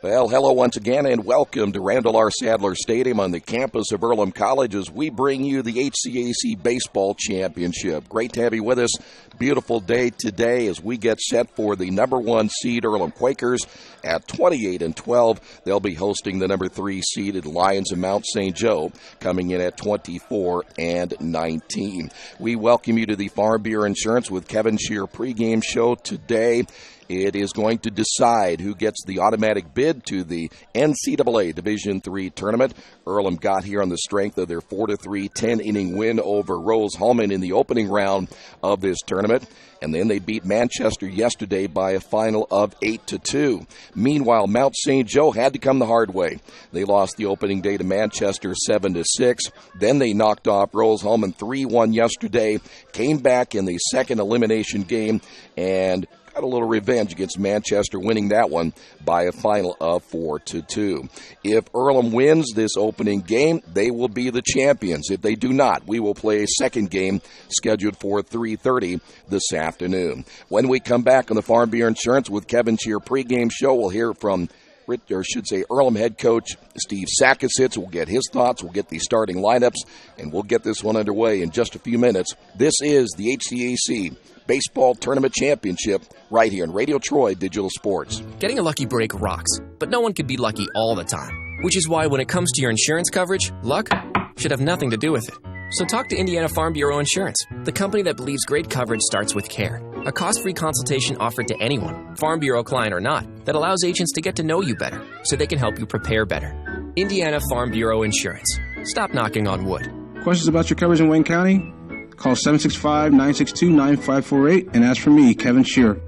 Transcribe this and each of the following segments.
Well, hello once again, and welcome to Randall R. Sadler Stadium on the campus of Earlham College as we bring you the Hcac Baseball Championship. Great to have you with us. Beautiful day today as we get set for the number 1 seed Earlham Quakers at 28-12. They'll be hosting the number 3 seeded Lions of Mount St. Joe, coming in at 24-19. We welcome you to the Farm Bureau Insurance with Kevin Shear pregame show today. It is going to decide who gets the automatic bid to the NCAA Division III tournament. Earlham got here on the strength of their 4-3 10-inning win over Rose-Hulman in the opening round of this tournament. And then they beat Manchester yesterday by a final of 8-2. Meanwhile, Mount St. Joe had to come the hard way. They lost the opening day to Manchester 7-6. Then they knocked off Rose-Hulman 3-1 yesterday, came back in the second elimination game, and got a little revenge against Manchester, winning that one by a final of 4-2. If Earlham wins this opening game, they will be the champions. If they do not, we will play a second game scheduled for 3:30 this afternoon. When we come back on the Farm Bureau Insurance with Kevin Shear pregame show, we'll hear from Earlham head coach Steve Sakasitz. We'll get his thoughts. We'll get the starting lineups, and we'll get this one underway in just a few minutes. This is the HCAC Baseball Tournament Championship right here in Radio Troy Digital Sports. Getting a lucky break rocks, but no one can be lucky all the time. Which is why when it comes to your insurance coverage, luck should have nothing to do with it. So talk to Indiana Farm Bureau Insurance, the company that believes great coverage starts with care. A cost-free consultation offered to anyone, Farm Bureau client or not, that allows agents to get to know you better so they can help you prepare better. Indiana Farm Bureau Insurance. Stop knocking on wood. Questions about your coverage in Wayne County? Call 765-962-9548 and ask for me, Kevin Shear.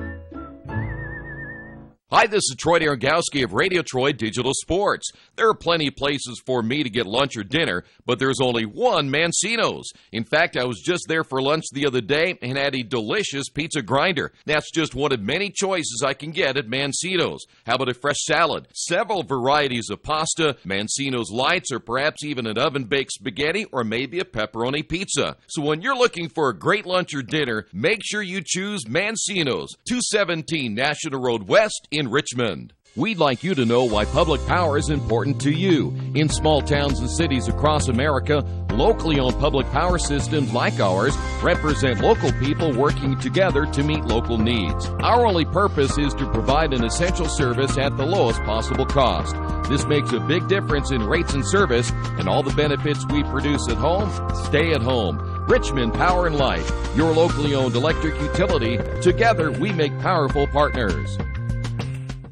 Hi, this is Troy Darengowski of Radio Troy Digital Sports. There are plenty of places for me to get lunch or dinner, but there's only one Mancino's. In fact, I was just there for lunch the other day and had a delicious pizza grinder. That's just one of many choices I can get at Mancino's. How about a fresh salad? Several varieties of pasta, Mancino's Lights, or perhaps even an oven-baked spaghetti or maybe a pepperoni pizza. So when you're looking for a great lunch or dinner, make sure you choose Mancino's, 217 National Road West in Richmond. We'd like you to know why public power is important to you. In small towns and cities across America, locally owned public power systems like ours represent local people working together to meet local needs. Our only purpose is to provide an essential service at the lowest possible cost. This makes a big difference in rates and service, and all the benefits we produce at home stay at home. Richmond Power and Light, your locally owned electric utility. Together, we make powerful partners.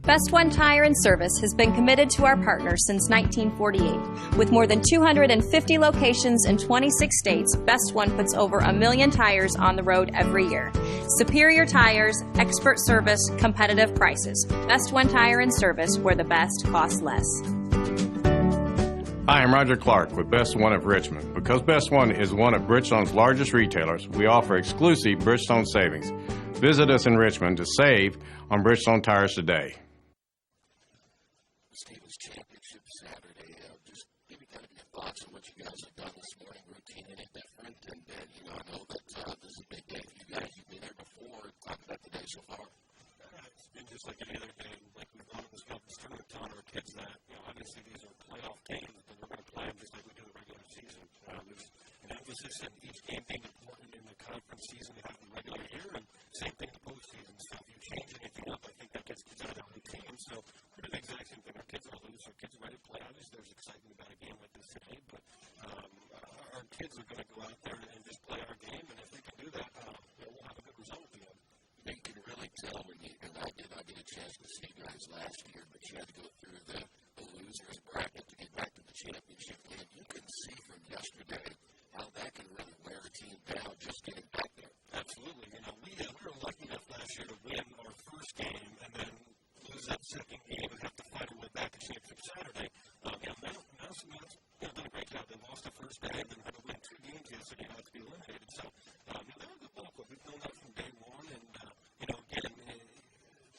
Best One Tire and Service has been committed to our partners since 1948. With more than 250 locations in 26 states, Best One puts over 1 million tires on the road every year. Superior tires, expert service, competitive prices. Best One Tire and Service, where the best costs less. Hi, I'm Roger Clark with Best One of Richmond. Because Best One is one of Bridgestone's largest retailers, we offer exclusive Bridgestone savings. Visit us in Richmond to save on Bridgestone tires today. Stevens Championship Saturday. Just give me kind of your thoughts on what you guys have done this morning, routine and different. And I know that this is a big day for you guys. You've been there before. Talk about the day so far. It's been just like any other game, like we've done in this conference tournament, telling our kids that, obviously these are playoff games, but we're going to play them just like we do the regular season. There's an emphasis in each game being important in the conference season we have in the regular year, and same thing in the postseason. So if you change anything up, I think that gets kids out of the team. So we're doing the exact same thing. Our kids are loose. Our kids are ready to play. Obviously, there's excitement about a game like this today, but our kids are going to go out there and just play our game, and if they can do that, we'll have a good result at the end. You can really tell when I did not get a chance to see you guys last year, but you had to go through the losers bracket to get back to the championship game. You can see from yesterday how that can really wear a team down just getting back there. Absolutely. We were lucky enough last year to win our first game and then lose that second game and have to fight our way back to championship Saturday. Mouse done a great job. They lost the first day and then had to win 2 games yesterday not to be eliminated. So they're a good ball club. We've known that from day one. And, again,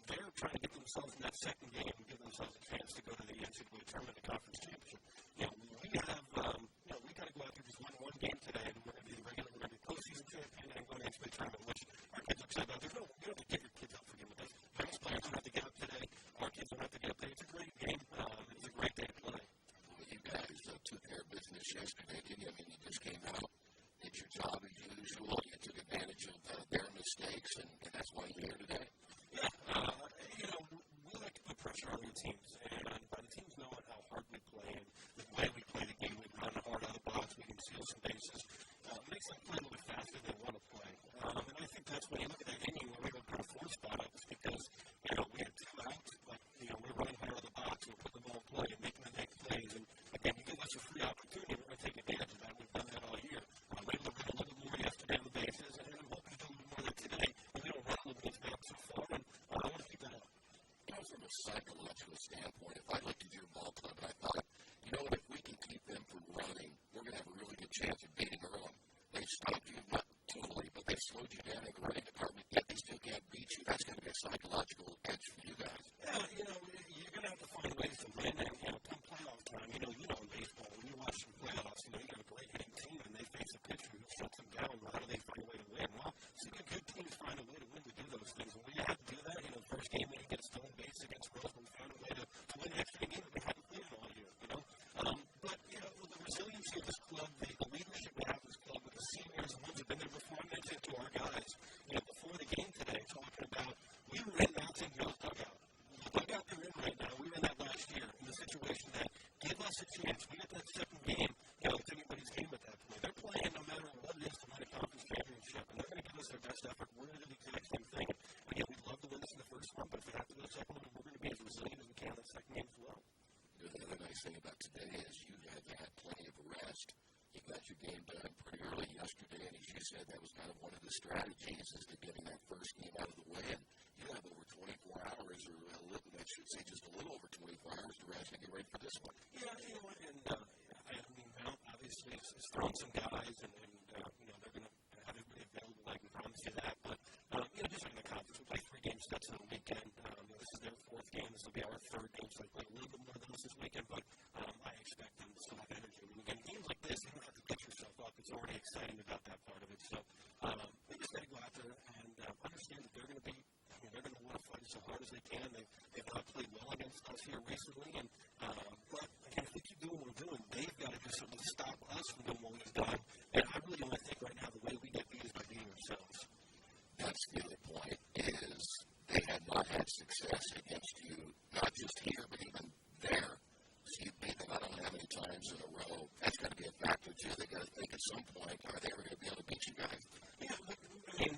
they're trying to get themselves in that second game and give themselves a chance to go to the NCAA tournament, the conference championship. We got to go out there just win one game today, and we're going to be regular. We're going to be postseason champion and go to the NCAA tournament, which our kids are excited about. You don't have to get your kids up for a game with us. Youngest players don't have to get up today. Our kids don't have to get up today. It's a great game. stronger teams. And by the teams knowing how hard we play and the way we play the game, we run hard out of the box, we can steal some bases, makes them play a little bit faster than they want to play. And I think that's when you look at that inning where we were put a 4 spot up, it's because, we had 2 outs, but, we're running hard out of the box, we're putting the ball in play and making the next plays. And again, you give us a free opportunity, we're going to take advantage of that. We've done that all year. We able to run a little bit more yesterday on the bases, and I'm hoping to do a little more of that today. And we don't run a little bit back so far, and I want to keep that up. From a psychological standpoint, if I looked at your ball club and I thought, if we can keep them from running, we're going to have a really good chance of beating Earlham. They've stopped you, not totally, but they've slowed you down in the running department, yet they still can't beat you. That's going to be a psychological edge for you guys. Yeah, you're going to have to find ways to win, and, come playoff time, in baseball, when you watch some playoffs, you got a great hitting team, and they face a pitcher who shuts them down. Well, how do they find a way to win? Well, see, good teams find a way to win to do those things, and we have to do that. The first game when you get stolen base against Earlham, we found a way to win the extra game that we haven't played all year, But, the resiliency of this club, the leadership we have in this club with the seniors, the ones who have been there before, I mentioned to our guys, before the game today, talking about we were in Mountain Hill's dugout. The dugout they're in right now, we were in that last year in the situation that give us a chance. We got that second game, it's anybody's game at that point. They're playing no matter what it is to win a conference championship, and they're going to give us their best effort. We're going to do the exact same thing. Again, we'd love to win this in the first one, but if we have to go the second one, we're going to be as resilient as we can in the second game as well. The other nice thing about today is you have had plenty of rest. You got your game done pretty early yesterday, and as you said, that was kind of one of the strategies is to getting that first game out of the way. And you have over 24 hours, or I should say just a little over 24 hours to rest and get ready for this one. Yeah, and Mount obviously is throwing some guys, and they're going to have everybody available. I can promise you that. But just like in the conference, we play 3 game sets on the weekend. This is their 4th game. This will be our 3rd game, so they play a little bit more than us this weekend. But I expect them to still have energy. I mean, again, games like this, you don't have to get yourself up. It's already exciting about that part of it. So they just got to go out there and understand that they're going to be. They're going to want to fight as hard as they can. They've not played well against us here recently, and but again, if we keep doing what we're doing, they've got to do something to stop us from doing what we've done. And I really only think right now the way we get beat is by beating ourselves. That's the other point is they have not had success against you, not just here, but even there. So you beat them, I don't know how many times in a row. That's got to be a factor, too. They've got to think at some point, are they ever going to be able to beat you guys? Yeah, I mean,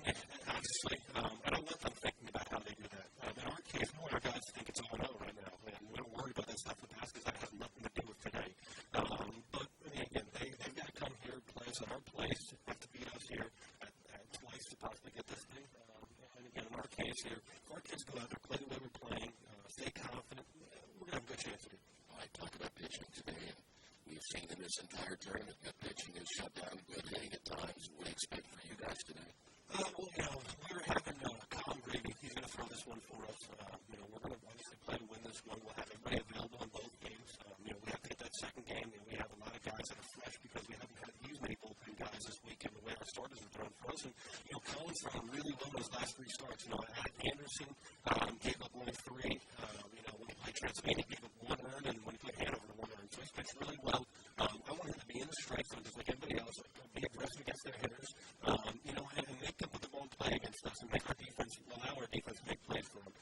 honestly, I don't want them thinking about how they do that. In our case, we want our guys to think it's all out right now, and we don't worry about that stuff in the past because that has nothing to do with today. But, I mean, again, they've got to come here, play us at our place, have to beat us here twice to possibly get this thing. And again, in our case here, if our kids go out there, play the way we're playing, stay confident, we're going to have a good chance of it. I talk about pitching today, and we've seen in this entire tournament that pitching is shut down good hitting at times. What do you expect for you guys today? We were having Colin Grady. He's going to throw this one for us. We're going to obviously play to win this one. We'll have everybody available in both games. We have to get that second game, and we have a lot of guys that are fresh because we haven't had to use many bullpen guys this weekend the way our starters are thrown for us. And, Colin's thrown really well in his last 3 starts. Anderson gave up only 3. When he played Transylvania, he gave up 1 earned, and when he played Hanover, 1 earned. So he's pitched really well. I want him to be in the strike zone just like everybody else, be aggressive against their hitters, and make them put the ball in play against us and make our defense, allow our defense to make plays for them.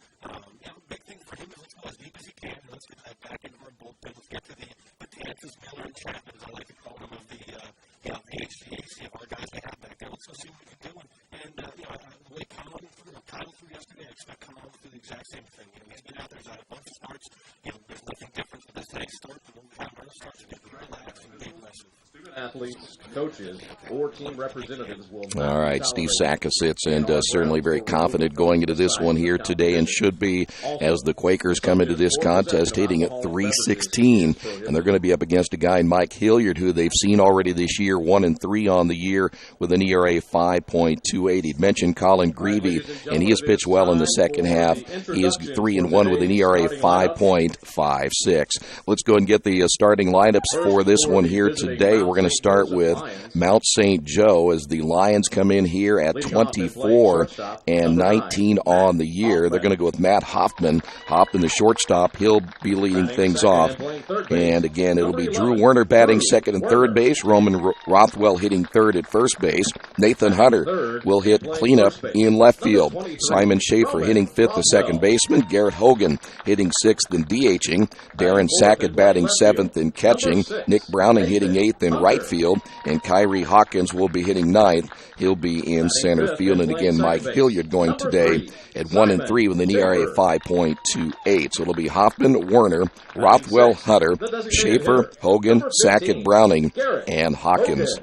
Big thing for him is let's go as deep as he can, and let's get that back into our bullpen. Let's get to the Tances, Miller, and Chapman, as I like to call them, of the HCAC of our guys they have back there. Let's go see what we can do. And the way Kyle threw yesterday, I expect Kyle to do the exact same thing. He's been out there, he's had a bunch of starts. There's nothing different with this today's start than what we have in our starts. Again, relax and be aggressive. Athletes, coaches, or team representatives will. All right, Steve Saka sits and certainly very confident going into this one here today, and should be as the Quakers come into this contest hitting at .316, and they're going to be up against a guy, Mike Hilliard, who they've seen already this year, 1-3 on the year with an ERA 5.28. He'd mentioned Colin Greavy, and he has pitched well in the second half. He is 3-1 with an ERA 5.56. Let's go and get the starting lineups for this one here today. We're going to start with Mount St. Joe, as the Lions come in here at 24 and 19 on the year. They're going to go with Matt Hoffman. Hoffman, the shortstop, he'll be leading things off. And again, it'll be Drew Werner batting second and third base. Roman Rothwell hitting third at first base. Nathan Hunter will hit cleanup in left field. Simon Schaefer hitting fifth, the second baseman. Garrett Hogan hitting sixth and DHing. Darren Sackett batting seventh and catching. Nick Browning hitting eighth in right field. And Kyrie Hawkins will be hitting ninth. He'll be in center field. And again, Mike Hilliard going today at 1 and 3 with an ERA of 5.28. So it'll be Hoffman, Werner, Rothwell, Hunter, Schaefer, Hogan, Sackett, Browning, and Hawkins.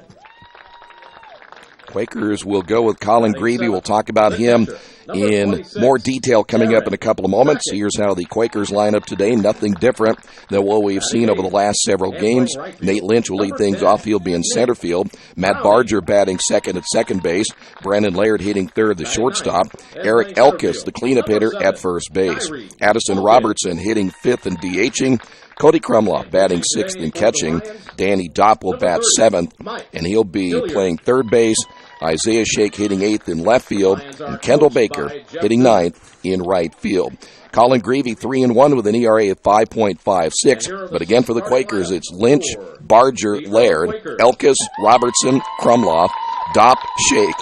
Quakers will go with Colin Greavy. We'll talk about him in more detail coming up in a couple of moments. Here's how the Quakers line up today. Nothing different than what we've seen over the last several games. Nate Lynch will lead things off. He'll be in center field. Matt Barger batting second at second base. Brandon Laird hitting third, the shortstop. Eric Elkis, the cleanup hitter, at first base. Addison Robertson hitting fifth and DHing. Cody Krumloff batting sixth and catching. Danny Dopp will bat seventh, and he'll be playing third base. Isaiah Shake hitting eighth in left field, and Kendall Baker hitting ninth in right field. Colin Greavy 3-1 with an ERA of 5.56. But again for the Quakers, it's Lynch, Barger, Laird, Elkis, Robertson, Krumloff, Dopp, Shake,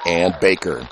and Baker.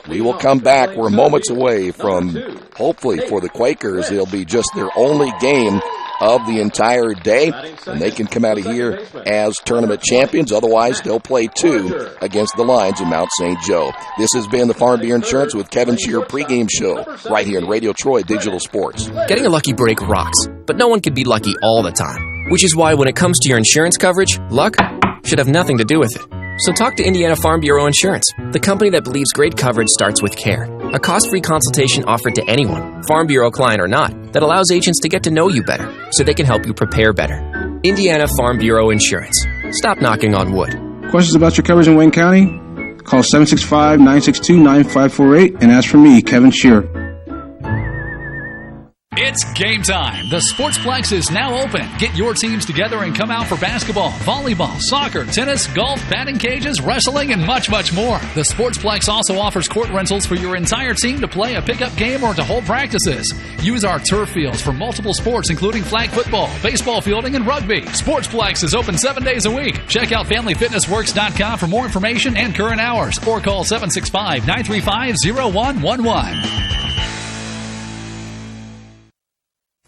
We will come back. We're moments away from, hopefully for the Quakers, it'll be just their only game of the entire day, and they can come out of here as tournament champions. Otherwise, they'll play two against the Lions in Mount St. Joe. This has been the Farm Bureau Insurance with Kevin Shear pregame show right here on Radio Troy Digital Sports. Getting a lucky break rocks, but no one can be lucky all the time. Which is why when it comes to your insurance coverage, luck should have nothing to do with it. So talk to Indiana Farm Bureau Insurance, the company that believes great coverage starts with care. A cost-free consultation offered to anyone, Farm Bureau client or not, that allows agents to get to know you better so they can help you prepare better. Indiana Farm Bureau Insurance. Stop knocking on wood. Questions about your coverage in Wayne County? Call 765-962-9548 and ask for me, Kevin Shear. It's game time. The Sportsplex is now open. Get your teams together and come out for basketball, volleyball, soccer, tennis, golf, batting cages, wrestling, and much, much more. The Sportsplex also offers court rentals for your entire team to play a pickup game or to hold practices. Use our turf fields for multiple sports, including flag football, baseball fielding, and rugby. Sportsplex is open 7 days a week. Check out FamilyFitnessWorks.com for more information and current hours, or call 765-935-0111.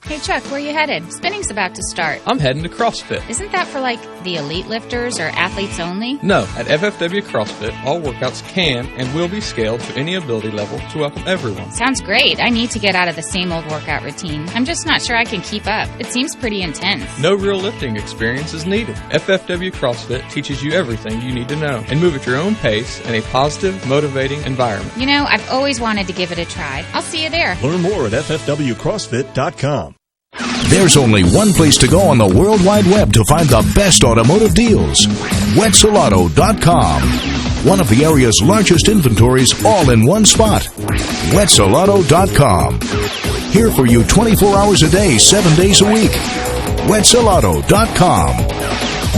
Hey, Chuck, where you headed? Spinning's about to start. I'm heading to CrossFit. Isn't that for, the elite lifters or athletes only? No. At FFW CrossFit, all workouts can and will be scaled to any ability level to welcome everyone. Sounds great. I need to get out of the same old workout routine. I'm just not sure I can keep up. It seems pretty intense. No real lifting experience is needed. FFW CrossFit teaches you everything you need to know and move at your own pace in a positive, motivating environment. You know, I've always wanted to give it a try. I'll see you there. Learn more at ffwcrossfit.com. There's only one place to go on the World Wide Web to find the best automotive deals. Wetzelauto.com. One of the area's largest inventories all in one spot. Wetzelauto.com. Here for you 24 hours a day, 7 days a week. Wetzelauto.com.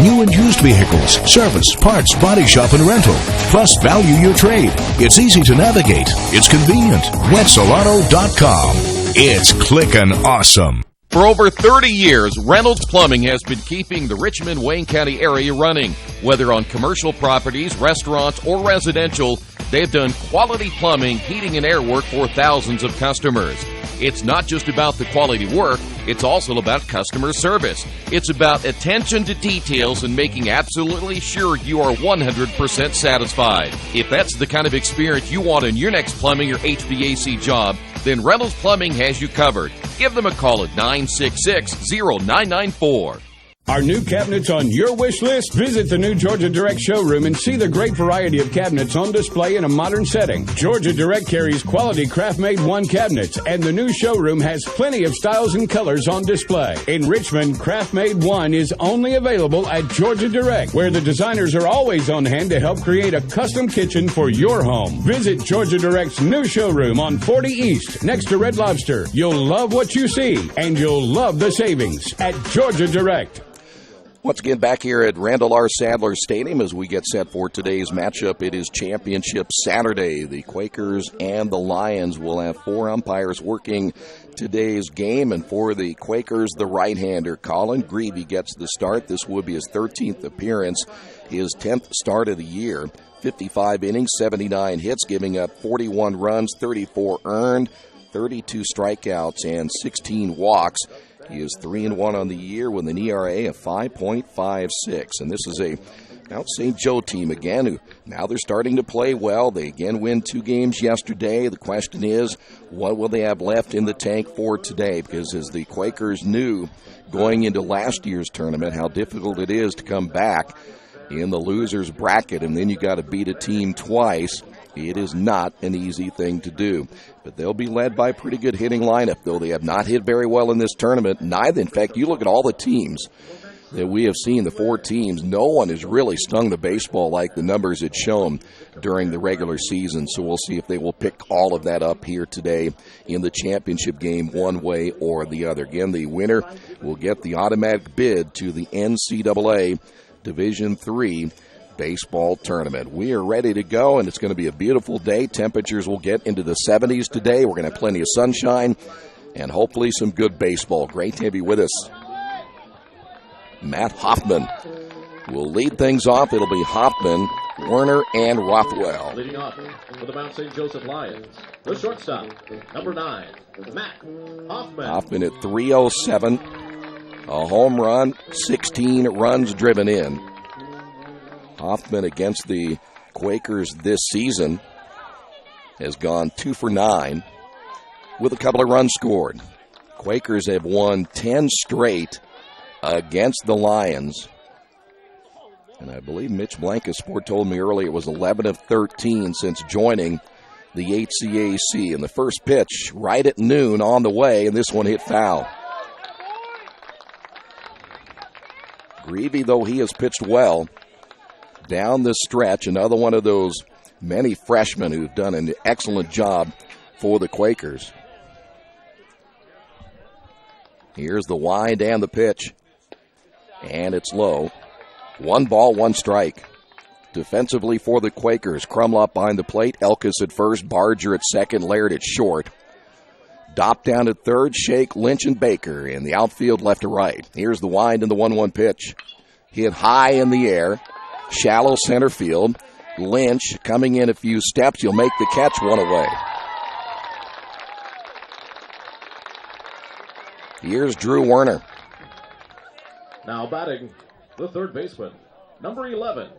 New and used vehicles, service, parts, body shop, and rental. Plus, value your trade. It's easy to navigate. It's convenient. Wetzelauto.com. It's clickin' awesome. For over 30 years, Reynolds Plumbing has been keeping the Richmond-Wayne County area running. Whether on commercial properties, restaurants, or residential, they've done quality plumbing, heating, and air work for thousands of customers. It's not just about the quality work, it's also about customer service. It's about attention to details and making absolutely sure you are 100% satisfied. If that's the kind of experience you want in your next plumbing or HVAC job, then Reynolds Plumbing has you covered. Give them a call at 966-0994. Are new cabinets on your wish list? Visit the new Georgia Direct showroom and see the great variety of cabinets on display in a modern setting. Georgia Direct carries quality craft-made one cabinets, and the new showroom has plenty of styles and colors on display. In Richmond, craft-made one is only available at Georgia Direct, where the designers are always on hand to help create a custom kitchen for your home. Visit Georgia Direct's new showroom on 40 East, next to Red Lobster. You'll love what you see, and you'll love the savings at Georgia Direct. Once again, back here at Randall R. Sadler Stadium as we get set for today's matchup. It is Championship Saturday. The Quakers and the Lions will have 4 umpires working today's game. And for the Quakers, the right-hander, Colin Greavy, gets the start. This would be his 13th appearance, his 10th start of the year. 55 innings, 79 hits, giving up 41 runs, 34 earned, 32 strikeouts, and 16 walks. He is 3-1 on the year with an ERA of 5.56. And this is a Mount St. Joe team again who now they're starting to play well. They again win 2 games yesterday. The question is, what will they have left in the tank for today? Because as the Quakers knew going into last year's tournament how difficult it is to come back in the loser's bracket, and then you got to beat a team twice. It is not an easy thing to do. But they'll be led by a pretty good hitting lineup, though they have not hit very well in this tournament. Neither, in fact, you look at all the teams that we have seen, the 4 teams, no one has really stung the baseball like the numbers had shown during the regular season. So we'll see if they will pick all of that up here today in the championship game one way or the other. Again, the winner will get the automatic bid to the NCAA Division III baseball tournament. We are ready to go, and it's going to be a beautiful day. Temperatures will get into the 70s today. We're going to have plenty of sunshine and hopefully some good baseball. Great to have you with us. Matt Hoffman will lead things off. It'll be Hoffman, Werner, and Rothwell. Leading off for the Mount St. Joseph Lions, the shortstop, number 9, Matt Hoffman. Hoffman at 307, a home run, 16 runs driven in. Hoffman against the Quakers this season has gone 2 for 9 with a couple of runs scored. Quakers have won 10 straight against the Lions. And I believe Mitch Blankensport told me earlier it was 11 of 13 since joining the HCAC. And the first pitch right at noon on the way, and this one hit foul. Greavy, though he has pitched well down the stretch, another one of those many freshmen who've done an excellent job for the Quakers. Here's the wind and the pitch, and it's low. 1 ball, 1 strike. Defensively for the Quakers, Krumlop behind the plate, Elkis at first, Barger at second, Laird at short. Dopp down at third, Shake, Lynch, and Baker in the outfield left to right. Here's the wind and the 1-1 pitch. Hit high in the air. Shallow center field. Lynch coming in a few steps. He'll make the catch, 1 away. Here's Drew Werner. Now batting, the third baseman, number 11,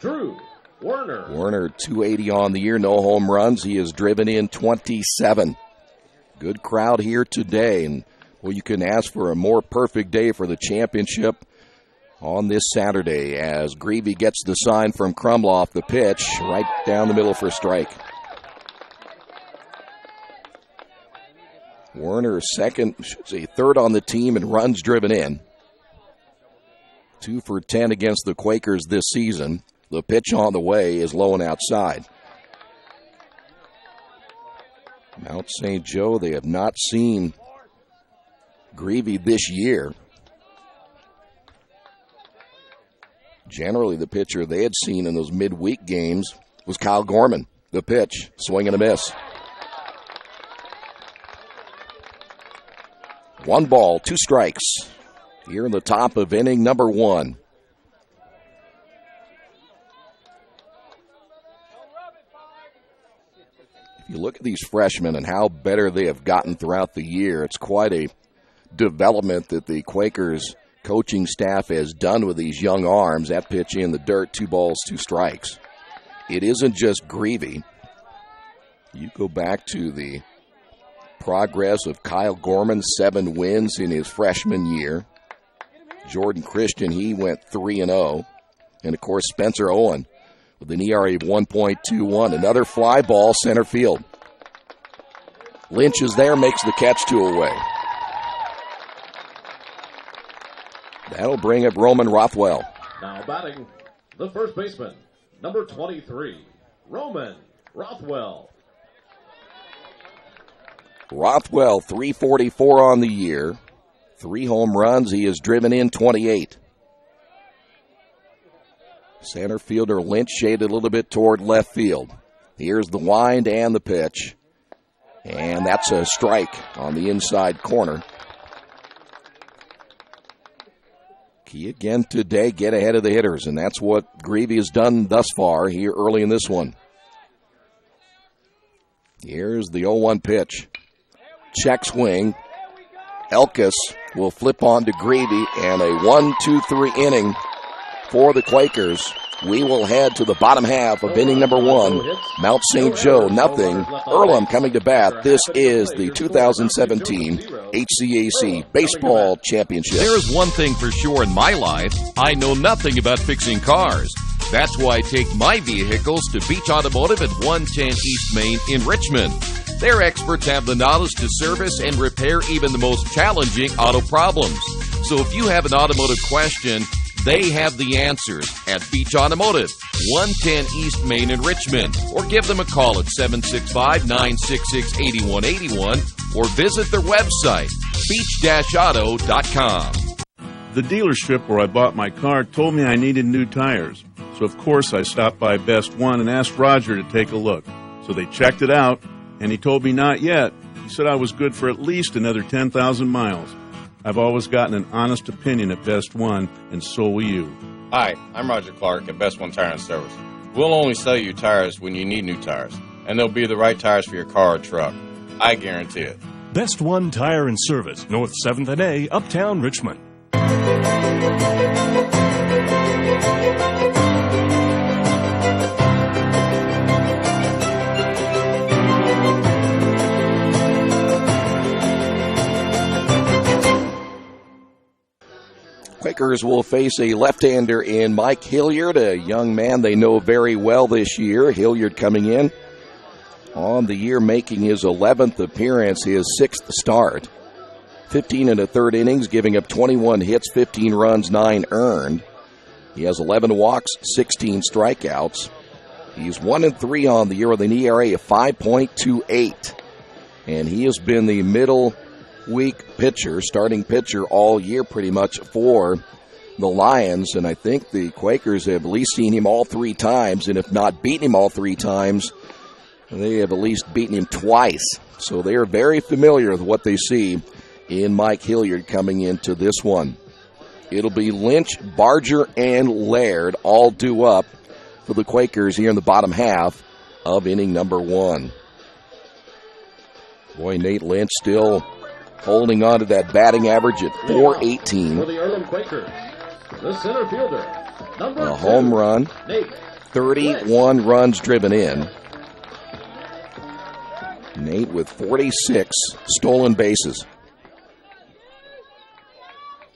Drew Werner. Werner, 280 on the year, no home runs. He has driven in 27. Good crowd here today. And, well, you couldn't ask for a more perfect day for the championship on this Saturday as Greavy gets the sign from Krumlov, the pitch right down the middle for a strike. Werner third on the team in runs driven in. 2 for 10 against the Quakers this season. The pitch on the way is low and outside. Mount St. Joe, they have not seen Greavy this year. Generally, the pitcher they had seen in those midweek games was Kyle Gorman. The pitch, swing and a miss. 1 ball, 2 strikes. Here in the top of inning number 1. If you look at these freshmen and how better they have gotten throughout the year, it's quite a development that the Quakers coaching staff has done with these young arms. That pitch in the dirt, 2 balls, 2 strikes. It isn't just Greavy. You go back to the progress of Kyle Gorman, 7 wins in his freshman year. Jordan Christian, he went 3-0. And, of course, Spencer Owen with an ERA of 1.21. Another fly ball, center field. Lynch is there, makes the catch, 2 away. That'll bring up Roman Rothwell. Now batting, the first baseman, number 23, Roman Rothwell. Rothwell, 344 on the year. 3 home runs. He has driven in 28. Center fielder Lynch shaded a little bit toward left field. Here's the wind and the pitch. And that's a strike on the inside corner. Key again today, get ahead of the hitters, and that's what Greavy has done thus far here early in this one. Here's the 0-1 pitch. Check swing. Elkis will flip on to Greavy, and a 1-2-3 inning for the Quakers. We will head to the bottom half of inning number 1. Mount St. Joe, nothing. Earlham coming to bat. This is the 2017 HCAC Baseball Championship. There is one thing for sure in my life. I know nothing about fixing cars. That's why I take my vehicles to Beach Automotive at 110 East Main in Richmond. Their experts have the knowledge to service and repair even the most challenging auto problems. So if you have an automotive question, they have the answers at Beach Automotive, 110 East Main in Richmond. Or give them a call at 765-966-8181 or visit their website, beach-auto.com. The dealership where I bought my car told me I needed new tires. So, of course, I stopped by Best One and asked Roger to take a look. So they checked it out, and he told me not yet. He said I was good for at least another 10,000 miles. I've always gotten an honest opinion at Best One, and so will you. Hi, I'm Roger Clark at Best One Tire and Service. We'll only sell you tires when you need new tires, and they'll be the right tires for your car or truck. I guarantee it. Best One Tire and Service, North 7th and A, Uptown Richmond. Quakers will face a left-hander in Mike Hilliard, a young man they know very well this year. Hilliard coming in on the year, making his 11th appearance, his 6th start. 15 1/3 innings, giving up 21 hits, 15 runs, 9 earned. He has 11 walks, 16 strikeouts. He's 1-3 on the year with an ERA of 5.28. And he has been the middle week pitcher, starting pitcher all year pretty much for the Lions, and I think the Quakers have at least seen him all 3 times, and if not beaten him all 3 times, they have at least beaten him twice. So they are very familiar with what they see in Mike Hilliard coming into this one. It'll be Lynch, Barger, and Laird all due up for the Quakers here in the bottom half of inning number 1. Boy, Nate Lynch still holding on to that batting average at .418. For the Earlham Quakers, the center fielder, number a home run, 31 runs driven in. Nate with 46 stolen bases.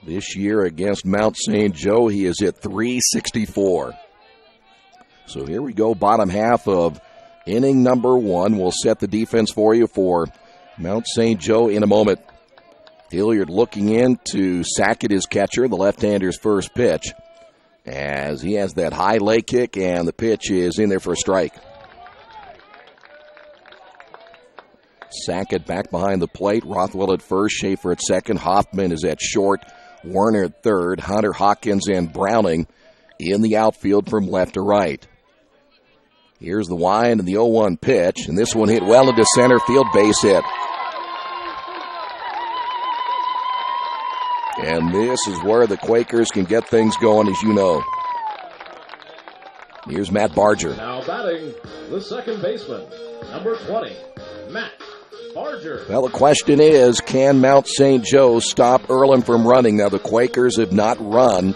This year against Mount St. Joe, he is at .364. So here we go, bottom half of inning number 1. We'll set the defense for you for Mount St. Joe in a moment. Hilliard looking in to Sackett, his catcher, the left-hander's first pitch, as he has that high leg kick, and the pitch is in there for a strike. Sackett back behind the plate. Rothwell at first, Schaefer at second. Hoffman is at short. Werner at third. Hunter, Hawkins, and Browning in the outfield from left to right. Here's the wind and the 0-1 pitch, and this one hit well into center field, base hit. And this is where the Quakers can get things going, as you know. Here's Matt Barger. Now batting, the second baseman, number 20, Matt Barger. Well, the question is, can Mount St. Joe stop Earlham from running? Now, the Quakers have not run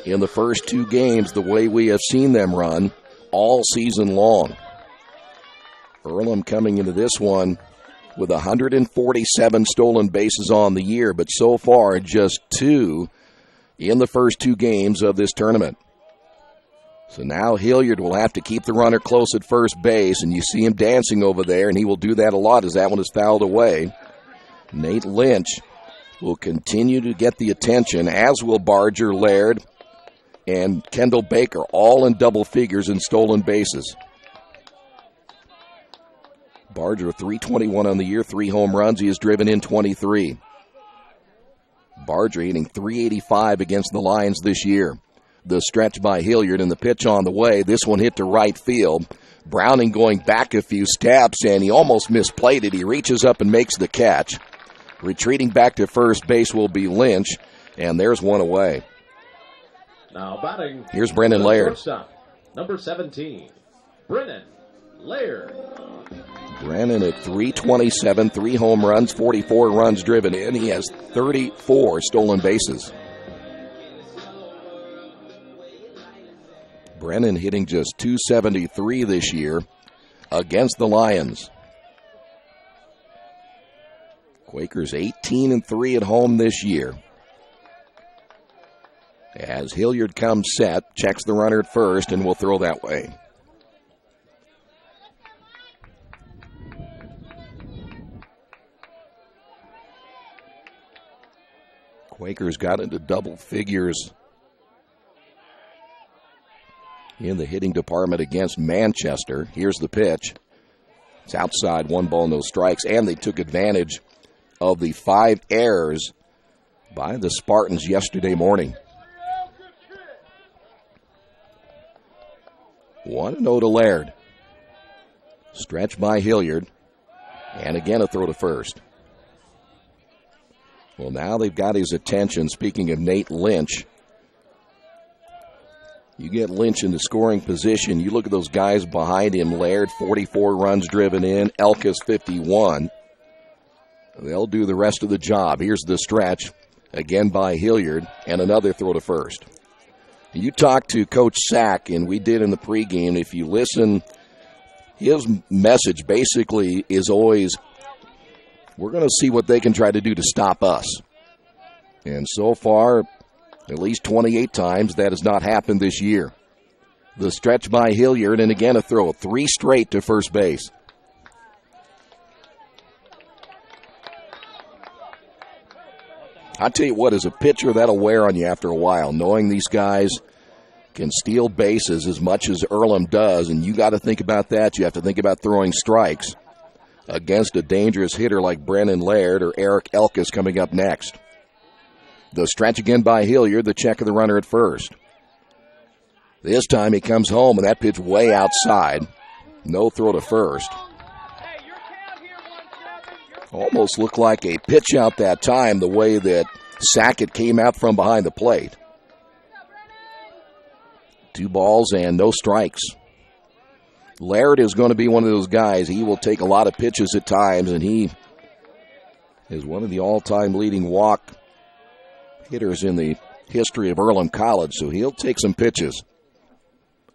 in the first 2 games the way we have seen them run all season long. Earlham coming into this one with 147 stolen bases on the year, but so far just 2 in the first 2 games of this tournament. So now Hilliard will have to keep the runner close at first base, and you see him dancing over there, and he will do that a lot as that one is fouled away. Nate Lynch will continue to get the attention, as will Barger, Laird, and Kendall Baker, all in double figures in stolen bases. Barger, 321 on the year, 3 home runs. He has driven in 23. Barger hitting .385 against the Lions this year. The stretch by Hilliard and the pitch on the way. This one hit to right field. Browning going back a few steps, and he almost misplayed it. He reaches up and makes the catch. Retreating back to first base will be Lynch, and there's one away. Now batting. Here's Brennan Laird. Shortstop, number 17, Brennan Laird. Brennan at .327, 3 home runs, 44 runs driven in. He has 34 stolen bases. Brennan hitting just .273 this year against the Lions. Quakers 18-3 at home this year. As Hilliard comes set, checks the runner at first, and will throw that way. Quakers got into double figures in the hitting department against Manchester. Here's the pitch. It's outside, 1 ball, no strikes, and they took advantage of the 5 errors by the Spartans yesterday morning. 1-0 to Laird. Stretch by Hilliard, and again a throw to first. Well, now they've got his attention. Speaking of Nate Lynch, you get Lynch in the scoring position. You look at those guys behind him. Laird, 44 runs driven in. Elkus, 51. They'll do the rest of the job. Here's the stretch, again by Hilliard, and another throw to first. You talked to Coach Hcac, and we did in the pregame. If you listen, his message basically is always, we're going to see what they can try to do to stop us. And so far, at least 28 times, that has not happened this year. The stretch by Hilliard, and again a throw, 3 straight to first base. I tell you what, as a pitcher, that'll wear on you after a while, knowing these guys can steal bases as much as Earlham does, and you got to think about that. You have to think about throwing strikes against a dangerous hitter like Brennan Laird or Eric Elkus coming up next. The stretch again by Hilliard, the check of the runner at first. This time he comes home, and that pitch way outside. No throw to first. Almost looked like a pitch out that time, the way that Sackett came out from behind the plate. 2 balls and no strikes. Laird is going to be one of those guys. He will take a lot of pitches at times, and he is one of the all-time leading walk hitters in the history of Earlham College, so he'll take some pitches.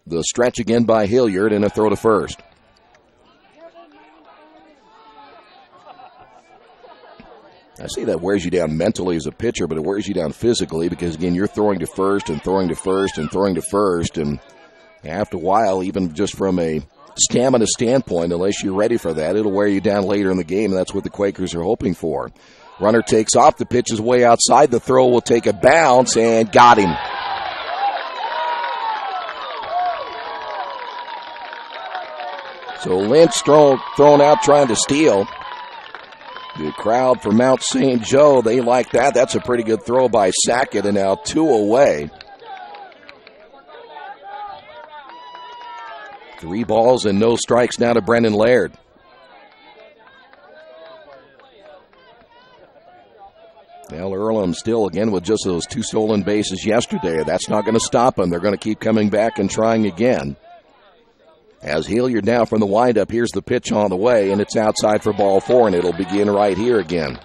The stretch again by Hilliard, and a throw to first. I say that wears you down mentally as a pitcher, but it wears you down physically because, again, you're throwing to first and throwing to first and throwing to first, and after a while, even just from a stamina standpoint, unless you're ready for that, it'll wear you down later in the game, and that's what the Quakers are hoping for. Runner takes off. The pitch is way outside. The throw will take a bounce, and got him. So Lynch thrown out trying to steal. The crowd for Mount St. Joe, they like that. That's a pretty good throw by Sackett, and now 2 away. 3 balls and no strikes now to Brennan Laird. Well, Earlham still, again, with just those 2 stolen bases yesterday. That's not going to stop them. They're going to keep coming back and trying again. As Hilliard now from the windup, here's the pitch on the way, and it's outside for ball 4, and it'll begin right here again.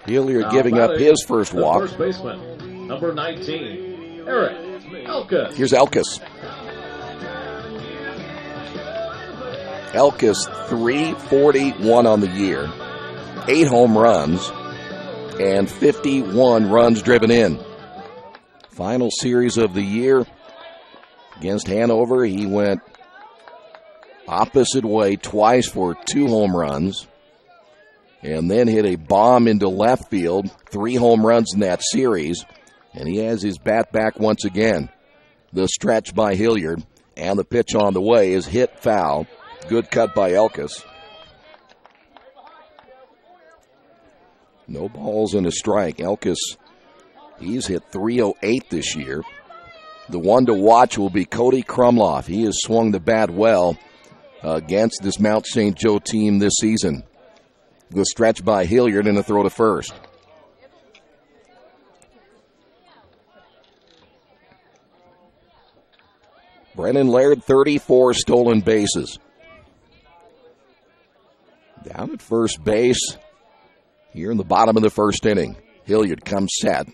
Hilliard giving up his first walk. First baseman, number 19, Eric Elkus. Here's Elkus. Elkus, .341 on the year, 8 home runs, and 51 runs driven in. Final series of the year against Hanover, he went opposite way twice for 2 home runs, and then hit a bomb into left field, 3 home runs in that series, and he has his bat back once again. The stretch by Hilliard, and the pitch on the way is hit foul. Good cut by Elkus. No balls and a strike. Elkus He's hit .308 this year. The one to watch will be Cody Krumloff. He has swung the bat well against this Mount St. Joe team this season. The stretch by Hilliard and a throw to first. Brennan Laird, 34 stolen bases. Down at first base here in the bottom of the first inning. Hilliard comes set,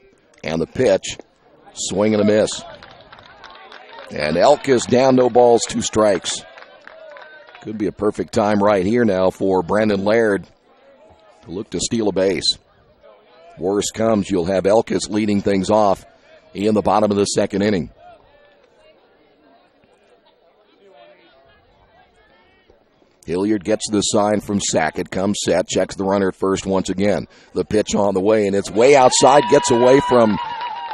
and the pitch, swing and a miss. And Elk is down, no balls, 2 strikes. Could be a perfect time right here now for Brendan Laird to look to steal a base. Worst comes, you'll have Elkis leading things off in the bottom of the second inning. Hilliard gets the sign from Sackett, comes set, checks the runner at first once again. The pitch on the way, and it's way outside, gets away from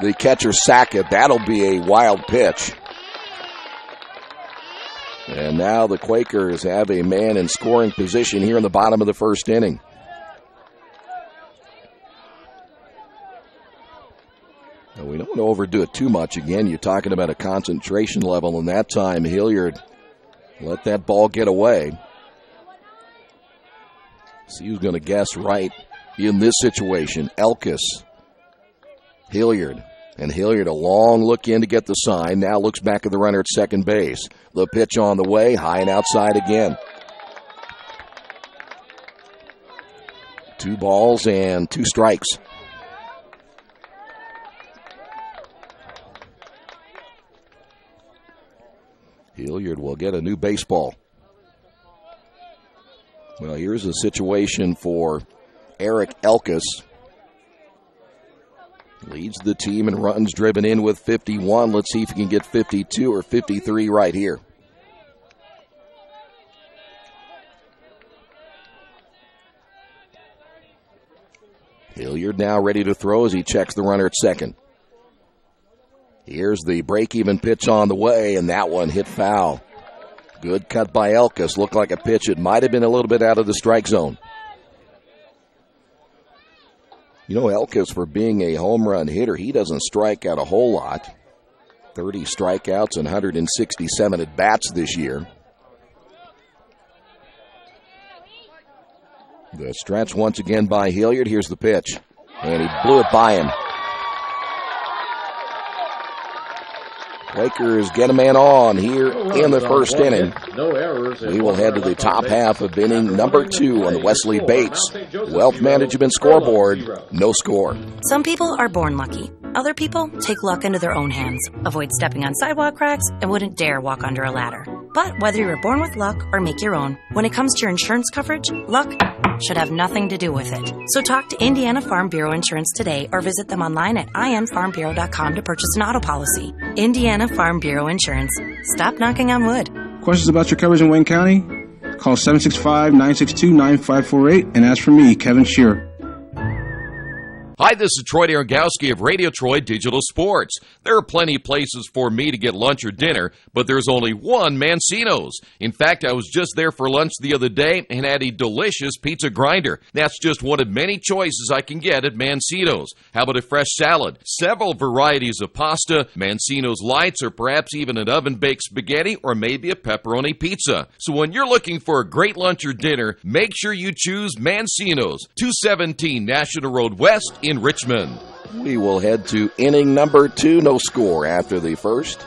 the catcher Sackett. That'll be a wild pitch. And now the Quakers have a man in scoring position here in the bottom of the first inning. Now we don't want to overdo it too much. Again, you're talking about a concentration level, and that time Hilliard let that ball get away. See who's going to guess right in this situation. Elkis, Hilliard. And Hilliard, a long look in to get the sign. Now looks back at the runner at second base. The pitch on the way, high and outside again. 2 balls and 2 strikes. Hilliard will get a new baseball. Well, here's a situation for Eric Elkis. Leads the team in runs driven in with 51. Let's see if he can get 52 or 53 right here. Hilliard now ready to throw as he checks the runner at second. Here's the break-even pitch on the way, and that one hit foul. Good cut by Elkis. Looked like a pitch. It might have been a little bit out of the strike zone. You know, Elkis, for being a home run hitter, he doesn't strike out a whole lot. 30 strikeouts and 167 at-bats this year. The stretch once again by Hilliard. Here's the pitch. And he blew it by him. Quakers get a man on here in the first inning. We will head to the top half of inning number 2 on the Wesley Bates Wealth Management scoreboard. No score. Some people are born lucky. Other people take luck into their own hands, avoid stepping on sidewalk cracks, and wouldn't dare walk under a ladder. But whether you were born with luck or make your own, when it comes to your insurance coverage, luck should have nothing to do with it. So talk to Indiana Farm Bureau Insurance today or visit them online at infarmbureau.com to purchase an auto policy. Indiana Farm Bureau Insurance. Stop knocking on wood. Questions about your coverage in Wayne County? Call 765-962-9548 and ask for me, Kevin Shearer. Hi, this is Troy Argowski of Radio Troy Digital Sports. There are plenty of places for me to get lunch or dinner, but there's only one Mancino's. In fact, I was just there for lunch the other day and had a delicious pizza grinder. That's just one of many choices I can get at Mancino's. How about a fresh salad? Several varieties of pasta, Mancino's Lights, or perhaps even an oven-baked spaghetti, or maybe a pepperoni pizza. So when you're looking for a great lunch or dinner, make sure you choose Mancino's, 217 National Road West in Richmond. We will head to inning number 2. No score after the first.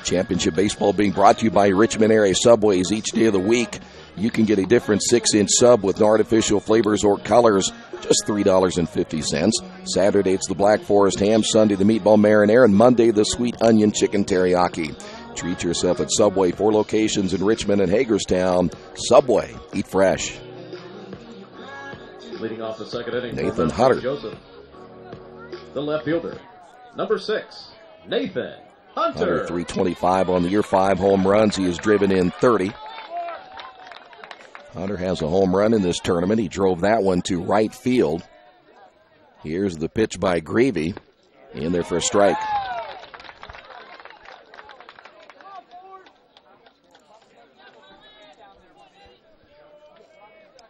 Championship baseball being brought to you by Richmond area Subways. Each day of the week, you can get a different 6-inch sub with no artificial flavors or colors, just $3.50. Saturday, it's the Black Forest ham. Sunday, the meatball marinara. And Monday, the sweet onion chicken teriyaki. Treat yourself at Subway. 4 locations in Richmond and Hagerstown. Subway. Eat fresh. Leading off the second inning, Nathan Hunter. Joseph. The left fielder, number 6, Nathan Hunter. Hunter, 325 on the year, 5 home runs. He has driven in 30. Hunter has a home run in this tournament. He drove that one to right field. Here's the pitch by Greavy. In there for a strike.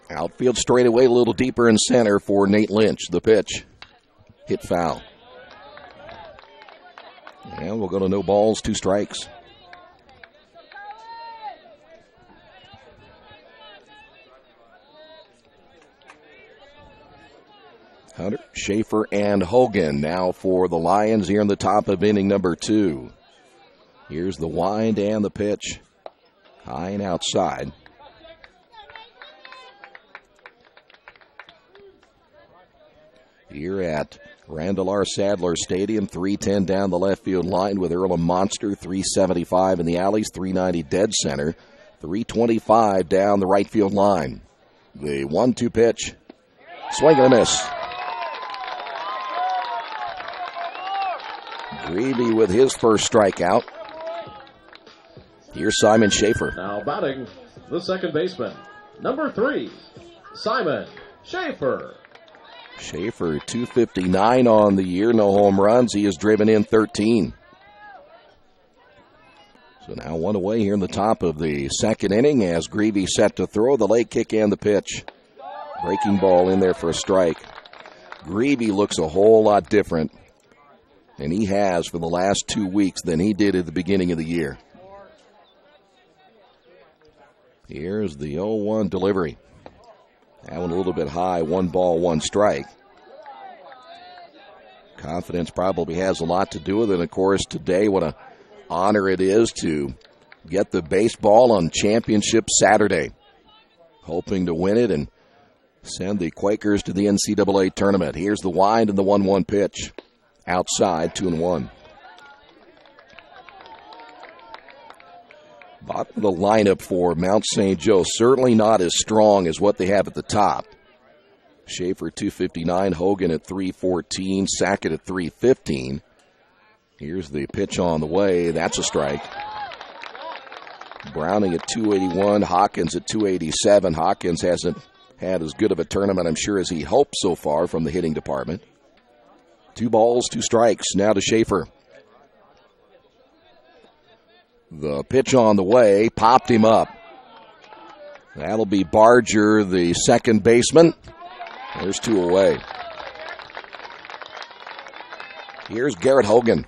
Outfield straightaway, a little deeper in center for Nate Lynch. The pitch. hit foul. And we'll go to no balls, 2 strikes. Hunter, Schaefer, and Hogan now for the Lions here in the top of inning number 2. Here's the wind and the pitch. High and outside. Here at Randall R. Sadler Stadium, 310 down the left field line with Earlham Monster, 375 in the alleys, 390 dead center, 325 down the right field line. The 1-2 pitch. Swing and a miss. Greavy with his first strikeout. Here's Simon Schaefer. Now batting, the second baseman, number 3, Simon Schaefer. Schaefer, 259 on the year, no home runs. He has driven in 13. So now 1 away here in the top of the second inning as Greavy set to throw the late kick and the pitch. Breaking ball in there for a strike. Greavy looks a whole lot different, and he has for the last 2 weeks than he did at the beginning of the year. Here's the 0-1 delivery. That one a little bit high, 1 ball, 1 strike. Confidence probably has a lot to do with it. Of course, today, what an honor it is to get the baseball on Championship Saturday. Hoping to win it and send the Quakers to the NCAA tournament. Here's the wind and the 1-1 pitch. Outside, 2-1. Bottom of the lineup for Mount St. Joe, certainly not as strong as what they have at the top. Schaefer, 259, Hogan at 314, Sackett at 315. Here's the pitch on the way. That's a strike. Browning at 281, Hawkins at 287. Hawkins hasn't had as good of a tournament, I'm sure, as he hoped so far from the hitting department. 2 balls, 2 strikes. Now to Schaefer. The pitch on the way, popped him up. That'll be Barger, the second baseman. There's 2 away. Here's Garrett Hogan.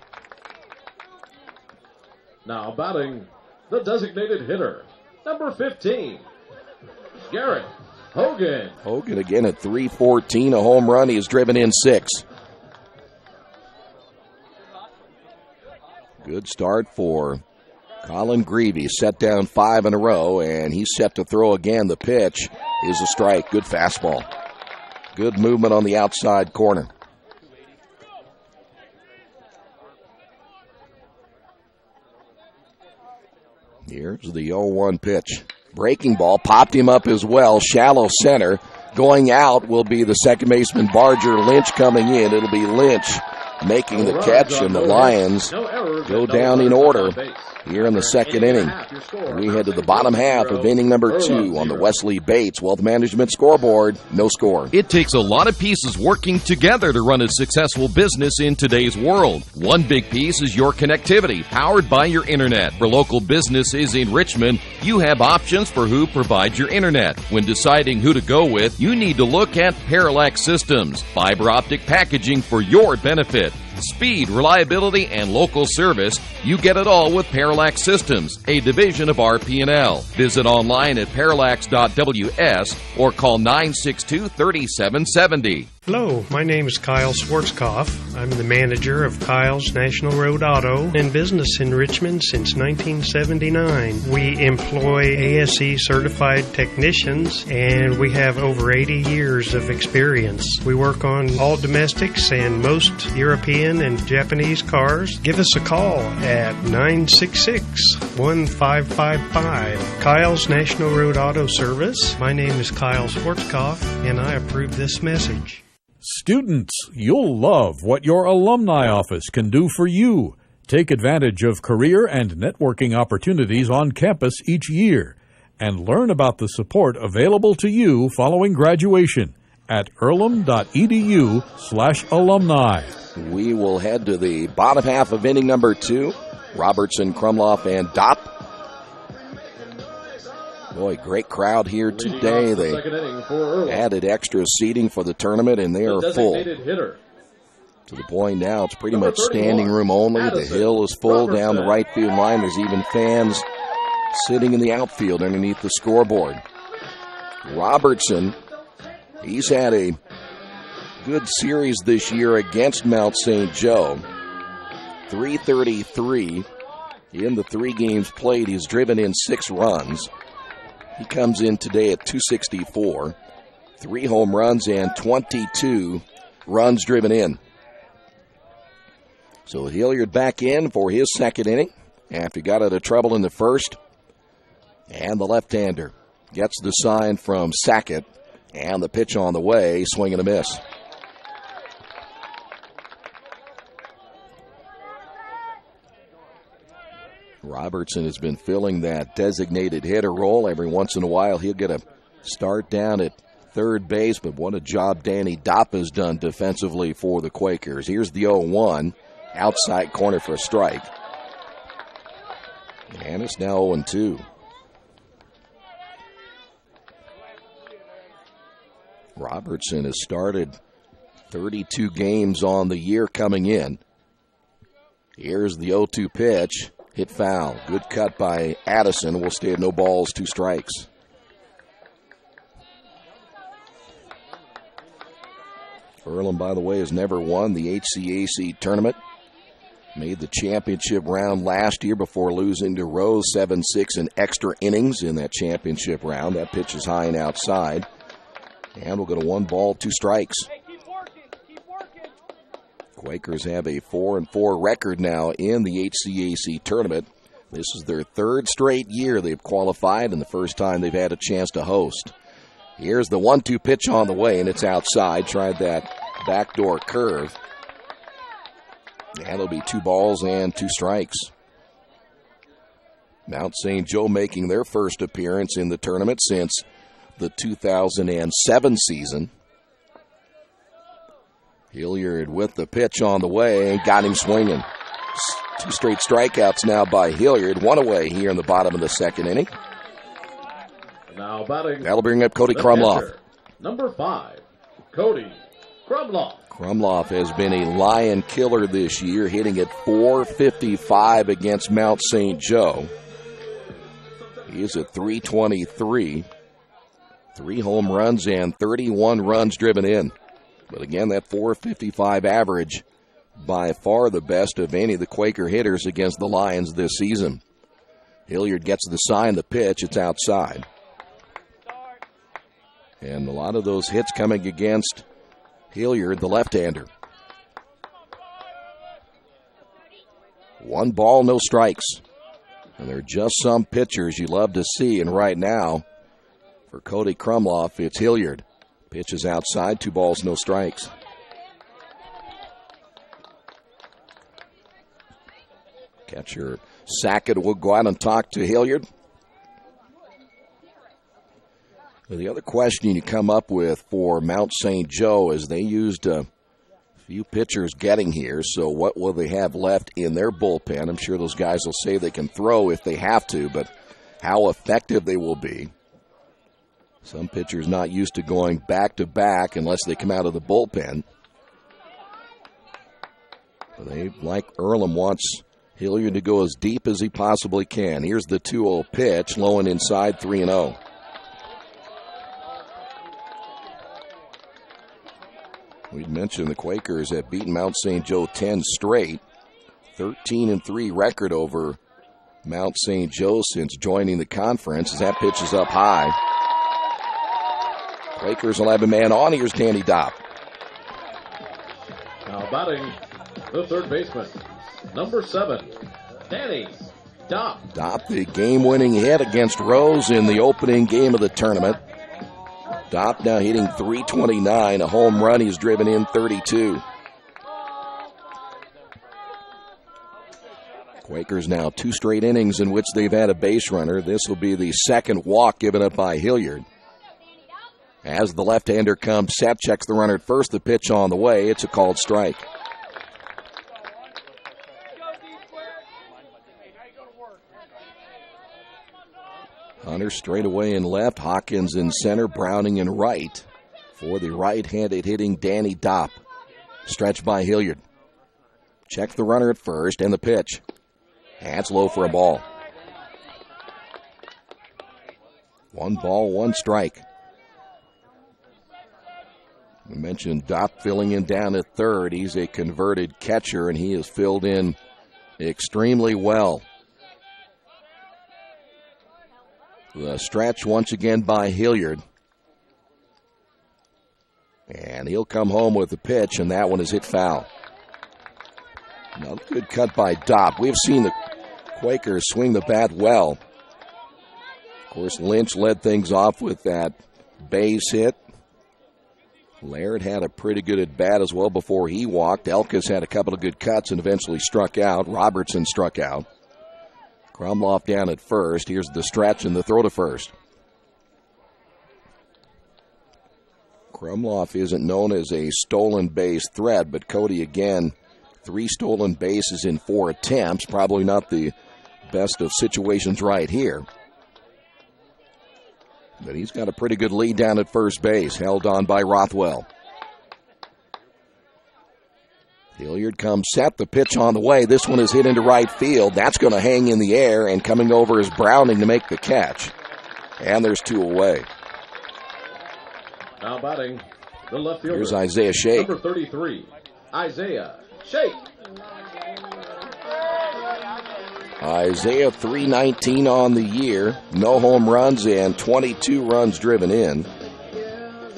Now batting, the designated hitter, number 15, Garrett Hogan. Hogan again at 314, a home run. He has driven in 6. Good start for Colin Greavy, set down 5 in a row, and he's set to throw again. The pitch is a strike. Good fastball. Good movement on the outside corner. Here's the 0-1 pitch. Breaking ball, popped him up as well. Shallow center. Going out will be the second baseman Barger. Lynch coming in. It'll be Lynch making the catch, and the Lions go down in order here in the second inning. We head to the bottom half of inning number 2 on the Wesley Bates Wealth Management scoreboard. No score. It takes a lot of pieces working together to run a successful business in today's world. One big piece is your connectivity, powered by your internet. For local businesses in Richmond, you have options for who provides your internet. When deciding who to go with, you need to look at Parallax Systems, fiber optic packaging for your benefit. Speed, reliability, and local service, you get it all with Parallax Systems, a division of RP&L. Visit online at parallax.ws or call 962-3770. Hello, my name is Kyle Schwarzkopf. I'm the manager of Kyle's National Road Auto in business in Richmond since 1979. We employ ASE certified technicians, and we have over 80 years of experience. We work on all domestics and most European and Japanese cars. Give us a call at 966-1555. Kyle's National Road Auto Service. My name is Kyle Schwarzkopf, and I approve this message. Students, you'll love what your alumni office can do for you. Take advantage of career and networking opportunities on campus each year and learn about the support available to you following graduation at earlham.edu/alumni. We will head to the bottom half of inning number 2. Robertson, Krumloff, and Dopp. Boy, great crowd here today. They added extra seating for the tournament, and they are full. Hitter, To the point now, it's pretty much standing room only. The hill is full down the right field line. There's even fans sitting in the outfield underneath the scoreboard. Robertson, he's had a good series this year against Mount St. Joe. 333 in the 3 games played. He's driven in 6 runs. He comes in today at 264. 3 home runs and 22 runs driven in. So Hilliard back in for his second inning after he got out of trouble in the first. And the left-hander gets the sign from Sackett. And the pitch on the way, swing and a miss. Robertson has been filling that designated hitter role. Every once in a while, he'll get a start down at third base, but what a job Danny Dopp has done defensively for the Quakers. Here's the 0-1, outside corner for a strike. And it's now 0-2. Robertson has started 32 games on the year coming in. Here's the 0-2 pitch. Hit foul. Good cut by Addison. Will stay at no balls, 2 strikes. Earlham, by the way, has never won the HCAC tournament. Made the championship round last year before losing to Rose 7-6 in extra innings in that championship round. That pitch is high and outside. And we'll go to 1 ball, 2 strikes. Quakers have a 4-4 record now in the HCAC tournament. This is their 3rd straight year they've qualified and the first time they've had a chance to host. Here's the 1-2 pitch on the way, and it's outside. Tried that backdoor curve. And it'll be 2 balls and 2 strikes. Mount St. Joe making their first appearance in the tournament since the 2007 season. Hilliard with the pitch on the way, got him swinging. 2 straight strikeouts now by Hilliard. 1 away here in the bottom of the second inning. Now batting. That'll bring up Cody Krumloff. Number 5, Cody Krumloff. Krumloff has been a lion killer this year, hitting at .455 against Mount St. Joe. He is at .323. 3 home runs and 31 runs driven in. But again, that .455 average, by far the best of any of the Quaker hitters against the Lions this season. Hilliard gets the sign, the pitch, it's outside. And a lot of those hits coming against Hilliard, the left-hander. 1 ball, no strikes. And there are just some pitchers you love to see, and right now, for Cody Krumloff, it's Hilliard. Pitch is outside, 2 balls, no strikes. Catcher Sackett will go out and talk to Hilliard. The other question you come up with for Mount St. Joe is they used a few pitchers getting here, so what will they have left in their bullpen? I'm sure those guys will say they can throw if they have to, but how effective they will be. Some pitchers not used to going back-to-back unless they come out of the bullpen. They, like Earlham, wants Hilliard to go as deep as he possibly can. Here's the 2-0 pitch, low and inside, 3-0. We mentioned the Quakers have beaten Mount St. Joe 10 straight. 13-3 record over Mount St. Joe since joining the conference as that pitch is up high. Quakers will have a man on. Here's Danny Dopp. Now batting, the third baseman, number 7, Danny Dopp. Dopp, the game-winning hit against Rose in the opening game of the tournament. Dopp now hitting .329, a home run. He's driven in 32. Quakers now 2 straight innings in which they've had a base runner. This will be the second walk given up by Hilliard. As the left-hander comes set, checks the runner at first. The pitch on the way. It's a called strike. Hunter straight away in left. Hawkins in center. Browning in right for the right-handed hitting Danny Dopp. Stretch by Hilliard. Check the runner at first and the pitch. That's low for a ball. 1 ball, 1 strike. We mentioned Dopp filling in down at third. He's a converted catcher, and he has filled in extremely well. The stretch once again by Hilliard. And he'll come home with the pitch, and that one is hit foul. Another good cut by Dopp. We've seen the Quakers swing the bat well. Of course, Lynch led things off with that base hit. Laird had a pretty good at bat as well before he walked. Elkis had a couple of good cuts and eventually struck out. Robertson struck out. Krumloff down at first. Here's the stretch and the throw to first. Krumloff isn't known as a stolen base threat, but Cody again, 3 stolen bases in 4 attempts. Probably not the best of situations right here. But he's got a pretty good lead down at first base, held on by Rothwell. Hilliard comes set, the pitch on the way. This one is hit into right field. That's going to hang in the air, and coming over is Browning to make the catch. And there's 2 away. Now batting, the left fielder. Here's Isaiah Shake. Number 33, Isaiah Shake. Isaiah 319 on the year, no home runs and 22 runs driven in.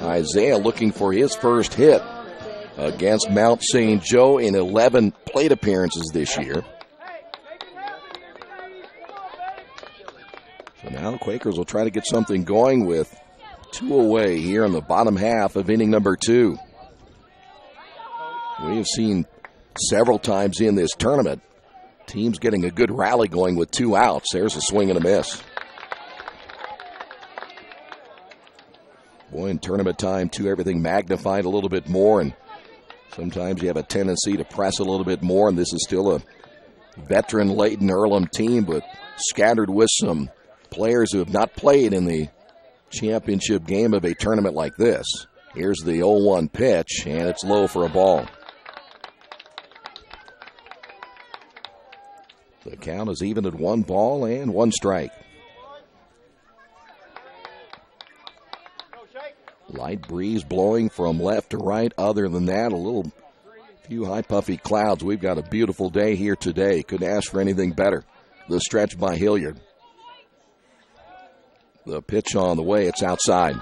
Isaiah looking for his first hit against Mount St. Joe in 11 plate appearances this year. So now the Quakers will try to get something going with 2 away here in the bottom half of inning number 2. We have seen several times in this tournament teams getting a good rally going with 2 outs. There's a swing and a miss. Boy, in tournament time, too, everything magnified a little bit more, and sometimes you have a tendency to press a little bit more, and this is still a veteran-laden Earlham team, but scattered with some players who have not played in the championship game of a tournament like this. Here's the 0-1 pitch, and it's low for a ball. The count is even at 1 ball and 1 strike. Light breeze blowing from left to right. Other than that, a few high puffy clouds. We've got a beautiful day here today. Couldn't ask for anything better. The stretch by Hilliard. The pitch on the way. It's outside.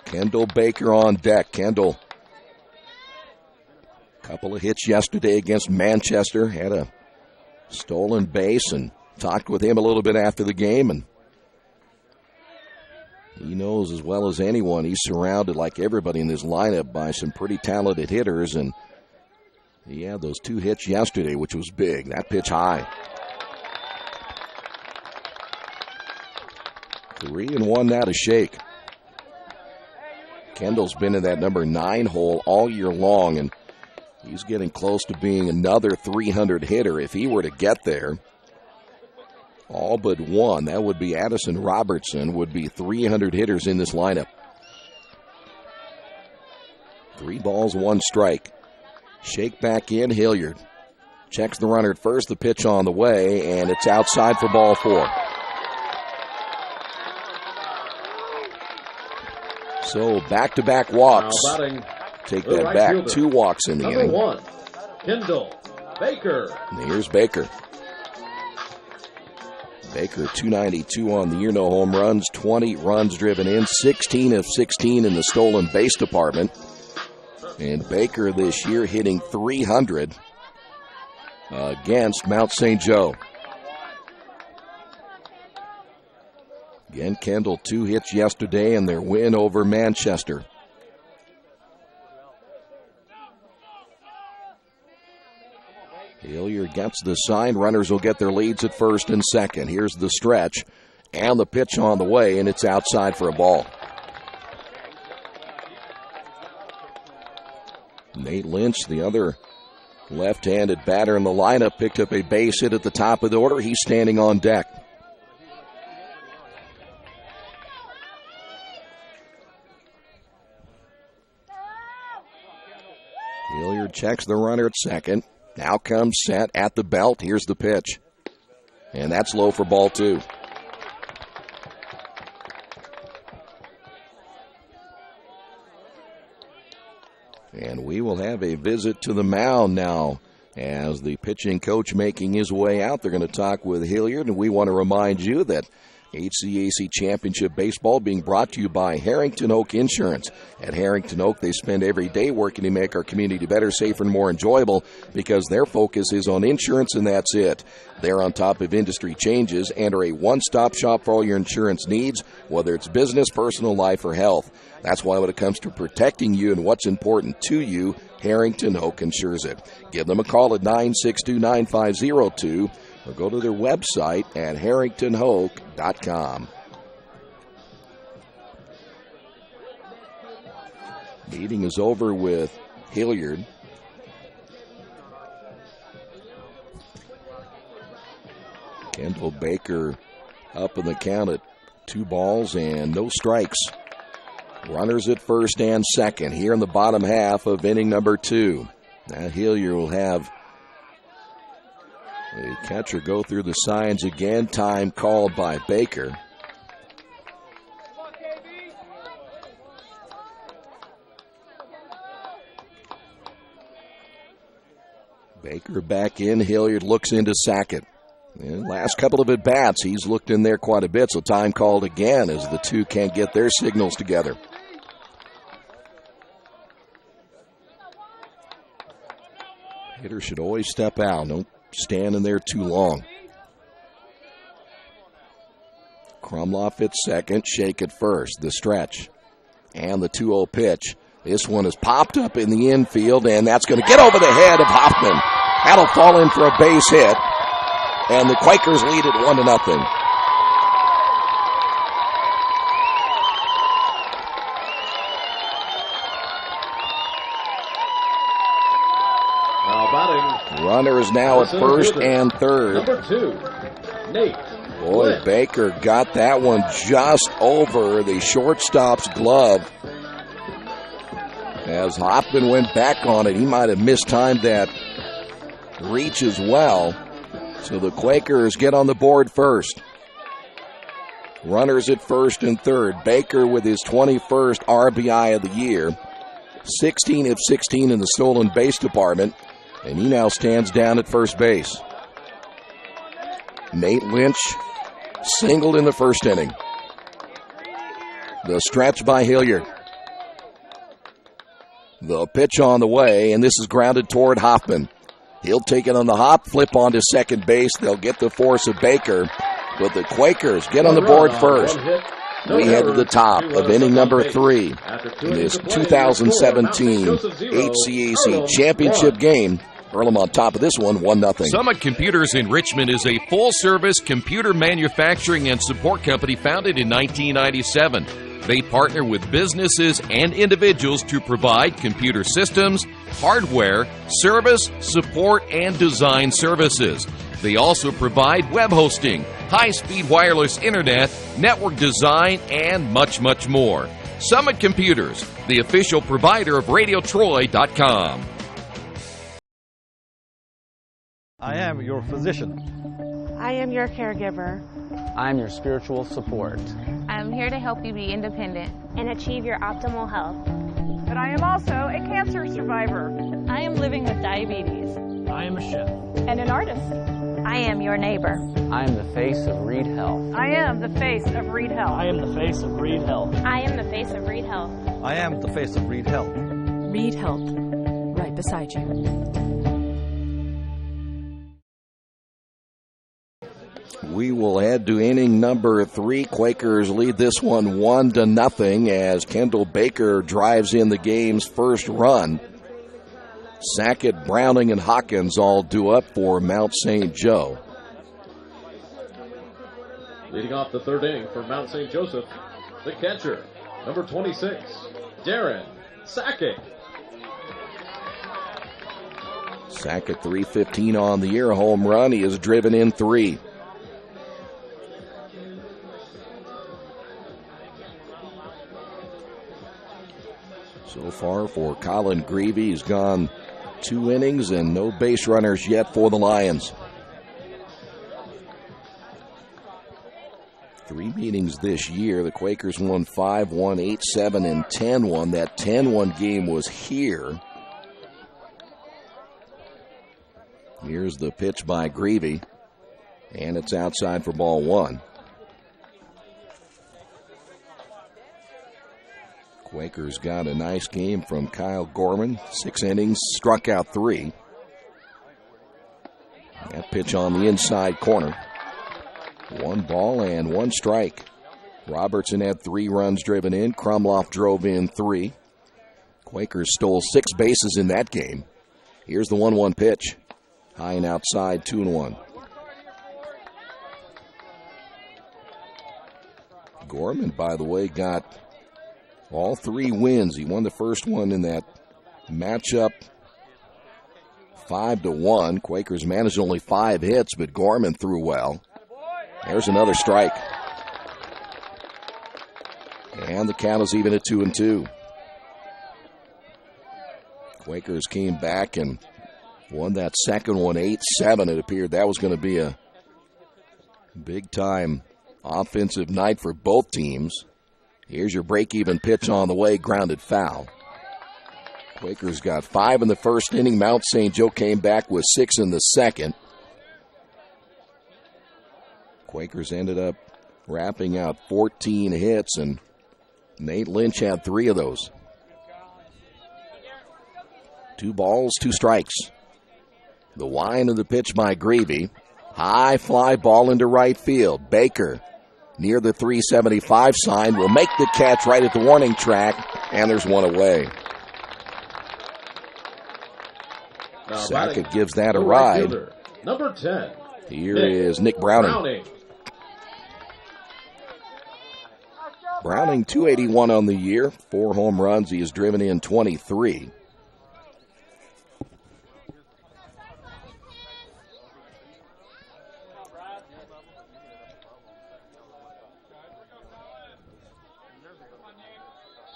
Kendall Baker on deck. Kendall, couple of hits yesterday against Manchester. Had a stolen base and talked with him a little bit after the game, and he knows as well as anyone he's surrounded, like everybody in this lineup, by some pretty talented hitters, and he had those 2 hits yesterday, which was big. That pitch high. 3-1 now to Shake. Kendall's been in that number 9 hole all year long, and he's getting close to being another 300 hitter if he were to get there. All but one, that would be Addison Robertson, would be 300 hitters in this lineup. 3 balls, 1 strike. Shake back in, Hilliard. Checks the runner at first, the pitch on the way, and it's outside for ball 4. So back-to-back walks. Take that back. Fielder. 2 walks in the inning. Number 1, Kendall Baker. And here's Baker. Baker, 292 on the year, no home runs, 20 runs driven in, 16 of 16 in the stolen base department. And Baker this year hitting 300 against Mount St. Joe. Again, Kendall, 2 hits yesterday in their win over Manchester. Hilliard gets the sign. Runners will get their leads at first and second. Here's the stretch and the pitch on the way, and it's outside for a ball. Nate Lynch, the other left-handed batter in the lineup, picked up a base hit at the top of the order. He's standing on deck. Hilliard checks the runner at second. Now comes set at the belt. Here's the pitch. And that's low for ball 2. And we will have a visit to the mound now as the pitching coach making his way out. They're going to talk with Hilliard, and we want to remind you that HCAC Championship Baseball being brought to you by Harrington Oak Insurance. At Harrington Oak, they spend every day working to make our community better, safer, and more enjoyable because their focus is on insurance, and that's it. They're on top of industry changes and are a one-stop shop for all your insurance needs, whether it's business, personal, life, or health. That's why when it comes to protecting you and what's important to you, Harrington Oak insures it. Give them a call at 962-9502 or go to their website at harringtonoak.com. Meeting is over with Hilliard. Kendall Baker up in the count at 2 balls and no strikes. Runners at first and second here in the bottom half of inning number 2. Now Hilliard will have the catcher go through the signs again. Time called by Baker. Baker back in. Hilliard looks into Sackett. And last couple of at-bats, he's looked in there quite a bit, so time called again as the two can't get their signals together. Hitter should always step out. Don't stand in there too long. Krumloff at second, Shake at first. The stretch and the 2-0 pitch. This one is popped up in the infield, and that's going to get over the head of Hoffman. That'll fall in for a base hit, and the Quakers lead it 1-0. Now batting. Runner is now at first and third. Number 2, Nate. Boy, Baker got that one just over the shortstop's glove. As Hoffman went back on it, he might have mistimed that reach as well. So the Quakers get on the board first. Runners at first and third. Baker with his 21st RBI of the year. 16 of 16 in the stolen base department. And he now stands down at first base. Nate Lynch singled in the first inning. The stretch by Hilliard. The pitch on the way, and this is grounded toward Hoffman. He'll take it on the hop, flip onto second base. They'll get the force of Baker, but the Quakers get on the board first. We head to the top of inning number 3 in this 2017 HCAC championship game. Earlham on top of this one, 1-0. Summit Computers in Richmond is a full-service computer manufacturing and support company founded in 1997. They partner with businesses and individuals to provide computer systems, hardware, service, support, and design services. They also provide web hosting, high-speed wireless internet, network design, and much, much more. Summit Computers, the official provider of RadioTroy.com. I am your physician. I am your caregiver. I'm your spiritual support. I'm here to help you be independent and achieve your optimal health. But I am also a cancer survivor. I am living with diabetes. I am a chef. And an artist. I am your neighbor. I am the face of Reed Health. I am the face of Reed Health. I am the face of Reed Health. I am the face of Reed Health. I am the face of Reed Health. Reed Health, right beside you. We will head to inning number 3. Quakers lead this one 1-0 as Kendall Baker drives in the game's first run. Sackett, Browning, and Hawkins all due up for Mount St. Joe. Leading off the third inning for Mount St. Joseph, the catcher, number 26, Darren Sackett. Sackett, .315 on the year, home run. He has driven in 3. So So far for Colin Greavy, he's gone 2 innings and no base runners yet for the Lions. 3 meetings this year. The Quakers won 5-1, 8-7, and 10-1. That 10-1 game was here. Here's the pitch by Greavy, and it's outside for ball 1. Quakers got a nice game from Kyle Gorman. 6 innings, struck out 3. That pitch on the inside corner. 1 ball and 1 strike. Robertson had 3 runs driven in. Krumloff drove in 3. Quakers stole 6 bases in that game. Here's the 1-1 pitch. High and outside, 2-1. Gorman, by the way, got all 3 wins. He won the first one in that matchup 5-1. Quakers managed only 5 hits, but Gorman threw well. There's another strike. And the count is even at 2-2. Quakers came back and won that second one 8-7. It appeared that was going to be a big-time offensive night for both teams. Here's your break-even pitch on the way, grounded foul. Quakers got 5 in the first inning. Mount St. Joe came back with 6 in the second. Quakers ended up wrapping out 14 hits, and Nate Lynch had 3 of those. 2 balls, 2 strikes. The wind of the pitch by Greavy. High fly ball into right field. Baker, near the 375 sign, will make the catch right at the warning track, and there's 1 away. Hcac gives that a ride. Number 10. Here is Nick Browning. Browning, 281 on the year, 4 home runs. He has driven in 23.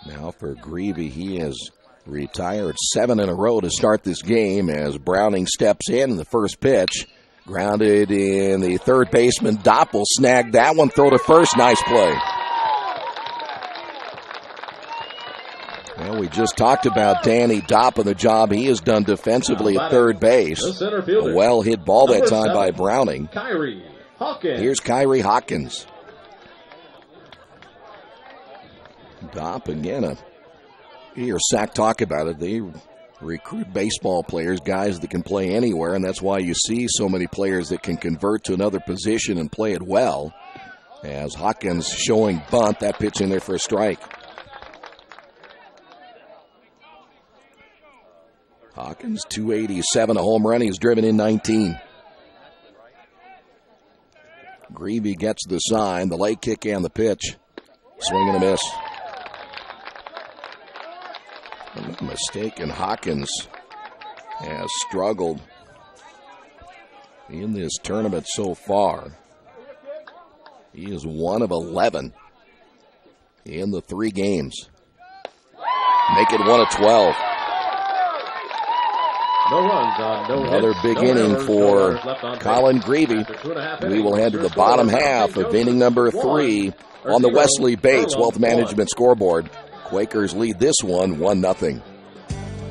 Now for Greavy, he has retired 7 in a row to start this game as Browning steps in. The first pitch, grounded in the third baseman. Doppel snagged that one, throw to first. Nice play. Well, we just talked about Danny Dopp and the job he has done defensively at third base. A well-hit ball that time by Browning. Here's Kyrie Hawkins. Dopp again. You hear Sack talk about it. They recruit baseball players, guys that can play anywhere, and that's why you see so many players that can convert to another position and play it well. As Hawkins showing bunt, that pitch in there for a strike. Hawkins, 287, a home run. He's driven in 19. Greavy gets the sign, the leg kick and the pitch. Swing and a miss. If I'm not mistaken, Hawkins has struggled in this tournament so far. He is 1 of 11 in the 3 games. Make it 1 of 12. No runs on no Another hits, big no inning errors, for no runners left on Colin base. Greavy. After 2.5 We innings, will head to your the bottom score, half of inning number 3 on the Wesley Bates Wealth Management scoreboard. Quakers lead this one 1-0.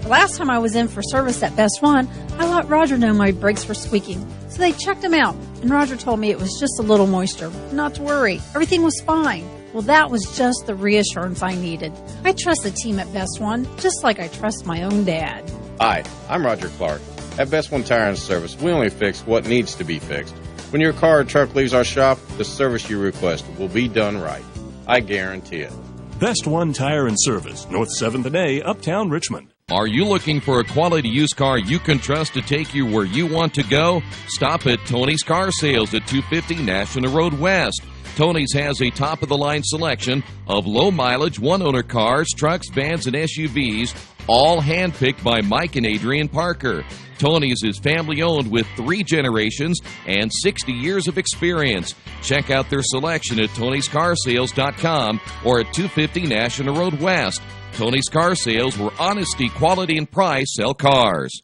The last time I was in for service at Best One, I let Roger know my brakes were squeaking. So they checked them out, and Roger told me it was just a little moisture. Not to worry, everything was fine. Well, that was just the reassurance I needed. I trust the team at Best One, just like I trust my own dad. Hi, I'm Roger Clark. At Best One Tire and Service, we only fix what needs to be fixed. When your car or truck leaves our shop, the service you request will be done right. I guarantee it. Best One Tire and Service, North 7th and A, Uptown Richmond. Are you looking for a quality used car you can trust to take you where you want to go? Stop at Tony's Car Sales at 250 National Road West. Tony's has a top-of-the-line selection of low-mileage, one-owner cars, trucks, vans, and SUVs, all hand-picked by Mike and Adrian Parker. Tony's is family-owned with 3 generations and 60 years of experience. Check out their selection at Tony'sCarsales.com or at 250 National Road West. Tony's Car Sales, where honesty, quality, and price sell cars.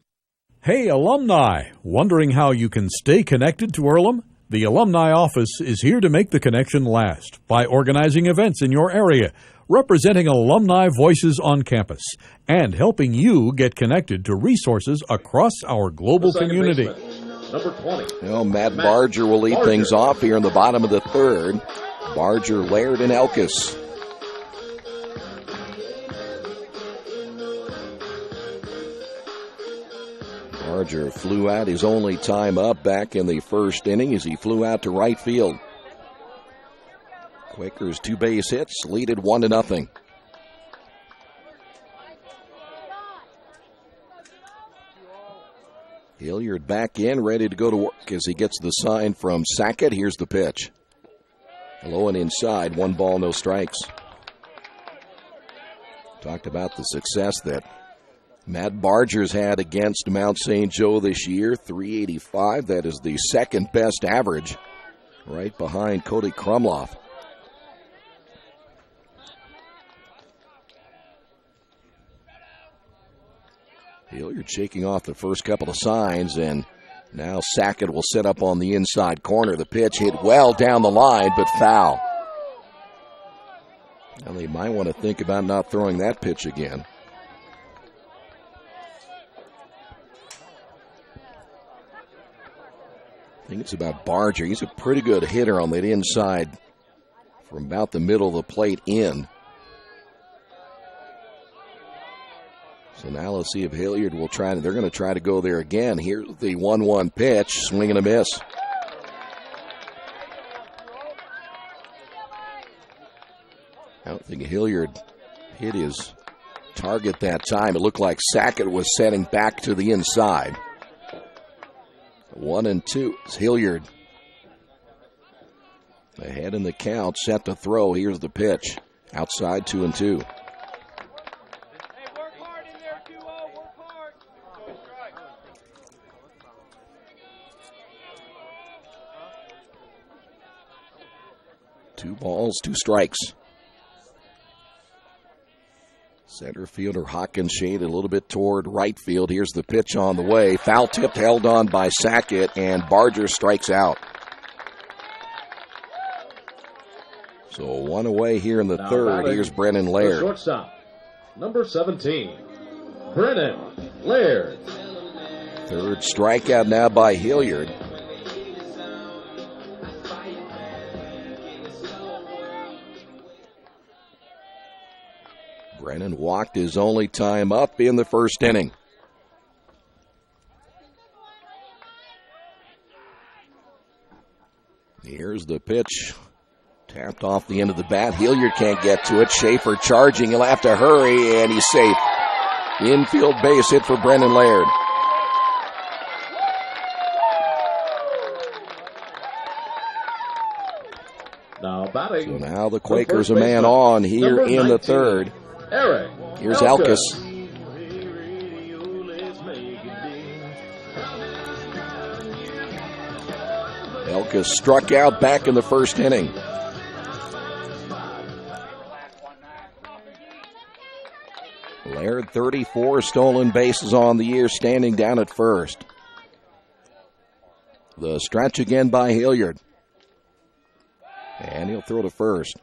Hey, alumni! Wondering how you can stay connected to Earlham? The Alumni Office is here to make the connection last by organizing events in your area, representing alumni voices on campus, and helping you get connected to resources across our global community. Number 20. Well, Matt Barger will lead things off here in the bottom of the third. Barger, Laird, and Elkis. Barger flew out his only time up back in the first inning as he flew out to right field. Quakers 2 base hits, lead it 1-0. Hilliard back in, ready to go to work as he gets the sign from Sackett. Here's the pitch. Low and inside, 1 ball, no strikes. Talked about the success that Matt Barger's had against Mount St. Joe this year, .385. That is the second best average, right behind Cody Krumloff. Hilliard shaking off the first couple of signs, and now Sackett will set up on the inside corner. The pitch hit well down the line, but foul. Well, they might want to think about not throwing that pitch again. I think it's about Barger. He's a pretty good hitter on that inside from about the middle of the plate in. So now let's see if Hilliard will try. They're going to try to go there again. Here's the 1-1 pitch, swing and a miss. I don't think Hilliard hit his target that time. It looked like Sackett was setting back to the inside. 1-2. It's Hilliard. Ahead in the count, set to throw. Here's the pitch. Outside, 2-2. Two balls, 2 strikes. Center fielder Hawkins shaded a little bit toward right field. Here's the pitch on the way. Foul tipped, held on by Sackett, and Barger strikes out. So 1 away here in the third. Here's Brennan Laird. Shortstop, number 17, Brennan Laird. Third strikeout now by Hilliard. Brennan walked his only time up in the first inning. Here's the pitch. Tapped off the end of the bat. Hilliard can't get to it. Schaefer charging. He'll have to hurry, and he's safe. Infield base hit for Brennan Laird. Now batting. So now the Quakers a man on here in the third. Eric. Here's Elkis. Elkis struck out back in the first inning. Laird, 34 stolen bases on the year, standing down at first. The stretch again by Hilliard. And he'll throw to first.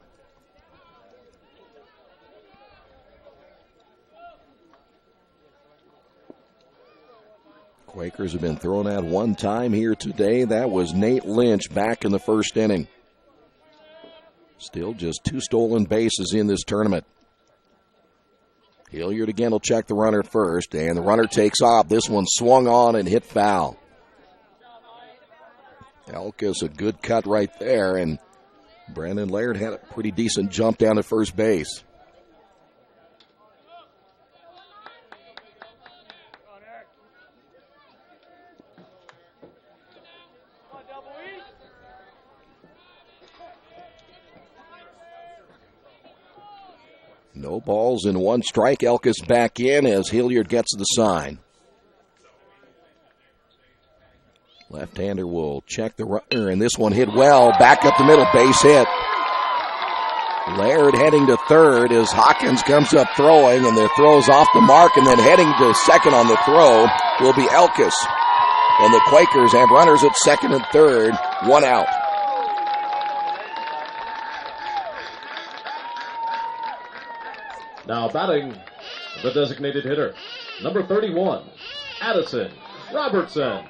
Quakers have been thrown out one time here today. That was Nate Lynch back in the first inning. Still just 2 stolen bases in this tournament. Hilliard again will check the runner first, and the runner takes off. This one swung on and hit foul. Elkis, a good cut right there, and Brandon Laird had a pretty decent jump down to first base. No balls and 1 strike. Elkis back in as Hilliard gets the sign. Left-hander will check the runner, and this one hit well. Back up the middle, base hit. Laird heading to third as Hawkins comes up throwing, and the throw's off the mark, and then heading to second on the throw will be Elkis. And the Quakers have runners at second and third, one out. Now batting, the designated hitter, number 31, Addison Robertson.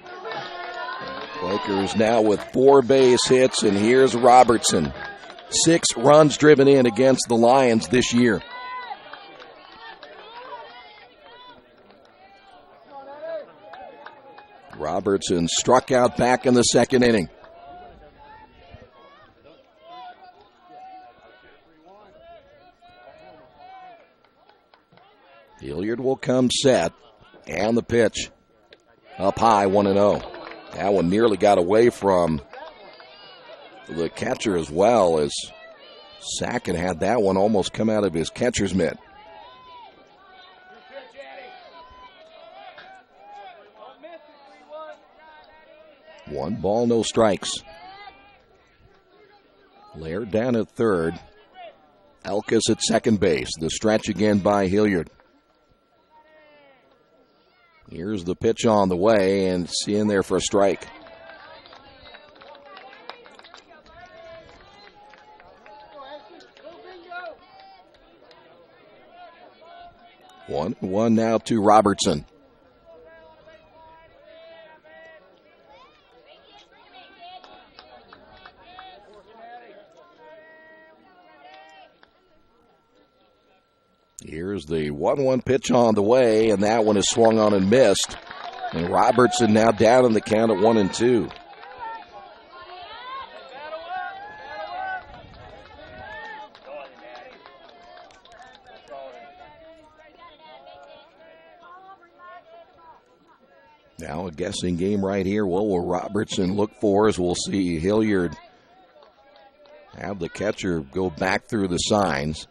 Quakers now with 4 base hits, and here's Robertson. 6 runs driven in against the Lions this year. Robertson struck out back in the second inning. Hilliard will come set, and the pitch up high, 1-0. That one nearly got away from the catcher as well, as Sackett had that one almost come out of his catcher's mitt. One ball, no strikes. Laird down at third. Elkis at second base. The stretch again by Hilliard. Here's the pitch on the way, and it's in there for a strike. One now to Robertson. Here's the 1-1 pitch on the way, and that one is swung on and missed. And Robertson now down in the count at 1-2. Now a guessing game right here. What will Robertson look for? As we'll see Hilliard have the catcher go back through the signs.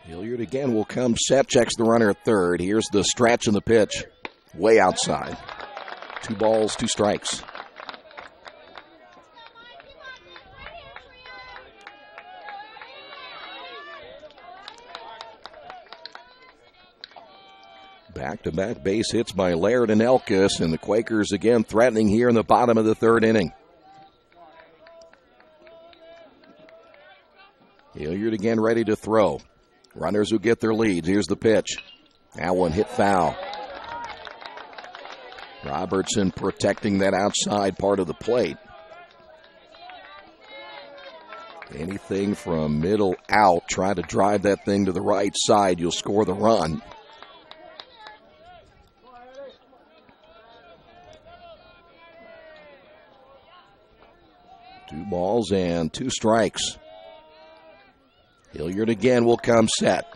Hilliard again will come set, checks the runner at third. Here's the stretch and the pitch. Way outside. 2 balls, 2 strikes. Back-to-back base hits by Laird and Elkis, and the Quakers again threatening here in the bottom of the third inning. Hilliard again ready to throw. Runners who get their leads. Here's the pitch. That one hit foul. Robertson protecting that outside part of the plate. Anything from middle out, try to drive that thing to the right side, you'll score the run. Two balls and 2 strikes. Hilliard again will come set.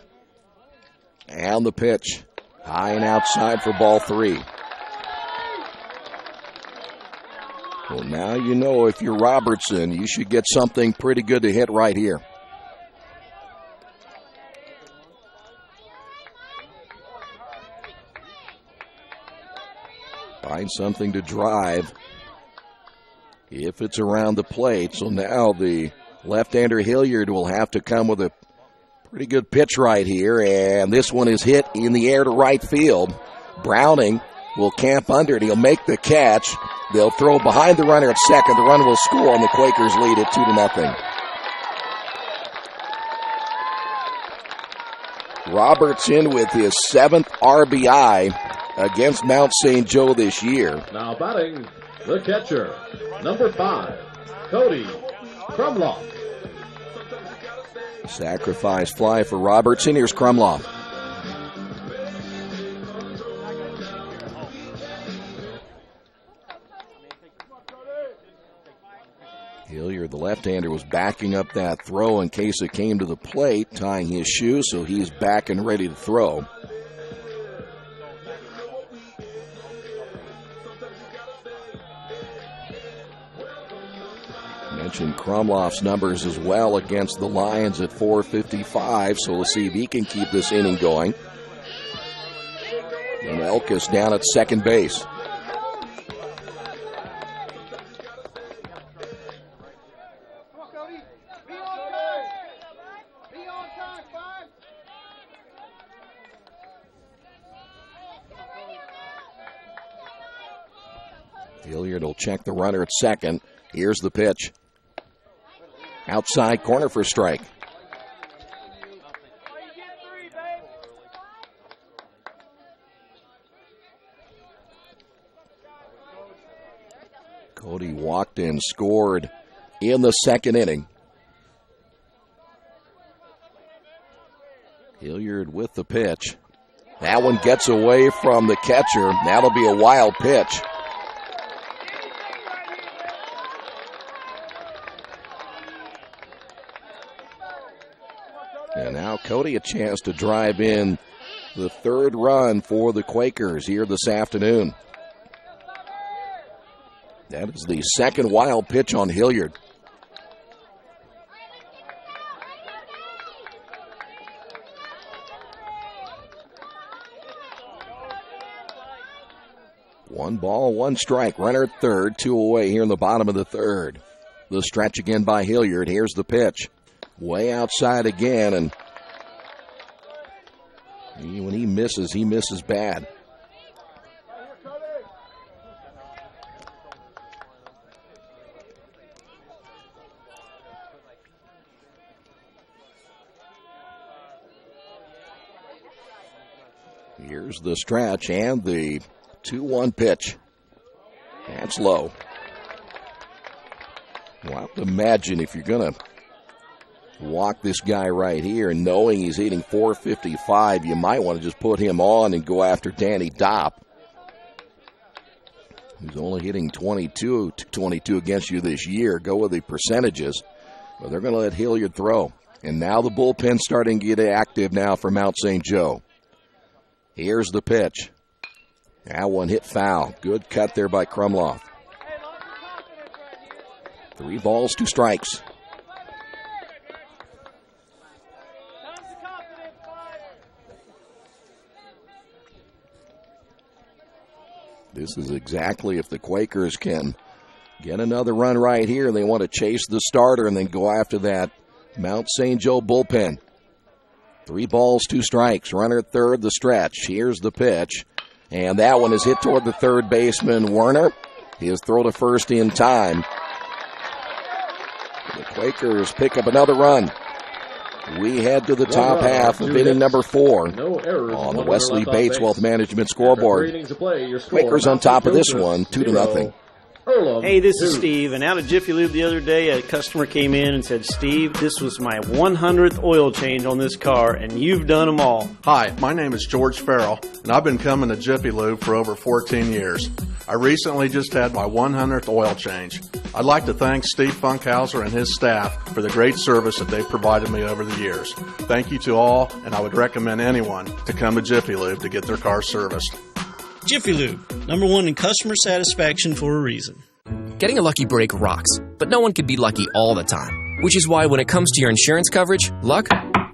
And the pitch. High and outside for ball 3. Well, now you know if you're Robertson, you should get something pretty good to hit right here. Find something to drive if it's around the plate. So now the left-hander Hilliard will have to come with a pretty good pitch right here, and this one is hit in the air to right field. Browning will camp under it. He'll make the catch. They'll throw behind the runner at second. The runner will score, and the Quakers lead it 2-0. Robertson with his 7th RBI against Mount St. Joe this year. Now batting, the catcher, number 5, Cody Krumloff. Sacrifice fly for Robertson. Here's Krumloff. Hilliard, the left-hander, was backing up that throw in case it came to the plate, tying his shoe, so he's back and ready to throw. Mentioned Krumloff's numbers as well against the Lions at .455, so we'll see if he can keep this inning going. And Elkis down at second base. Hilliard will check the runner at second. Here's the pitch. Outside corner for strike. Cody walked and scored in the second inning. Hilliard with the pitch. That one gets away from the catcher. That'll be a wild pitch. And now Cody a chance to drive in the third run for the Quakers here this afternoon. That is the second wild pitch on Hilliard. One ball, one strike. Runner at third, 2 away here in the bottom of the third. The stretch again by Hilliard. Here's the pitch. Way outside again, and when he misses bad. Here's the stretch and the 2-1 pitch. That's low. Well, I have to imagine if you're going to walk this guy right here and knowing he's hitting 455, you might want to just put him on and go after Danny Dopp, who's only hitting 22 against you this year. Go with the percentages. But they're going to let Hilliard throw. And now the bullpen's starting to get active now for Mount St. Joe. Here's the pitch. That one hit foul. Good cut there by Krumloff. 3 balls, 2 strikes. This is exactly if the Quakers can get another run right here. They want to chase the starter and then go after that Mount St. Joe bullpen. 3 balls, 2 strikes. Runner at third, the stretch. Here's the pitch. And that one is hit toward the third baseman, Werner. His throw to first in time. The Quakers pick up another run. We head to the top half of inning number 4 on the Wesley Bates Wealth Management scoreboard. Quakers on top of this one, 2-0. Earlham. Hey, this is Steve, and out of Jiffy Lube the other day, a customer came in and said, Steve, this was my 100th oil change on this car, and you've done them all. Hi, my name is George Farrell, and I've been coming to Jiffy Lube for over 14 years. I recently just had my 100th oil change. I'd like to thank Steve Funkhauser and his staff for the great service that they've provided me over the years. Thank you to all, and I would recommend anyone to come to Jiffy Lube to get their car serviced. Jiffy Lube, #1 in customer satisfaction for a reason. Getting a lucky break rocks, but no one can be lucky all the time. Which is why when it comes to your insurance coverage, luck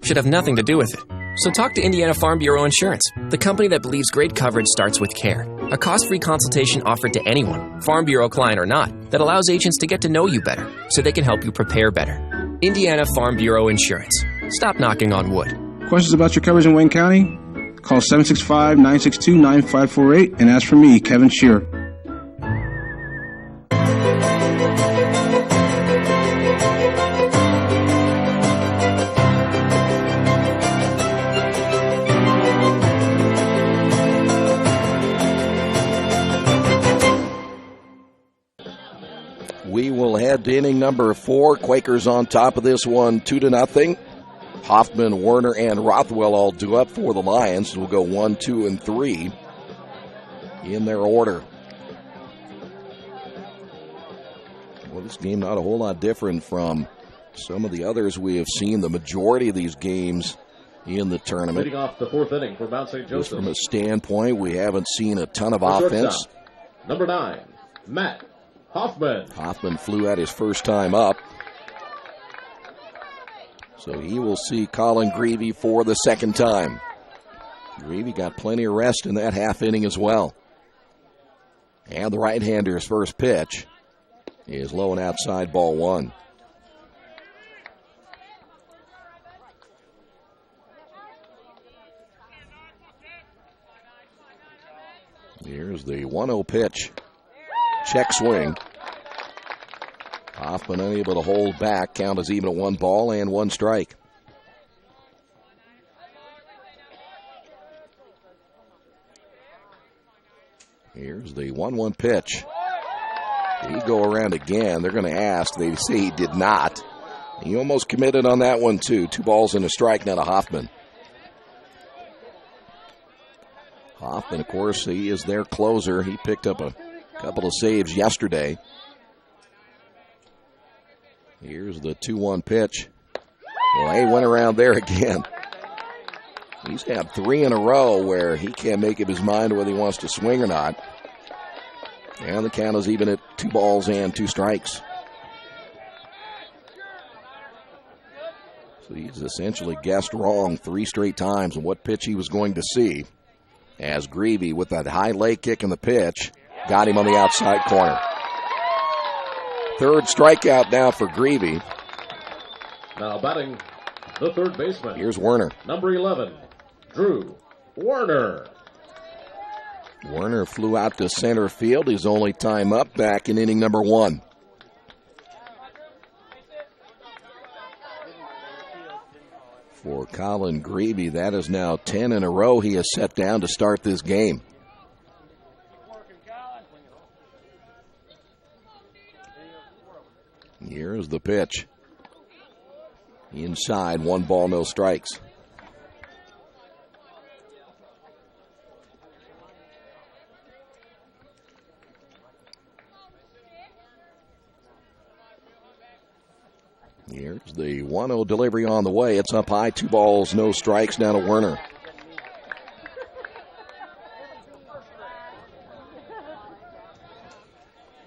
should have nothing to do with it. So talk to Indiana Farm Bureau Insurance, the company that believes great coverage starts with care. A cost-free consultation offered to anyone, Farm Bureau client or not, that allows agents to get to know you better so they can help you prepare better. Indiana Farm Bureau Insurance. Stop knocking on wood. Questions about your coverage in Wayne County? Call 765-962-9548 and ask for me, Kevin Shear. We will head to inning number 4. Quakers on top of this one, 2-0. Hoffman, Werner, and Rothwell all due up for the Lions. We'll go 1, 2, and 3 in their order. Well, this game not a whole lot different from some of the others we have seen. The majority of these games in the tournament. Leading off the 4th inning for Mount St. Joseph. Just from a standpoint, we haven't seen a ton of offense. Number 9, Matt Hoffman. Hoffman flew out his first time up. So he will see Colin Greavy for the second time. Greavy got plenty of rest in that half inning as well. And the right-hander's first pitch is low and outside, ball 1. Here's the 1-0 pitch. Check swing. Hoffman unable to hold back. Count is even at 1 ball and 1 strike. Here's the 1-1 pitch. Did he go around again? They're going to ask. They say he did not. He almost committed on that one, too. 2 balls and a strike now to Hoffman. Hoffman, of course, he is their closer. He picked up a couple of saves yesterday. Here's the 2-1 pitch. Well, he went around there again. He's had 3 in a row where he can't make up his mind whether he wants to swing or not. And the count is even at 2 balls and 2 strikes. So he's essentially guessed wrong 3 straight times on what pitch he was going to see. As Greavy, with that high leg kick in the pitch, got him on the outside corner. 3rd strikeout now for Greavy. Now batting the 3rd baseman. Here's Werner. Number 11, Drew Werner. Werner flew out to center field. His only time up back in inning number 1. For Colin Greavy, that is now 10 in a row he has set down to start this game. Here's the pitch. Inside, 1 ball, no strikes. Here's the 1-0 delivery on the way. It's up high, 2 balls, no strikes, down to Werner.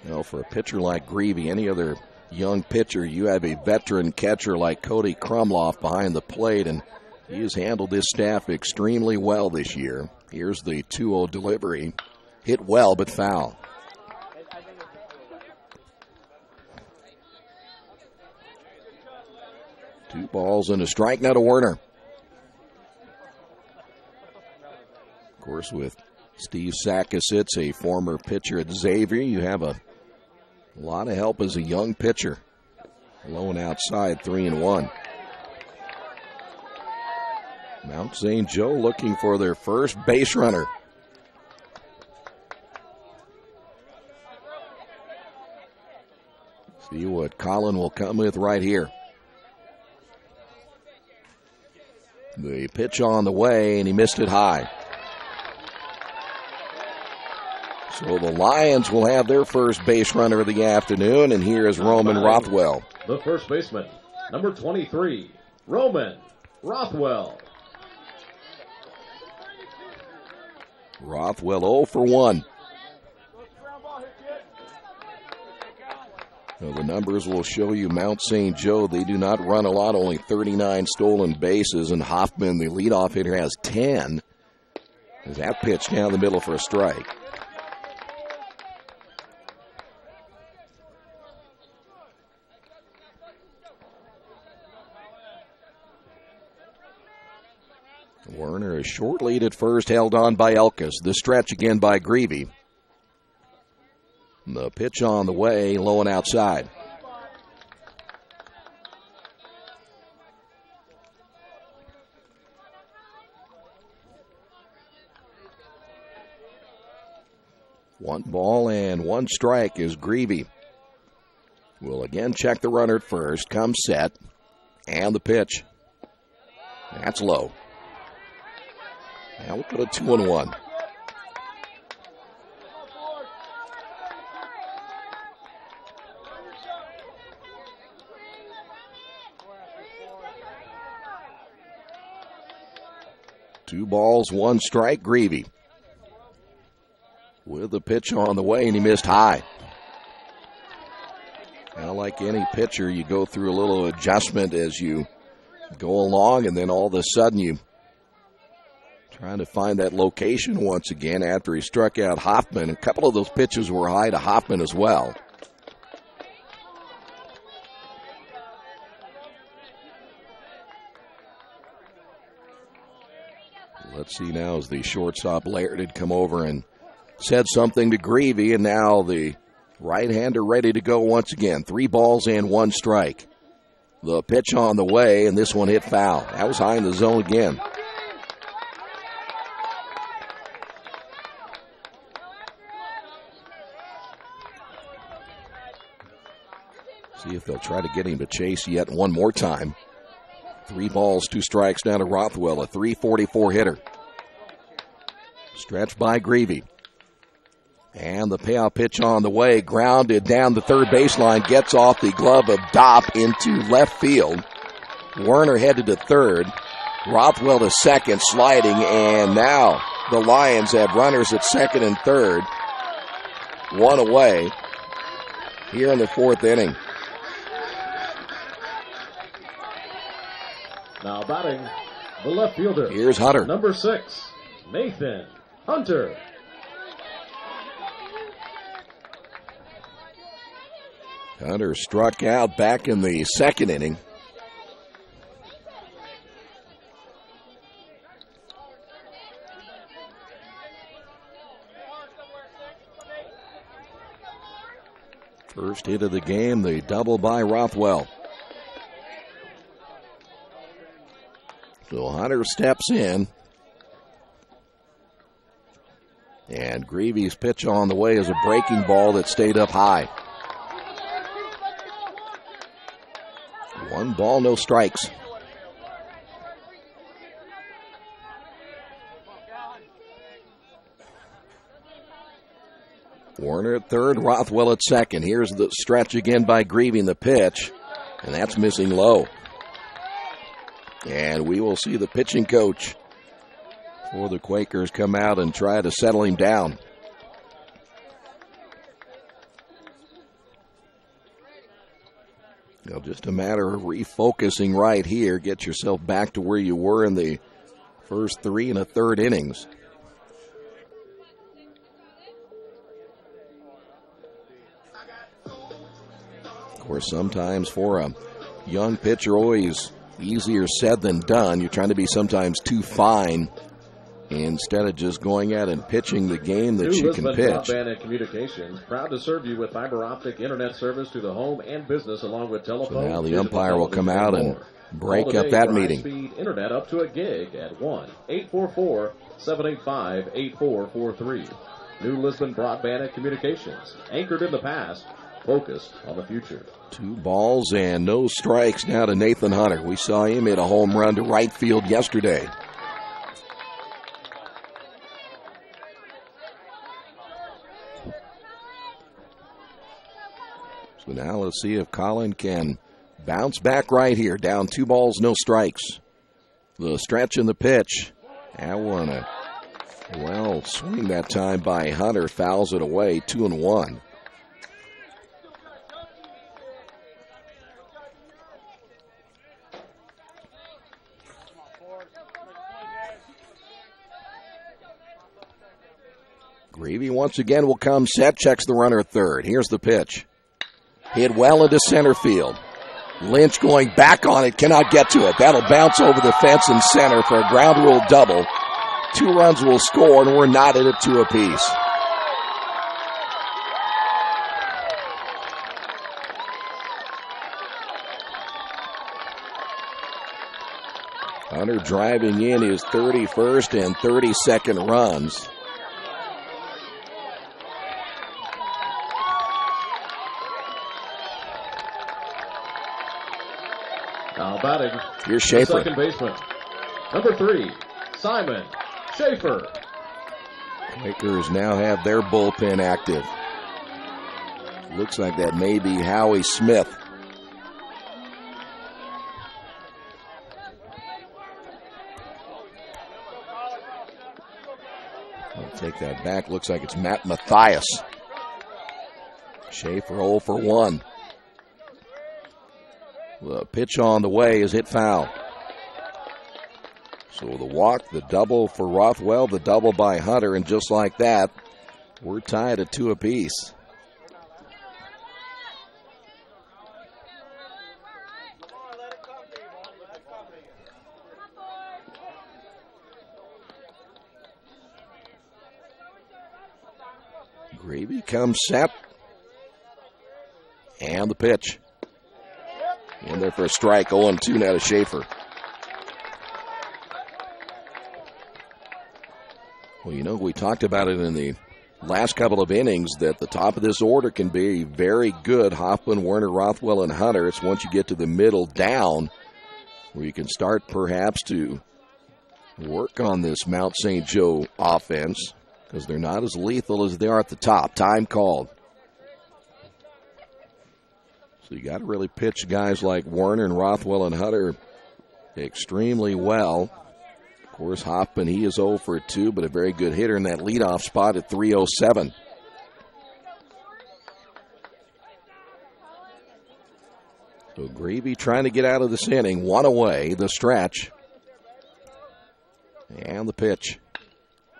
You know, for a pitcher like Greavy, any other young pitcher, you have a veteran catcher like Cody Krumloff behind the plate, and he has handled his staff extremely well this year. Here's the 2-0 delivery. Hit well, but foul. Two balls and a strike now to Werner. Of course, with Steve Sakasitz, a former pitcher at Xavier, you have a lot of help as a young pitcher. Low and outside, 3-1. Mount St. Joe looking for their first base runner. See what Colin will come with right here. The pitch on the way, and he missed it high. So the Lions will have their first base runner of the afternoon, and here is Roman Rothwell. The first baseman, number 23, Roman Rothwell. Rothwell 0 for 1. Now the numbers will show you Mount St. Joe, they do not run a lot, only 39 stolen bases, and Hoffman, the leadoff hitter, has 10. As that pitch down the middle for a strike. Werner, a short lead at first, held on by Elkis. The stretch again by Greavy. The pitch on the way, low and outside. One ball and 1 strike is Greavy. Will again check the runner at first, comes set, and the pitch. That's low. Now we'll put a 2-1. Two balls, 1 strike, Greavy. With the pitch on the way, and he missed high. Now, like any pitcher, you go through a little adjustment as you go along, and then all of a sudden you trying to find that location once again after he struck out Hoffman. A couple of those pitches were high to Hoffman as well. Let's see now as the shortstop Laird had come over and said something to Greavy, and now the Right-hander ready to go once again. 3 balls and 1 strike. The pitch on the way, and this one hit foul. That was high in the zone again. See if they'll try to get him to chase yet one more time. 3 balls, 2 strikes down to Rothwell, a .344 hitter. Stretched by Greavy. And the payoff pitch on the way, grounded down the third baseline, gets off the glove of Dopp into left field. Werner headed to third. Rothwell to second, sliding, and now the Lions have runners at second and third. 1 away here in the 4th inning. Now batting, the left fielder. Here's Hunter. Number 6, Nathan Hunter. Hunter struck out back in the 2nd inning. First hit of the game, the double by Rothwell. So Hunter steps in. And Greavy's pitch on the way is a breaking ball that stayed up high. 1 ball, no strikes. Warner at third, Rothwell at second. Here's the stretch again by Greavy in the pitch, and that's missing low. And we will see the pitching coach for the Quakers come out and try to settle him down. You know, just a matter of refocusing right here. Get yourself back to where you were in the first 3 1/3 innings. Of course, sometimes for a young pitcher, always easier said than done. You're trying to be sometimes too fine instead of just going out and pitching the game that you can pitch. Broadband and Communications, proud to serve you with fiber optic internet service to the home and business, along with telephone. So now the umpire will come out and break up that meeting. High-speed internet up to a gig at 1-844-785-8443. New Lisbon Broadband and Communications, anchored in the past, focused on the future. 2 balls and no strikes now to Nathan Hunter. We saw him hit a home run to right field yesterday. So now let's see if Colin can bounce back right here. Down 2 balls, no strikes. The stretch and the pitch. That one, swing that time by Hunter. Fouls it away, 2-1. Greavy once again will come set, checks the runner at third. Here's the pitch. Hit well into center field. Lynch going back on it, cannot get to it. That'll bounce over the fence in center for a ground rule double. 2 runs will score, and we're knotted at 2 apiece. Hunter driving in his 31st and 32nd runs. Now batting, here's Schaefer. Second baseman, number 3, Simon Schaefer. Quakers now have their bullpen active. Looks like that may be Howie Smith. I'll take that back. Looks like it's Matt Mathias. Schaefer 0 for 1. The pitch on the way is hit foul. So the walk, the double for Rothwell, the double by Hunter, and just like that, we're tied at 2 apiece. Greavy comes set. And the pitch. In there for a strike, 0-2 now to Schaefer. Well, we talked about it in the last couple of innings that the top of this order can be very good. Hoffman, Werner, Rothwell, and Hunter. It's once you get to the middle down where you can start perhaps to work on this Mount St. Joe offense because they're not as lethal as they are at the top. Time called. So you got to really pitch guys like Werner and Rothwell and Hunter extremely well. Of course, Hoffman, he is 0 for 2, but a very good hitter in that leadoff spot at 307. So Gravy trying to get out of this inning. One away, the stretch. And the pitch.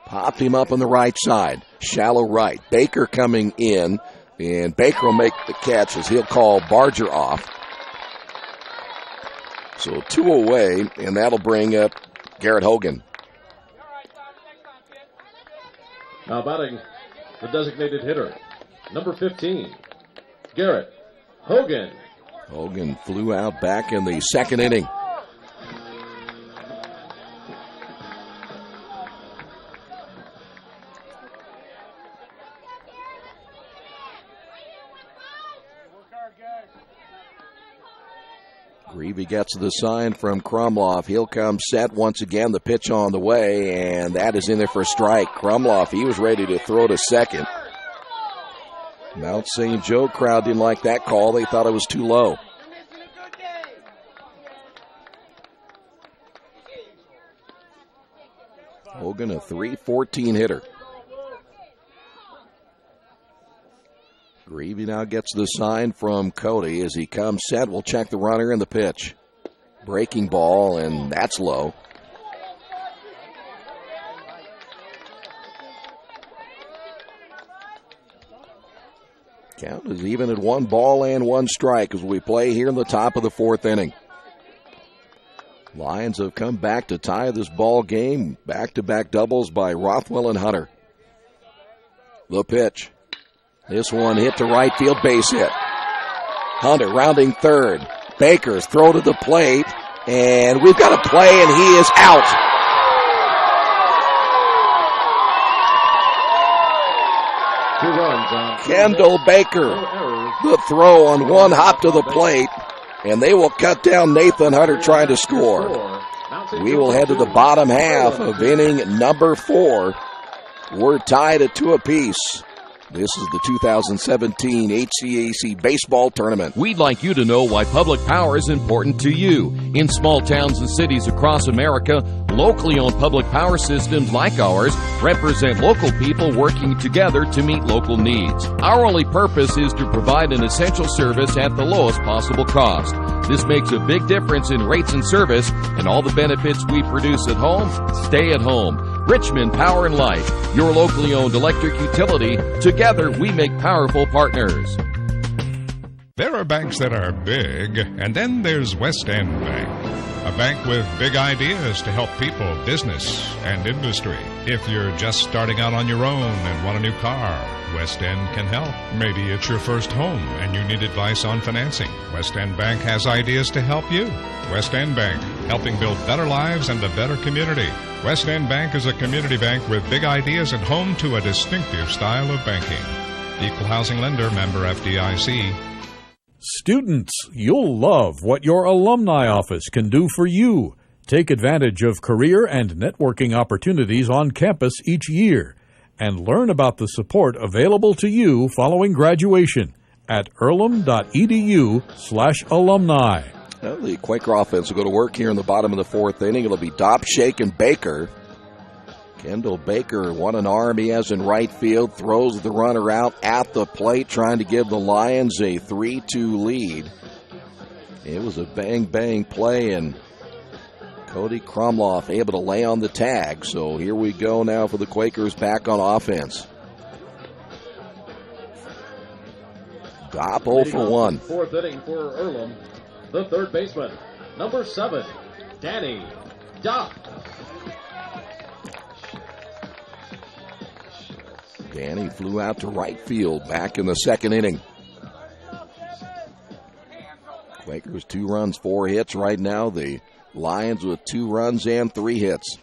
Popped him up on the right side. Shallow right. Baker coming in. And Baker will make the catch as he'll call Barger off. So 2 away, and that'll bring up Garrett Hogan. Now batting the designated hitter, number 15, Garrett Hogan. Hogan flew out back in the second inning. Greavy gets the sign from Krumloff. He'll come set once again. The pitch on the way, and that is in there for a strike. Krumloff, he was ready to throw to second. Mount St. Joe crowd didn't like that call. They thought it was too low. Hogan, a .314 hitter. Greavy now gets the sign from Cody as he comes set. We'll check the runner and the pitch. Breaking ball, and that's low. Count is even at 1 ball and 1 strike as we play here in the top of the 4th inning. Lions have come back to tie this ball game. Back-to-back doubles by Rothwell and Hunter. The pitch. This one hit to right field, base hit. Hunter rounding third. Baker's throw to the plate, and we've got a play, and he is out. Kendall Baker, the throw on one hop to the plate, and they will cut down Nathan Hunter trying to score. We will head to the bottom half of inning number 4. We're tied at 2 apiece. This is the 2017 HCAC Baseball Tournament. We'd like you to know why public power is important to you. In small towns and cities across America, locally owned public power systems like ours represent local people working together to meet local needs. Our only purpose is to provide an essential service at the lowest possible cost. This makes a big difference in rates and service, and all the benefits we produce at home stay at home. Richmond Power and Light, your locally owned electric utility. Together, we make powerful partners. There are banks that are big, and then there's West End Bank. A bank with big ideas to help people, business, and industry. If you're just starting out on your own and want a new car, West End can help. Maybe it's your first home and you need advice on financing. West End Bank has ideas to help you. West End Bank, helping build better lives and a better community. West End Bank is a community bank with big ideas and home to a distinctive style of banking. Equal housing lender, member FDIC. Students, you'll love what your alumni office can do for you. Take advantage of career and networking opportunities on campus each year and learn about the support available to you following graduation at earlham.edu/alumni. Well, the Quaker offense will go to work here in the bottom of the 4th inning. It'll be Dopp, Shake, and Baker. Kendall Baker, what an arm he has in right field, throws the runner out at the plate, trying to give the Lions a 3-2 lead. It was a bang-bang play, and Cody Krumloff able to lay on the tag. So here we go now for the Quakers back on offense. Dopp 0 for 1. 4th inning for Earlham. The third baseman, number 7, Danny Dopp. Danny flew out to right field back in the second inning. Quakers 2 runs, 4 hits right now. The Lions with 2 runs and 3 hits.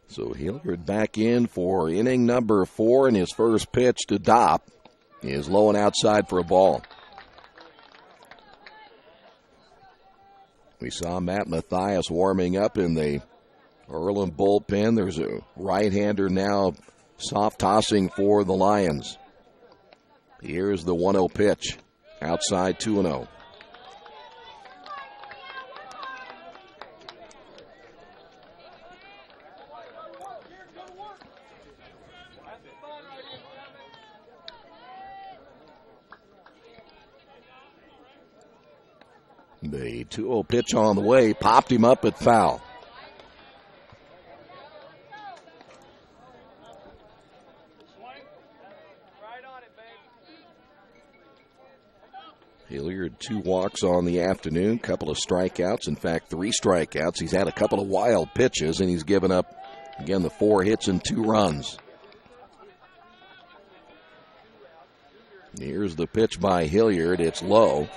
So Hilliard back in for inning number 4, and his first pitch to Dopp is low and outside for a ball. We saw Matt Mathias warming up in the Earlham bullpen. There's a right-hander now soft tossing for the Lions. Here's the 1-0 pitch. Outside 2-0. The 2-0 pitch on the way, popped him up at foul. Hilliard 2 walks on the afternoon, couple of strikeouts, in fact 3 strikeouts. He's had a couple of wild pitches, and he's given up, again, the 4 hits and 2 runs. Here's the pitch by Hilliard. It's low.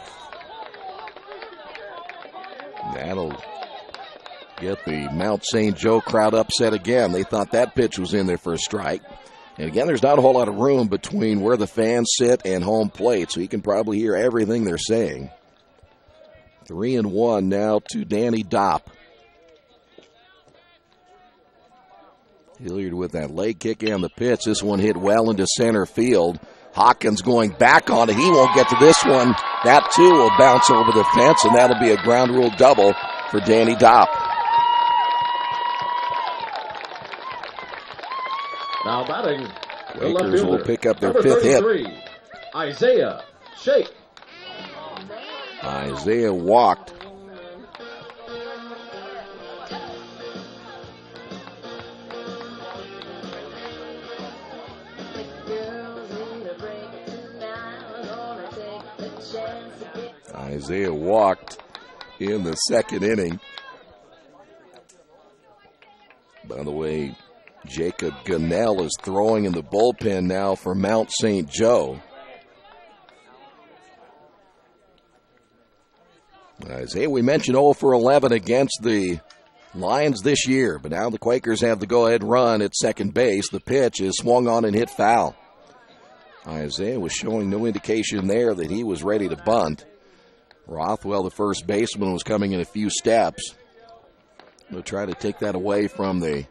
That'll get the Mount St. Joe crowd upset again. They thought that pitch was in there for a strike. And again, there's not a whole lot of room between where the fans sit and home plate, so you can probably hear everything they're saying. 3-1 now to Danny Dopp. Hilliard with that leg kick and the pitch. This one hit well into center field. Hawkins going back on it. He won't get to this one. That, too, will bounce over the fence, and that'll be a ground rule double for Danny Dopp. Now batting, the left Quakers will fielder, pick up their number 5th hit. 33, Isaiah Shake. Isaiah walked. Isaiah walked in the 2nd inning. By the way, Jacob Gunnell is throwing in the bullpen now for Mount St. Joe. Isaiah, we mentioned 0 for 11 against the Lions this year, but now the Quakers have the go-ahead run at second base. The pitch is swung on and hit foul. Isaiah was showing no indication there that he was ready to bunt. Rothwell, the first baseman, was coming in a few steps. They'll try to take that away from the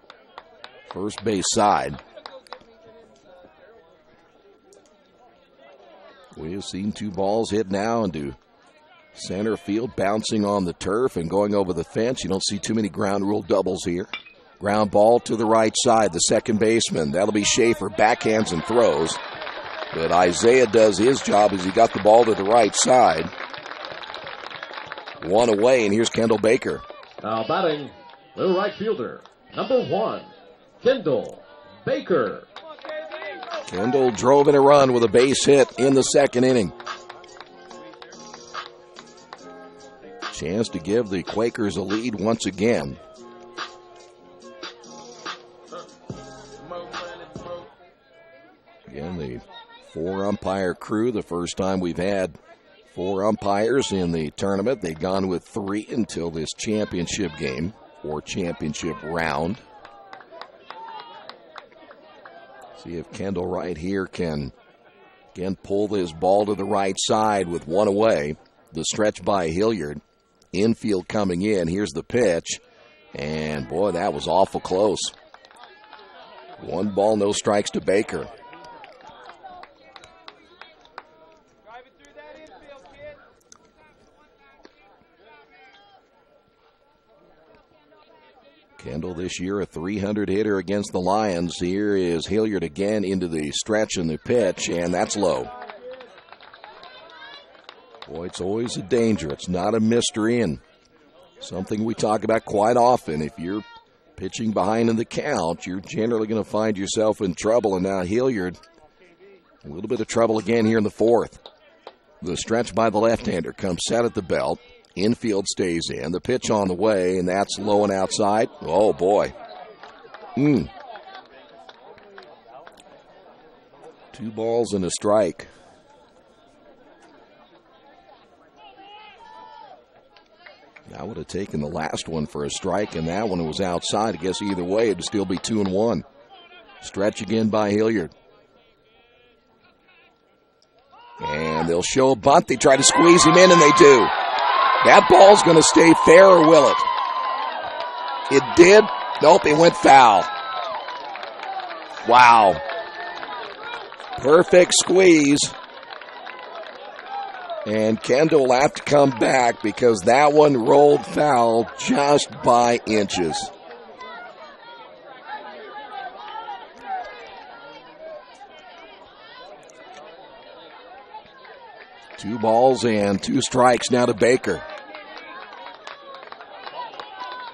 first base side. We have seen 2 balls hit now into center field, bouncing on the turf and going over the fence. You don't see too many ground rule doubles here. Ground ball to the right side, the second baseman. That'll be Schaefer, backhands and throws. But Isaiah does his job as he got the ball to the right side. 1 away, and here's Kendall Baker. Now batting, the right fielder, number 1, Kendall Baker. Kendall drove in a run with a base hit in the 2nd inning. Chance to give the Quakers a lead once again. Again, the 4-umpire crew, the first time we've had 4 umpires in the tournament. They'd gone with 3 until this championship game or championship round. See if Kendall right here can again pull this ball to the right side with 1 away. The stretch by Hilliard. Infield coming in. Here's the pitch. And boy, that was awful close. 1 ball, no strikes to Baker. Kendall this year a 300 hitter against the Lions. Here is Hilliard again into the stretch and the pitch, and that's low. Boy, it's always a danger. It's not a mystery and something we talk about quite often. If you're pitching behind in the count, you're generally going to find yourself in trouble. And now Hilliard, a little bit of trouble again here in the 4th. The stretch by the left-hander comes set at the belt. Infield stays in. The pitch on the way, and that's low and outside. Oh, boy. 2 balls and a strike. I would have taken the last one for a strike, and that one was outside. I guess either way, it'd still be 2-1. Stretch again by Hilliard. And they'll show a bunt. They try to squeeze him in, and they do. That ball's going to stay fair, or will it? It did. Nope, it went foul. Wow. Perfect squeeze. And Kendall will have to come back because that one rolled foul just by inches. Two balls and 2 strikes now to Baker.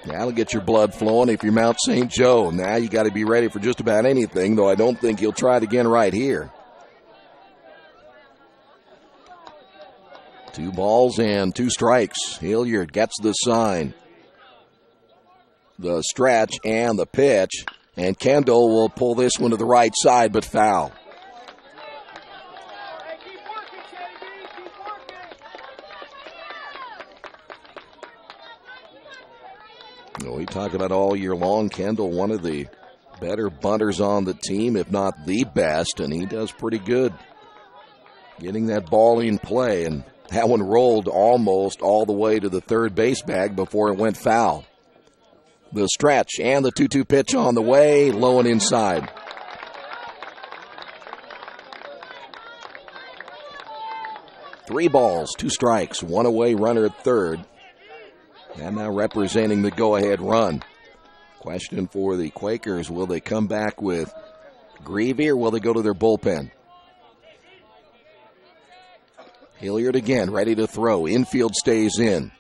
That'll get your blood flowing if you're Mount St. Joe. Now you got to be ready for just about anything, though I don't think he'll try it again right here. 2 balls and 2 strikes. Hilliard gets the sign. The stretch and the pitch. And Kendall will pull this one to the right side, but foul. We talk about all year long, Kendall, one of the better bunters on the team, if not the best, and he does pretty good getting that ball in play. And that one rolled almost all the way to the third base bag before it went foul. The stretch and the 2-2 pitch on the way, low and inside. Three balls, 2 strikes, 1 away runner at third. And now representing the go-ahead run. Question for the Quakers, will they come back with Greavy or will they go to their bullpen? Hilliard again, ready to throw. Infield stays in.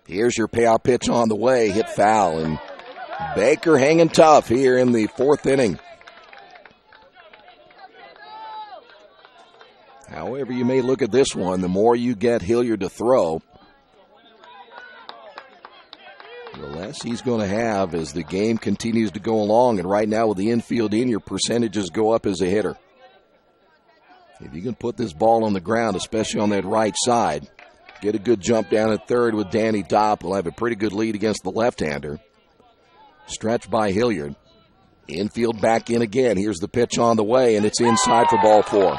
Here's your payout pitch on the way, hit foul. And Baker hanging tough here in the 4th inning. However you may look at this one, the more you get Hilliard to throw, the less he's going to have as the game continues to go along. And right now with the infield in, your percentages go up as a hitter. If you can put this ball on the ground, especially on that right side, get a good jump down at third with Danny Dopp, we'll have a pretty good lead against the left-hander. Stretch by Hilliard. Infield back in again. Here's the pitch on the way, and it's inside for ball 4.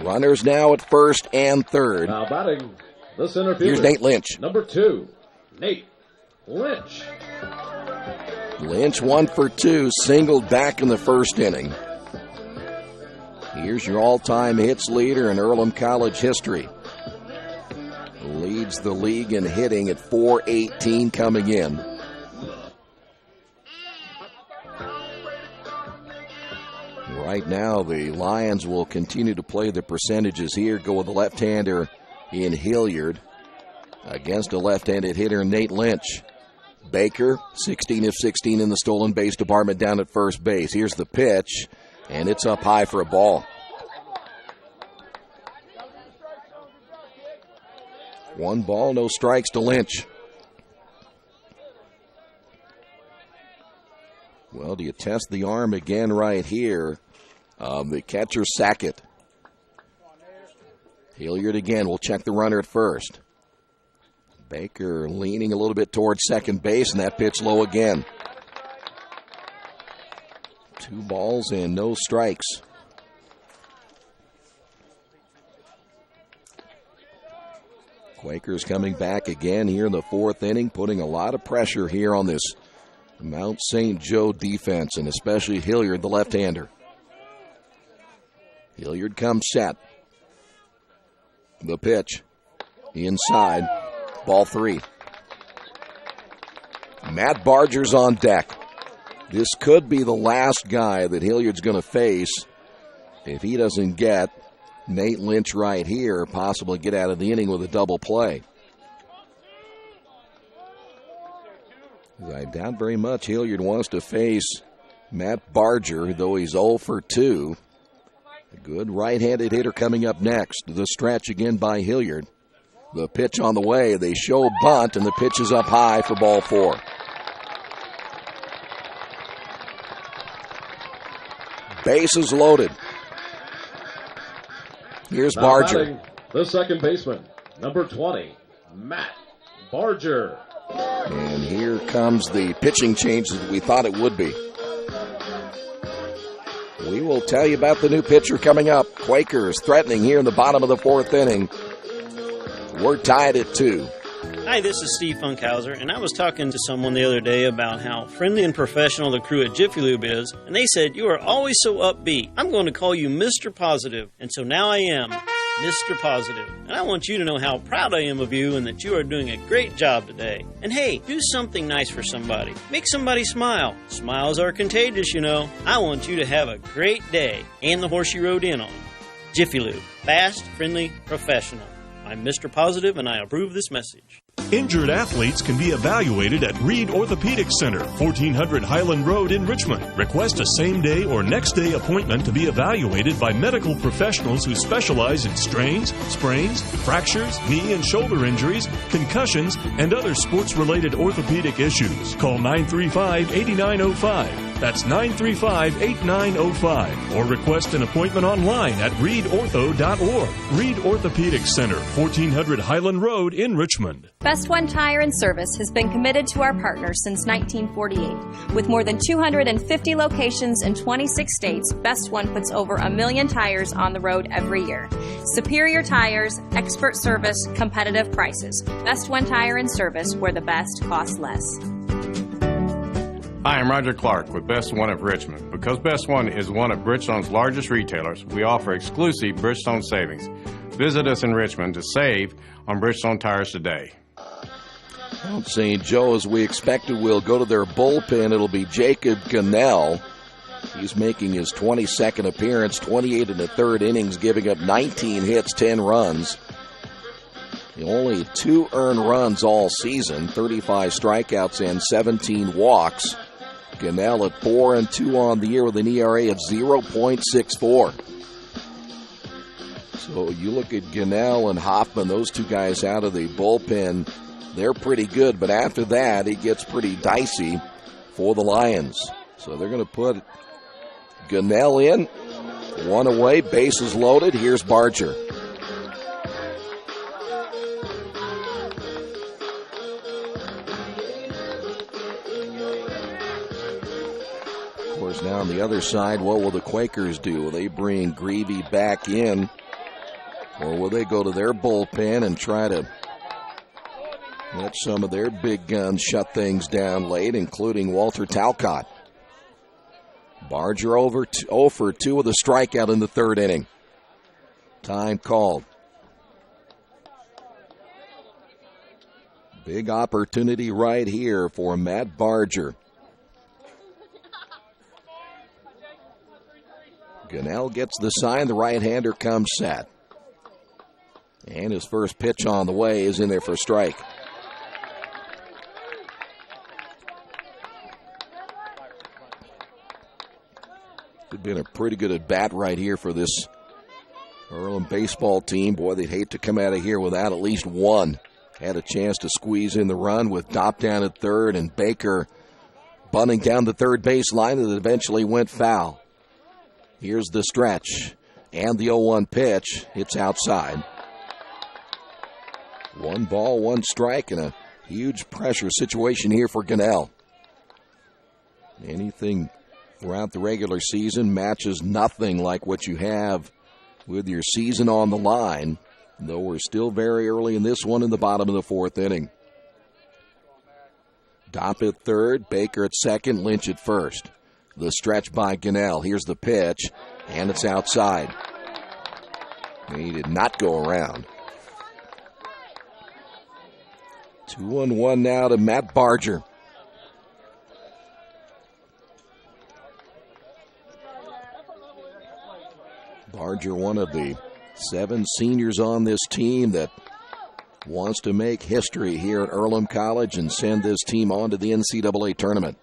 Runners now at first and third. Now batting the center fielder. Here's Nate Lynch. Number 2, Nate Lynch. Lynch 1 for 2, singled back in the 1st inning. Here's your all-time hits leader in Earlham College history. Leads the league in hitting at .418 coming in. Right now, the Lions will continue to play the percentages here. Go with the left-hander in Hilliard against a left-handed hitter, Nate Lynch. Baker, 16 of 16 in the stolen base department down at first base. Here's the pitch, and it's up high for a ball. 1 ball, no strikes to Lynch. Well, do you test the arm again right here? The catcher, Sackett. Hilliard again will check the runner at first. Baker leaning a little bit towards second base, and that pitch low again. 2 balls and no strikes. Quakers coming back again here in the 4th inning, putting a lot of pressure here on this Mount St. Joe defense, and especially Hilliard, the left-hander. Hilliard comes set. The pitch. Inside. Ball 3. Matt Barger's on deck. This could be the last guy that Hilliard's going to face if he doesn't get Nate Lynch right here, possibly get out of the inning with a double play. I doubt very much Hilliard wants to face Matt Barger, though he's 0 for 2. A good right-handed hitter coming up next. The stretch again by Hilliard. The pitch on the way. They show bunt, and the pitch is up high for ball 4. Bases loaded. Here's Now Barger. batting, the second baseman, number 20, Matt Barger. And here comes the pitching change that we thought it would be. We will tell you about the new pitcher coming up. Quakers threatening here in the bottom of the fourth inning. We're tied at 2. Hi, this is Steve Funkhauser, and I was talking to someone the other day about how friendly and professional the crew at Jiffy Lube is, and they said, "You are always so upbeat. I'm going to call you Mr. Positive." And so now I am Mr. Positive. And I want you to know how proud I am of you and that you are doing a great job today. And hey, do something nice for somebody. Make somebody smile. Smiles are contagious, you know. I want you to have a great day and the horse you rode in on. Jiffy Lube. Fast, friendly, professional. I'm Mr. Positive, and I approve this message. Injured athletes can be evaluated at Reed Orthopedic Center, 1400 Highland Road in Richmond. Request a same-day or next-day appointment to be evaluated by medical professionals who specialize in strains, sprains, fractures, knee and shoulder injuries, concussions, and other sports-related orthopedic issues. Call 935-8905. That's 935-8905. Or request an appointment online at reedortho.org. Reed Orthopedic Center, 1400 Highland Road in Richmond. Best One Tire and Service has been committed to our partners since 1948. With more than 250 locations in 26 states, Best One puts over 1 million tires on the road every year. Superior tires, expert service, competitive prices. Best One Tire and Service, where the best costs less. Hi, I'm Roger Clark with Best One of Richmond. Because Best One is one of Bridgestone's largest retailers, we offer exclusive Bridgestone savings. Visit us in Richmond to save on Bridgestone tires today. Mount St. Joe, as we expected, will go to their bullpen. It'll be Jacob Gunnell. He's making his 22nd appearance, 28 in the third innings, giving up 19 hits, 10 runs. Only 2 earned runs all season, 35 strikeouts and 17 walks. Gunnell at 4-2 on the year with an ERA of 0.64. So you look at Gunnell and Hoffman, those two guys out of the bullpen, they're pretty good, but after that, it gets pretty dicey for the Lions. So they're going to put Gunnell in, 1 away, bases loaded. Here's Barger. Of course, now on the other side, what will the Quakers do? Will they bring Greavy back in, or will they go to their bullpen and try to let some of their big guns shut things down late, including Walter Talcott? Barger 0 for 2 with a strikeout in the third inning. Time called. Big opportunity right here for Matt Barger. Gunnell gets the sign. The right-hander comes set. And his first pitch on the way is in there for a strike. It's been a pretty good at-bat right here for this Earlham baseball team. Boy, they'd hate to come out of here without at least one. Had a chance to squeeze in the run with Dopp down at third and Baker bunting down the third base line, and it eventually went foul. Here's the stretch and the 0-1 pitch. It's outside. 1 ball, 1 strike, and a huge pressure situation here for Gunnell. Anything throughout the regular season matches nothing like what you have with your season on the line, though we're still very early in this one in the bottom of the fourth inning. Dopp at third, Baker at second, Lynch at first. The stretch by Gunnell. Here's the pitch, and it's outside. He did not go around. 2-1 now to Matt Barger. Barger, one of the 7 seniors on this team that wants to make history here at Earlham College and send this team on to the NCAA tournament.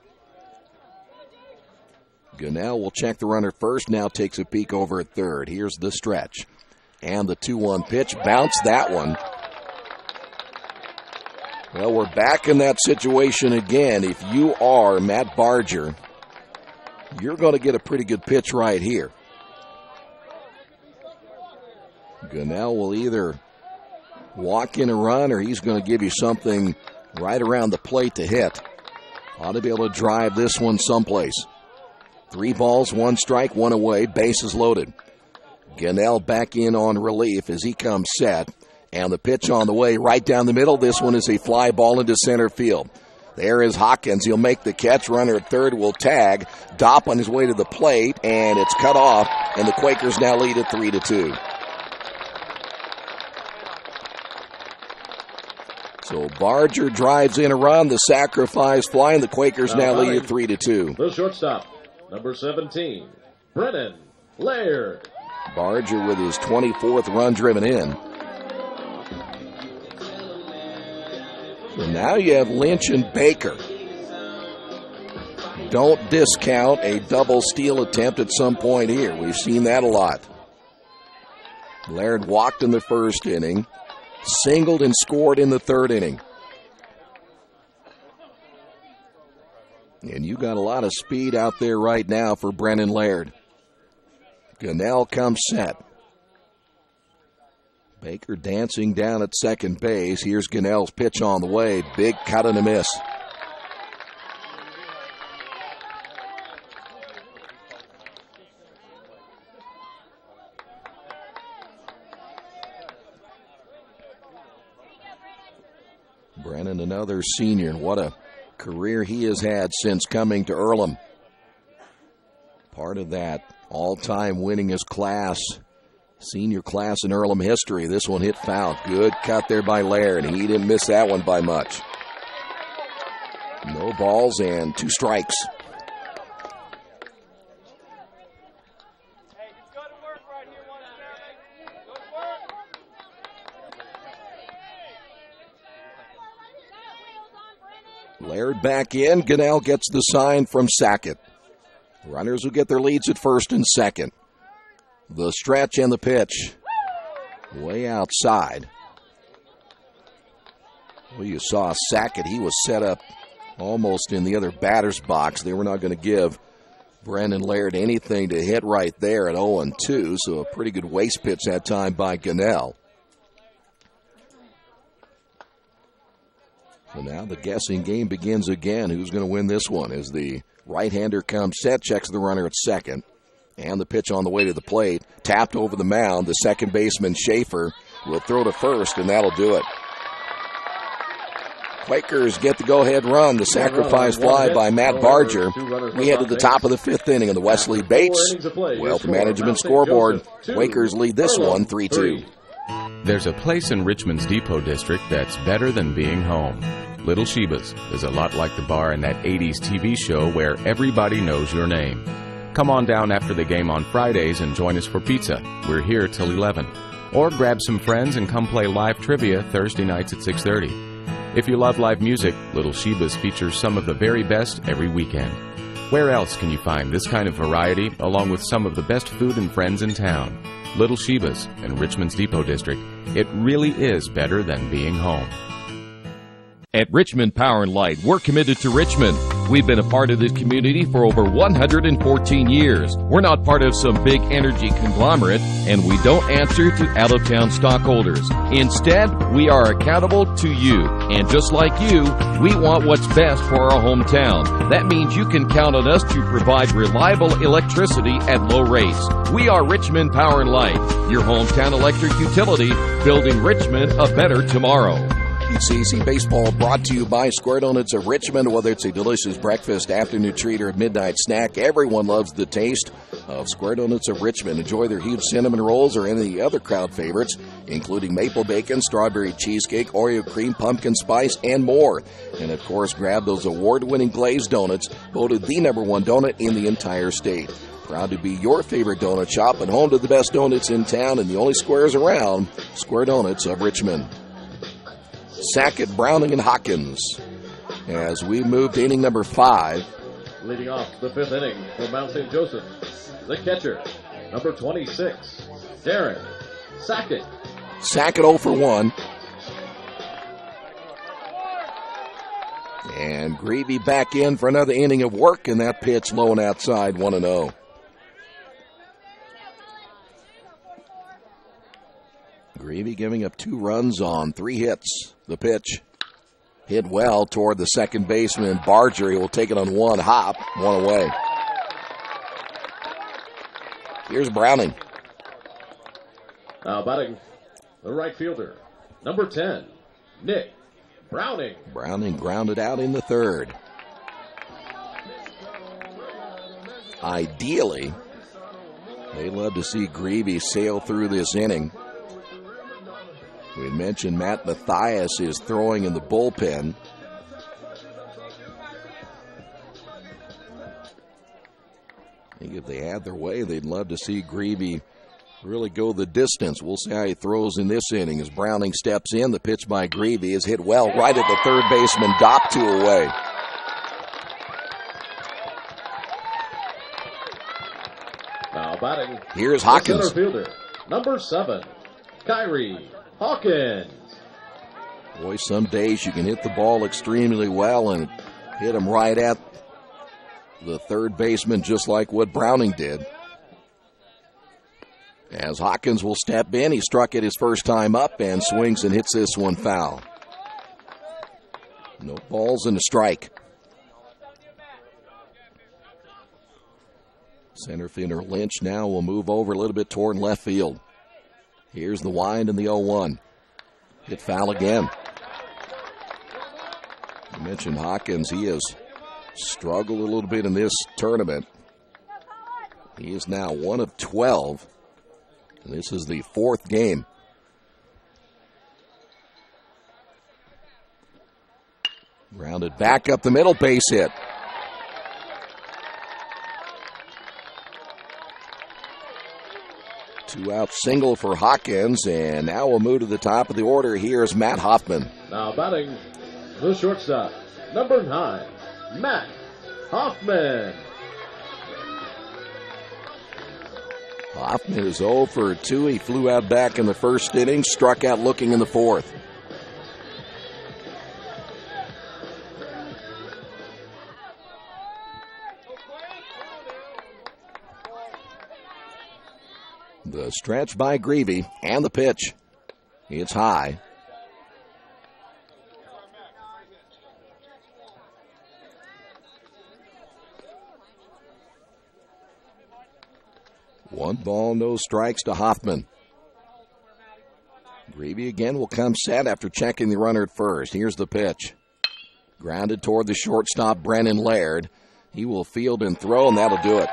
Gunnell will check the runner first, now takes a peek over at third. Here's the stretch. And the 2-1 pitch, bounce that one. Well, we're back in that situation again. If you are Matt Barger, you're going to get a pretty good pitch right here. Gunnell will either walk in a run or he's going to give you something right around the plate to hit. Ought to be able to drive this one someplace. 3 balls, 1 strike, 1 away, bases loaded. Gunnell back in on relief as he comes set. And the pitch on the way right down the middle. This one is a fly ball into center field. There is Hawkins. He'll make the catch. Runner at third will tag. Dopp on his way to the plate, and it's cut off. And the Quakers now lead at 3-2. So Barger drives in a run. The sacrifice fly, and the Quakers now lead at 3-2. The shortstop, number 17, Brennan Laird. Barger with his 24th run driven in. So now you have Lynch and Baker. Don't discount a double steal attempt at some point here. We've seen that a lot. Laird walked in the first inning, singled and scored in the third inning. And you got a lot of speed out there right now for Brennan Laird. Gunnell comes set. Baker dancing down at second base. Here's Gunnell's pitch on the way. Big cut and a miss. Brennan, another senior, and what a career he has had since coming to Earlham. Part of that all-time winningest class, senior class in Earlham history. This one hit foul. Good cut there by Laird. He didn't miss that one by much. No balls and 2 strikes. Laird back in. Gunnell gets the sign from Sackett. Runners will get their leads at first and second. The stretch and the pitch. Way outside. Well, you saw Sackett. He was set up almost in the other batter's box. They were not going to give Brennan Laird anything to hit right there at 0-2, so a pretty good waste pitch that time by Gunnell. So now the guessing game begins again. Who's going to win this one as the right-hander comes set, checks the runner at second. And the pitch on the way to the plate, tapped over the mound. The second baseman, Schaefer, will throw to first, and that'll do it. Quakers get the go-ahead run. The sacrifice fly by Matt Barger. We head to the top of the 5th inning of the Wesley Bates Wealth Management scoreboard. Quakers lead this one 3-2. There's a place in Richmond's Depot District that's better than being home. Little Sheba's is a lot like the bar in that 80s TV show where everybody knows your name. Come on down after the game on Fridays and join us for pizza. We're here till 11. Or grab some friends and come play live trivia Thursday nights at 6:30. If you love live music, Little Sheba's features some of the very best every weekend. Where else can you find this kind of variety along with some of the best food and friends in town? Little Sheba's in Richmond's Depot District. It really is better than being home. At Richmond Power & Light, we're committed to Richmond. We've been a part of this community for over 114 years. We're not part of some big energy conglomerate, and we don't answer to out-of-town stockholders. Instead, we are accountable to you. And just like you, we want what's best for our hometown. That means you can count on us to provide reliable electricity at low rates. We are Richmond Power & Light, your hometown electric utility, building Richmond a better tomorrow. PCC Baseball brought to you by Square Donuts of Richmond. Whether it's a delicious breakfast, afternoon treat, or a midnight snack, everyone loves the taste of Square Donuts of Richmond. Enjoy their huge cinnamon rolls or any other crowd favorites, including maple bacon, strawberry cheesecake, Oreo cream, pumpkin spice, and more. And, of course, grab those award-winning glazed donuts, voted the #1 donut in the entire state. Proud to be your favorite donut shop and home to the best donuts in town and the only squares around, Square Donuts of Richmond. Sackett, Browning, and Hawkins as we move to inning number 5. Leading off the 5th inning for Mount St. Joseph, the catcher, number 26, Darren Sackett. Sackett 0 for 1. And Greavy back in for another inning of work, and that pitch low and outside, 1-0. Greavy giving up 2 runs on 3 hits. The pitch hit well toward the second baseman, Barger. He will take it on 1 hop, 1 away. Here's Browning. Now batting the right fielder, number 10, Nick Browning. Browning grounded out in the third. Ideally, they love to see Greavy sail through this inning. We mentioned Matt Mathias is throwing in the bullpen. I think if they had their way, they'd love to see Greavy really go the distance. We'll see how he throws in this inning as Browning steps in. The pitch by Greavy is hit well right at the third baseman. Dopp 2 away. Now batting. Here's Hawkins. Center fielder, number 7, Kyrie Hawkins. Boy, some days you can hit the ball extremely well and hit him right at the third baseman, just like what Browning did. As Hawkins will step in, he struck it his first time up and swings and hits this one foul. No balls and a strike. Center fielder Lynch now will move over a little bit toward left field. Here's the wind and the 0-1. Hit foul again. I mentioned Hawkins. He has struggled a little bit in this tournament. He is now 1 of 12. And this is the 4th game. Grounded back up the middle, base hit. Two-out single for Hawkins, and now we'll move to the top of the order. Here's Matt Hoffman. Now batting the shortstop, number 9, Matt Hoffman. Hoffman is 0 for 2. He flew out back in the first inning, struck out looking in the 4th. The stretch by Greavy and the pitch. It's high. One ball, no strikes to Hoffman. Greavy again will come set after checking the runner at first. Here's the pitch. Grounded toward the shortstop, Brennan Laird. He will field and throw, and that'll do it.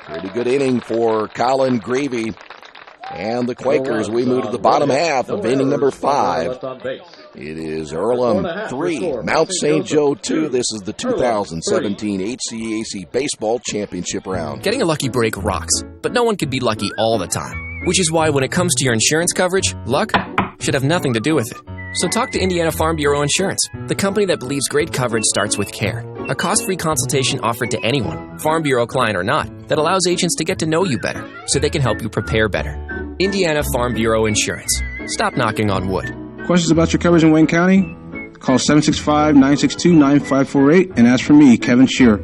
Pretty good inning for Colin Greavy and the Quakers. We move to the bottom half of inning number 5. It is Earlham 3, Mount St. Joe 2. This is the 2017 HCAC Baseball Championship round. Getting a lucky break rocks, but no one can be lucky all the time. Which is why when it comes to your insurance coverage, luck should have nothing to do with it. So talk to Indiana Farm Bureau Insurance, the company that believes great coverage starts with care. A cost-free consultation offered to anyone, Farm Bureau client or not, that allows agents to get to know you better so they can help you prepare better. Indiana Farm Bureau Insurance. Stop knocking on wood. Questions about your coverage in Wayne County? Call 765-962-9548 and ask for me, Kevin Shearer.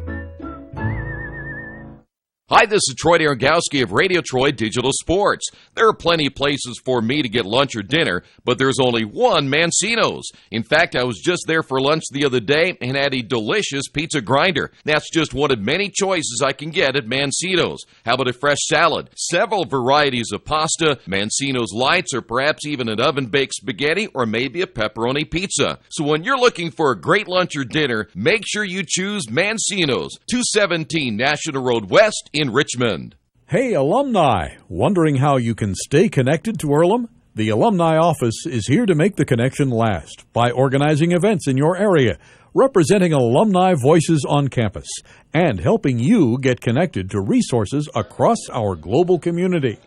Hi, this is Troy Argowski of Radio Troy Digital Sports. There are plenty of places for me to get lunch or dinner, but there's only one Mancino's. In fact, I was just there for lunch the other day and had a delicious pizza grinder. That's just one of many choices I can get at Mancino's. How about a fresh salad? Several varieties of pasta, Mancino's Lights, or perhaps even an oven-baked spaghetti or maybe a pepperoni pizza. So when you're looking for a great lunch or dinner, make sure you choose Mancino's, 217 National Road West in Richmond. Hey, alumni! Wondering how you can stay connected to Earlham? The Alumni Office is here to make the connection last by organizing events in your area, representing alumni voices on campus, and helping you get connected to resources across our global community.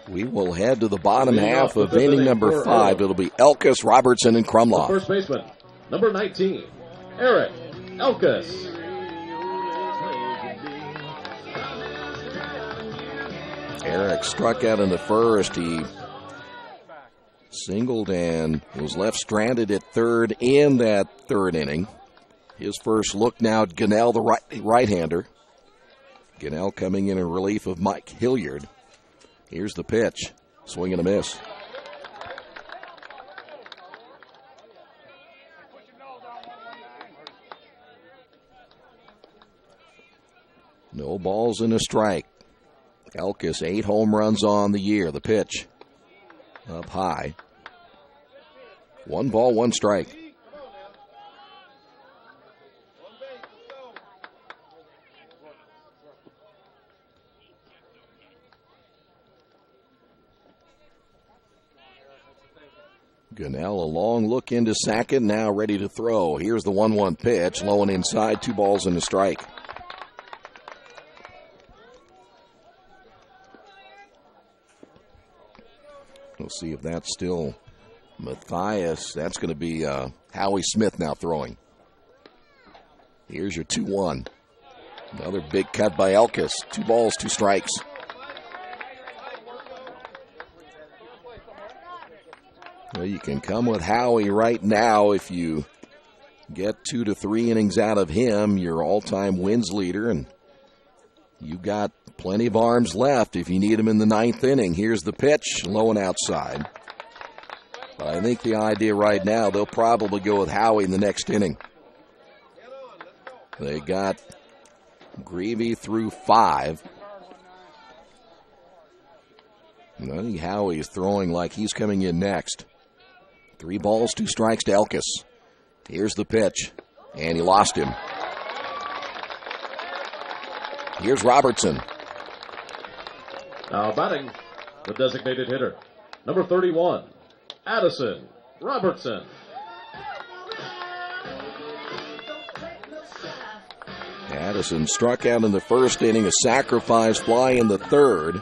We will head to the bottom half of inning number 5. It'll be Elkus, Robertson, and Krumloff. First baseman, number 19, Eric Elkus. Eric struck out in the first. He Singled and was left stranded at third in that third inning. His first look now at Gunnell, the right-hander. Gunnell coming in relief of Mike Hilliard. Here's the pitch. Swing and a miss. No balls and a strike. Elkis, 8 home runs on the year. The pitch up high. 1 ball, 1 strike. Gunnell, a long look into second, now ready to throw. Here's the 1-1 pitch, low and inside, 2 balls and a strike. We'll see if that's still Matthias. That's going to be Howie Smith now throwing. Here's your 2-1. Another big cut by Elkis. 2 balls, 2 strikes. Well, you can come with Howie right now if you get 2 to 3 innings out of him, your all-time wins leader, and you got plenty of arms left if you need him in the 9th inning. Here's the pitch, low and outside. But I think the idea right now, they'll probably go with Howie in the next inning. They got Greavy through 5. And I think Howie is throwing like he's coming in next. 3 balls, 2 strikes to Elkis. Here's the pitch, and he lost him. Here's Robertson. Now batting, the designated hitter, number 31, Addison Robertson. Addison struck out in the first inning, a sacrifice fly in the third.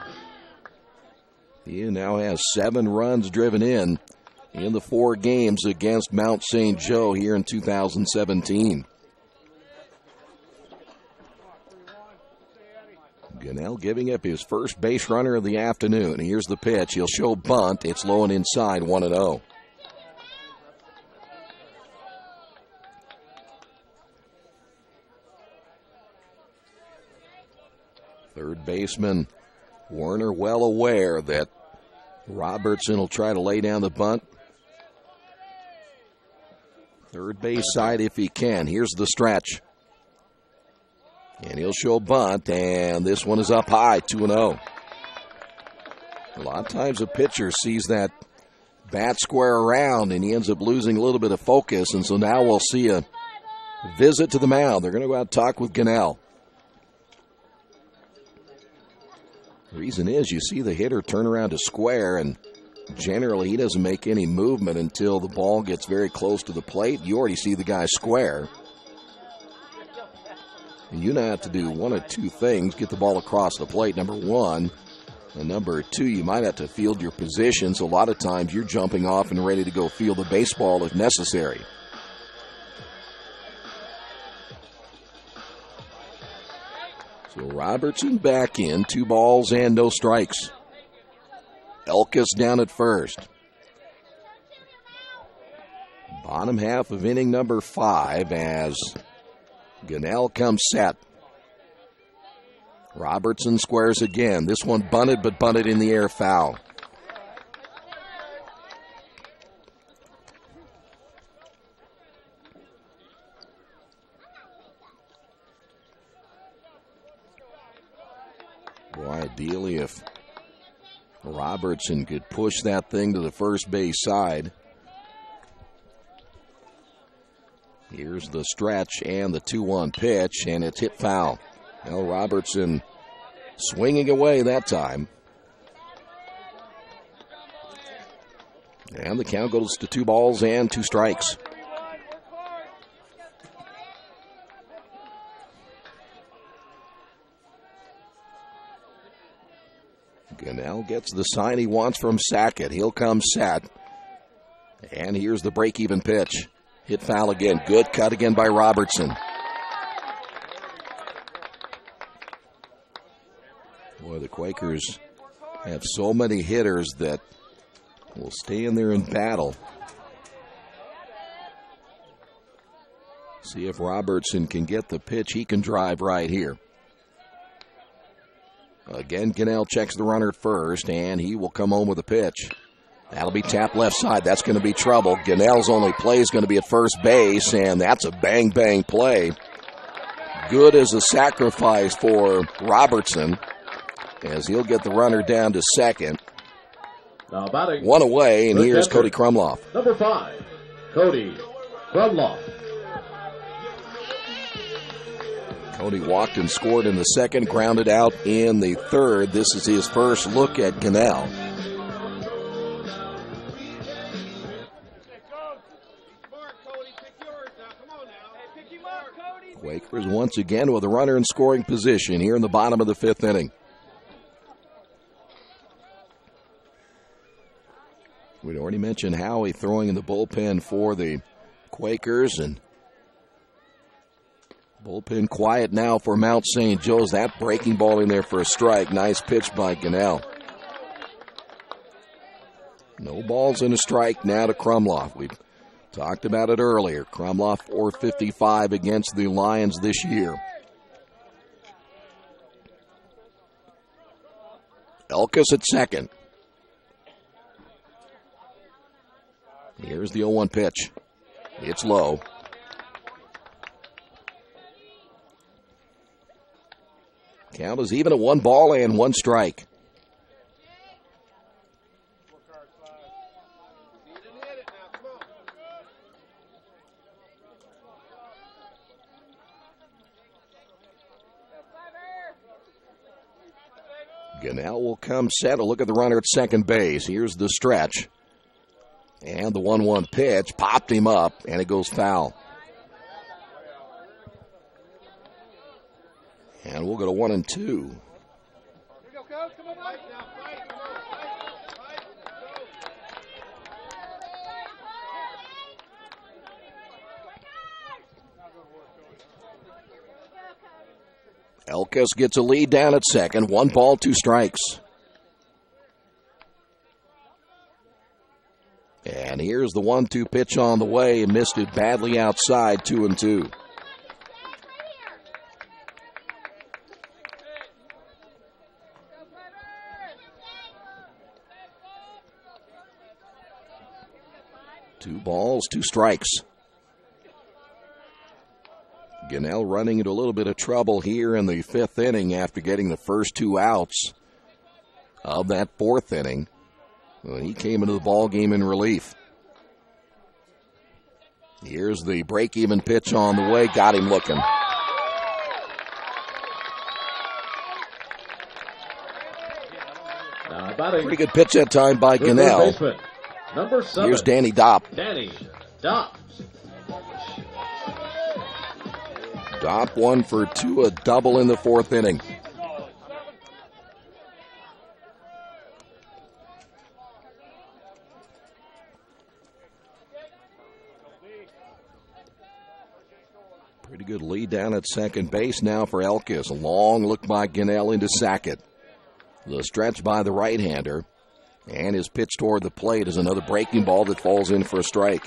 He now has 7 runs driven in the 4 games against Mount St. Joe here in 2017. Gunnell giving up his first base runner of the afternoon. Here's the pitch. He'll show bunt. It's low and inside, 1-0. Third baseman Werner well aware that Robertson will try to lay down the bunt. Third base side if he can. Here's the stretch. And he'll show bunt, and this one is up high, 2-0. A lot of times a pitcher sees that bat square around, and he ends up losing a little bit of focus, and so now we'll see a visit to the mound. They're going to go out and talk with Gunnell. The reason is you see the hitter turn around to square, and generally he doesn't make any movement until the ball gets very close to the plate. You already see the guy square. And you now have to do one of 2 things, get the ball across the plate, number 1. And number 2, you might have to field your position, so a lot of times you're jumping off and ready to go field the baseball if necessary. So Robertson back in, 2 balls and no strikes. Elkis down at first. Bottom half of inning number 5 as Gunnell comes set. Robertson squares again. This one bunted, but bunted in the air, foul. Boy, ideally if Robertson could push that thing to the first base side. Here's the stretch and the 2-1 pitch, and it's hit foul. Well, Robertson swinging away that time. And the count goes to 2 balls and 2 strikes. Gunnell gets the sign he wants from Sackett. He'll come set. And here's the break-even pitch. Hit foul again. Good cut again by Robertson. Boy, the Quakers have so many hitters that will stay in there and battle. See if Robertson can get the pitch. He can drive right here. Again, Gunnell checks the runner at first, and he will come home with a pitch. That'll be tapped left side. That's going to be trouble. Gunnell's only play is going to be at first base, and that's a bang-bang play. Good as a sacrifice for Robertson, as he'll get the runner down to second. Now batting. One away, and here's Cody Krumloff. Number 5, Cody Krumloff. Cody walked and scored in the second, grounded out in the third. This is his first look at Gunnell. Quakers once again with a runner in scoring position here in the bottom of the 5th inning. We'd already mentioned Howie throwing in the bullpen for the Quakers, and bullpen quiet now for Mount St. Joe's. That breaking ball in there for a strike. Nice pitch by Gunnell. No balls and a strike now to Krumloff. We've talked about it earlier. Krumloff 455 against the Lions this year. Elkus at second. Here's the 0-1 pitch. It's low. Count is even at 1 ball and 1 strike. Gunnell will come set. A look at the runner at second base. Here's the stretch. And the 1-1 pitch popped him up, and it goes foul. And we'll go to 1-2. Elkus gets a lead down at second. 1 ball, 2 strikes. And here's the 1-2 pitch on the way. And missed it badly outside, 2-2. Two balls, 2 strikes. Gunnell running into a little bit of trouble here in the 5th inning after getting the first 2 outs of that 4th inning. Well, he came into the ball game in relief. Here's the break-even pitch on the way. Got him looking. Pretty good pitch that time by Gunnell. Number 7. Here's Danny Dopp. Danny Dopp. Dopp 1 for 2, a double in the 4th inning. Pretty good lead down at second base now for Elkus. A long look by Gunnell into Sackett. The stretch by the right-hander. And his pitch toward the plate is another breaking ball that falls in for a strike.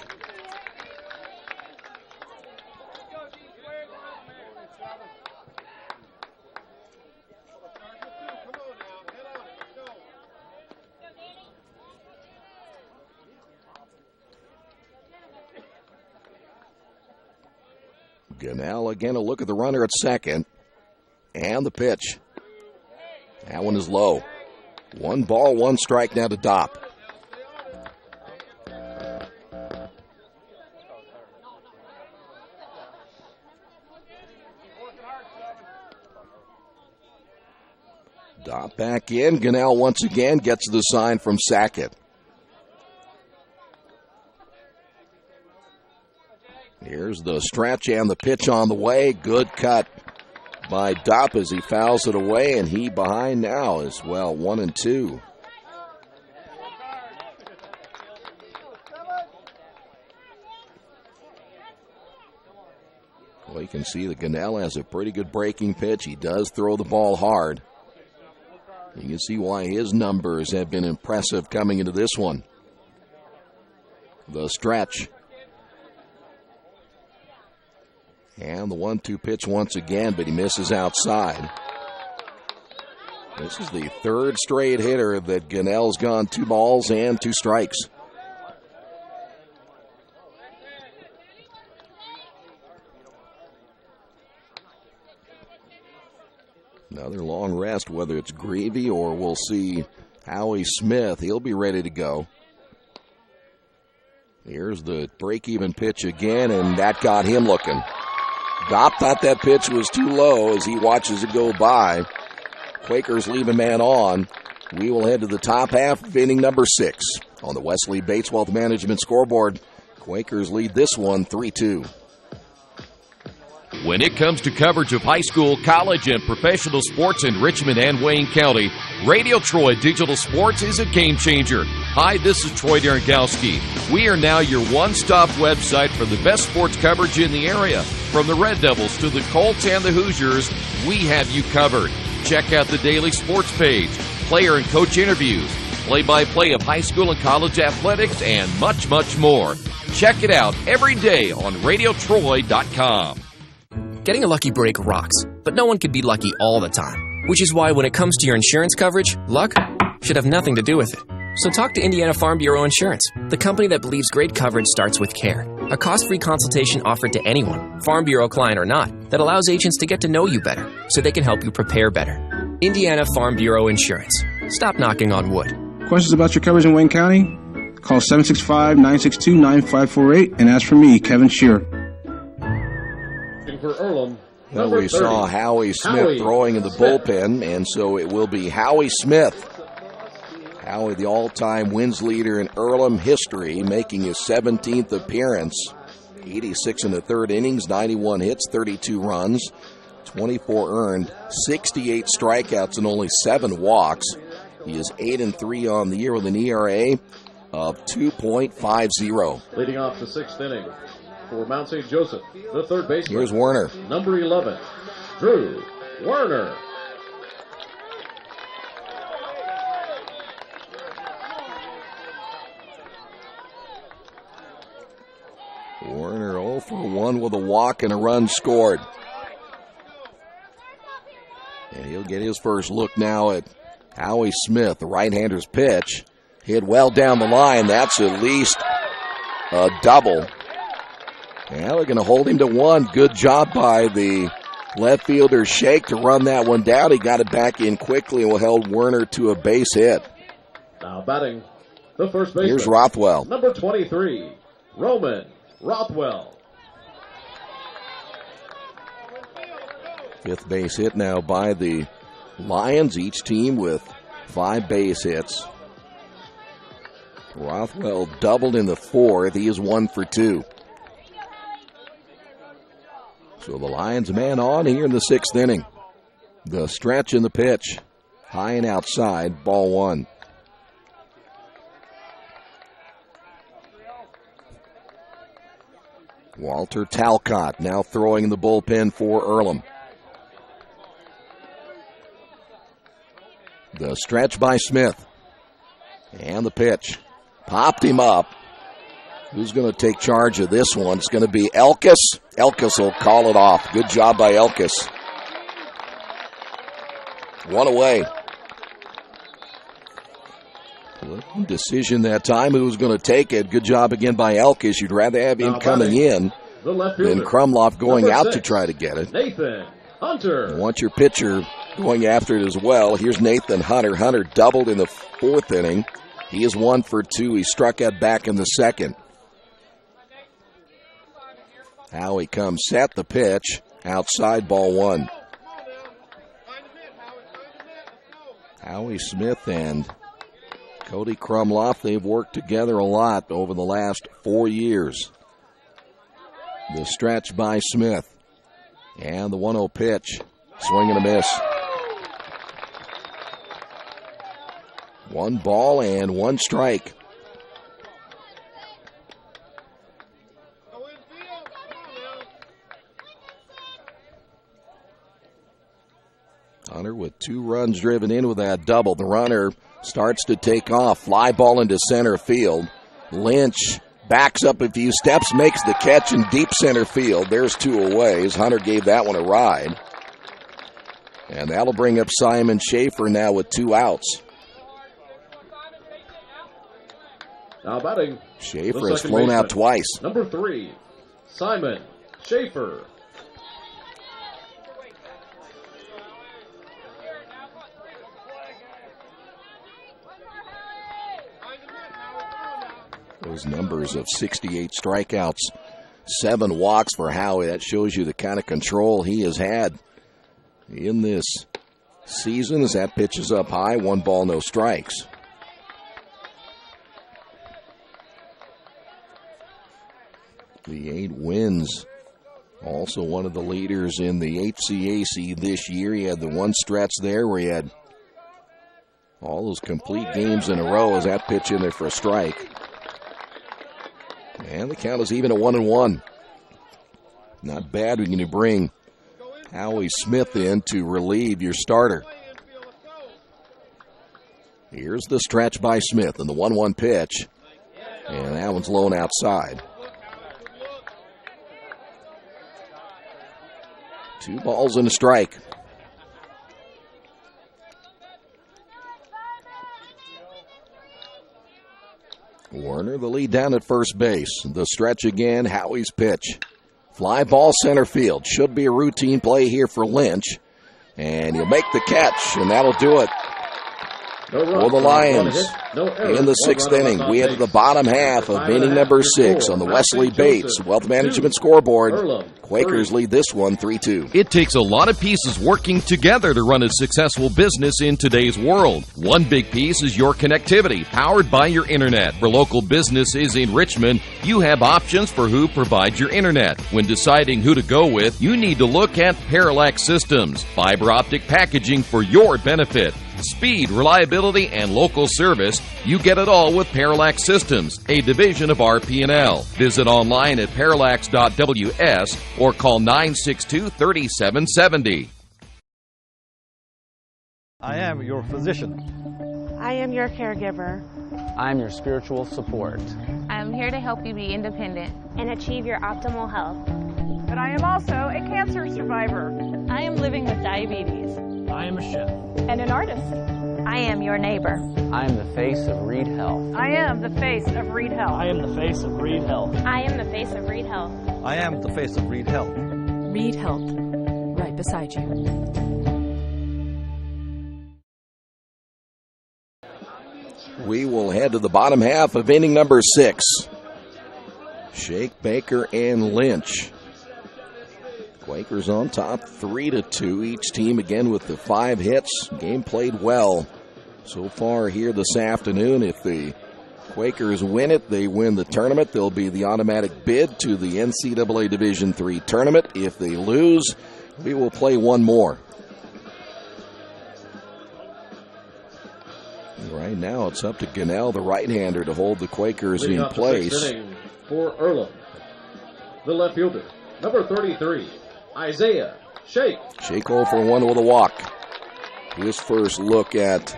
Gunnell again a look at the runner at second. And the pitch. That one is low. 1 ball, 1 strike now to Dopp. Dopp back in. Gunnell once again gets the sign from Sackett. Here's the stretch and the pitch on the way. Good cut by Dopp as he fouls it away, and he behind now as well, 1-2. Well, you can see that Gunnell has a pretty good breaking pitch. He does throw the ball hard. You can see why his numbers have been impressive coming into this one. The stretch. And the 1-2 pitch once again, but he misses outside. This is the third straight hitter that Gunnell's gone 2 balls and 2 strikes. Another long rest, whether it's Greavy or we'll see Howie Smith. He'll be ready to go. Here's the break-even pitch again, and that got him looking. Dopp thought that pitch was too low as he watches it go by. Quakers leave a man on. We will head to the top half of inning number 6 on the Wesley Bates Wealth Management scoreboard. Quakers lead this one 3-2. When it comes to coverage of high school, college, and professional sports in Richmond and Wayne County, Radio Troy Digital Sports is a game changer. Hi, this is Troy Derengowski. We are now your one-stop website for the best sports coverage in the area. From the Red Devils to the Colts and the Hoosiers, we have you covered. Check out the daily sports page, player and coach interviews, play-by-play of high school and college athletics, and much, much more. Check it out every day on RadioTroy.com. Getting a lucky break rocks, but no one can be lucky all the time. Which is why when it comes to your insurance coverage, luck should have nothing to do with it. So talk to Indiana Farm Bureau Insurance, the company that believes great coverage starts with care. A cost-free consultation offered to anyone, Farm Bureau client or not, that allows agents to get to know you better so they can help you prepare better. Indiana Farm Bureau Insurance. Stop knocking on wood. Questions about your coverage in Wayne County? Call 765-962-9548 and ask for me, Kevin Shearer. For Earlham, well, we saw Howie Smith throwing in the bullpen, and so it will be Howie Smith. Howie, the all-time wins leader in Earlham history, making his 17th appearance. 86 in the third innings, 91 hits, 32 runs, 24 earned, 68 strikeouts, and only 7 walks. He is 8-3 on the year with an ERA of 2.50. Leading off the 6th inning for Mount St. Joseph, the third baseman. Here's Werner. Number 11, Drew Werner. Werner 0 for 1 with a walk and a run scored. And he'll get his first look now at Howie Smith, the right-hander's pitch. Hit well down the line. That's at least a double. Now they're going to hold him to 1. Good job by the left fielder Hcac to run that one down. He got it back in quickly and will held Werner to a base hit. Now batting the first baseman. Here's Rothwell. Number 23, Roman Rothwell. 5th base hit now by the Lions, each team with 5 base hits. Rothwell doubled in the 4th. He is 1 for 2. So the Lions man on here in the 6th inning. The stretch and the pitch. High and outside, ball 1. Walter Talcott now throwing in the bullpen for Earlham. The stretch by Smith. And the pitch. Popped him up. Who's going to take charge of this one? It's going to be Elkis. Elkis will call it off. Good job by Elkis. 1 away. Decision that time. Who was going to take it? Good job again by Elkis. You'd rather have him coming in than Krumloff going out to try to get it. Nathan Hunter. You want your pitcher going after it as well. Here's Nathan Hunter. Hunter doubled in the 4th inning. He is 1 for 2. He struck out back in the 2nd. Howie comes set the pitch. Outside, ball 1. Howie Smith and Cody Krumloff, they've worked together a lot over the last 4 years. The stretch by Smith. And the 1-0 pitch. Swing and a miss. 1 ball and 1 strike. Hunter with 2 runs driven in with that double. The runner starts to take off. Fly ball into center field. Lynch Backs up a few steps, makes the catch in deep center field. There's two away. Hunter gave that one a ride. And that'll bring up Simon Schaefer now with 2 outs. Now batting. Schaefer has flown out twice. Number 3, Simon Schaefer. Those numbers of 68 strikeouts, 7 walks for Howie. That shows you the kind of control he has had in this season as that pitch is up high. 1 ball, no strikes. The 8 wins. Also one of the leaders in the HCAC this year. He had the one stretch there where he had all those complete games in a row as that pitch in there for a strike. And the count is even at 1-1. Not bad when you bring Howie Smith in to relieve your starter. Here's the stretch by Smith and the 1-1 pitch. And that one's low and outside. 2 balls and a strike. Warner, the lead down at first base. The stretch again, Howie's pitch. Fly ball center field. Should be a routine play here for Lynch. And he'll make the catch, and that'll do it. For the Lions, in the 6th inning, we enter the bottom half of inning number 6 on the Wesley Bates Wealth Management scoreboard. Quakers lead this one 3-2. It takes a lot of pieces working together to run a successful business in today's world. One big piece is your connectivity, powered by your internet. For local businesses in Richmond, you have options for who provides your internet. When deciding who to go with, you need to look at Parallax Systems, fiber optic packaging for your benefit. Speed, reliability, and local service, you get it all with Parallax Systems, a division of RP&L. Visit online at parallax.ws or call 962-3770. I am your physician. I am your caregiver. I am your spiritual support. I am here to help you be independent and achieve your optimal health. But I am also a cancer survivor. I am living with diabetes. I am a chef. And an artist. I am your neighbor. I am the face of Reed Health. I am the face of Reed Health. I am the face of Reed Health. I am the face of Reed Health. I am the face of Reed Health. Reed Health, right beside you. We will head to the bottom half of inning number 6. Shake, Baker, and Lynch. Quakers on top 3-2. Each team again with the 5 hits. Game played well so far here this afternoon. If the Quakers win it, they win the tournament. They'll be the automatic bid to the NCAA Division III tournament. If they lose, we will play one more. Right now it's up to Gunnell, the right-hander, to hold the Quakers in place. For Earlham, the left fielder, number 33, Isaiah Shake. Shake 0 for 1 with a walk. His first look at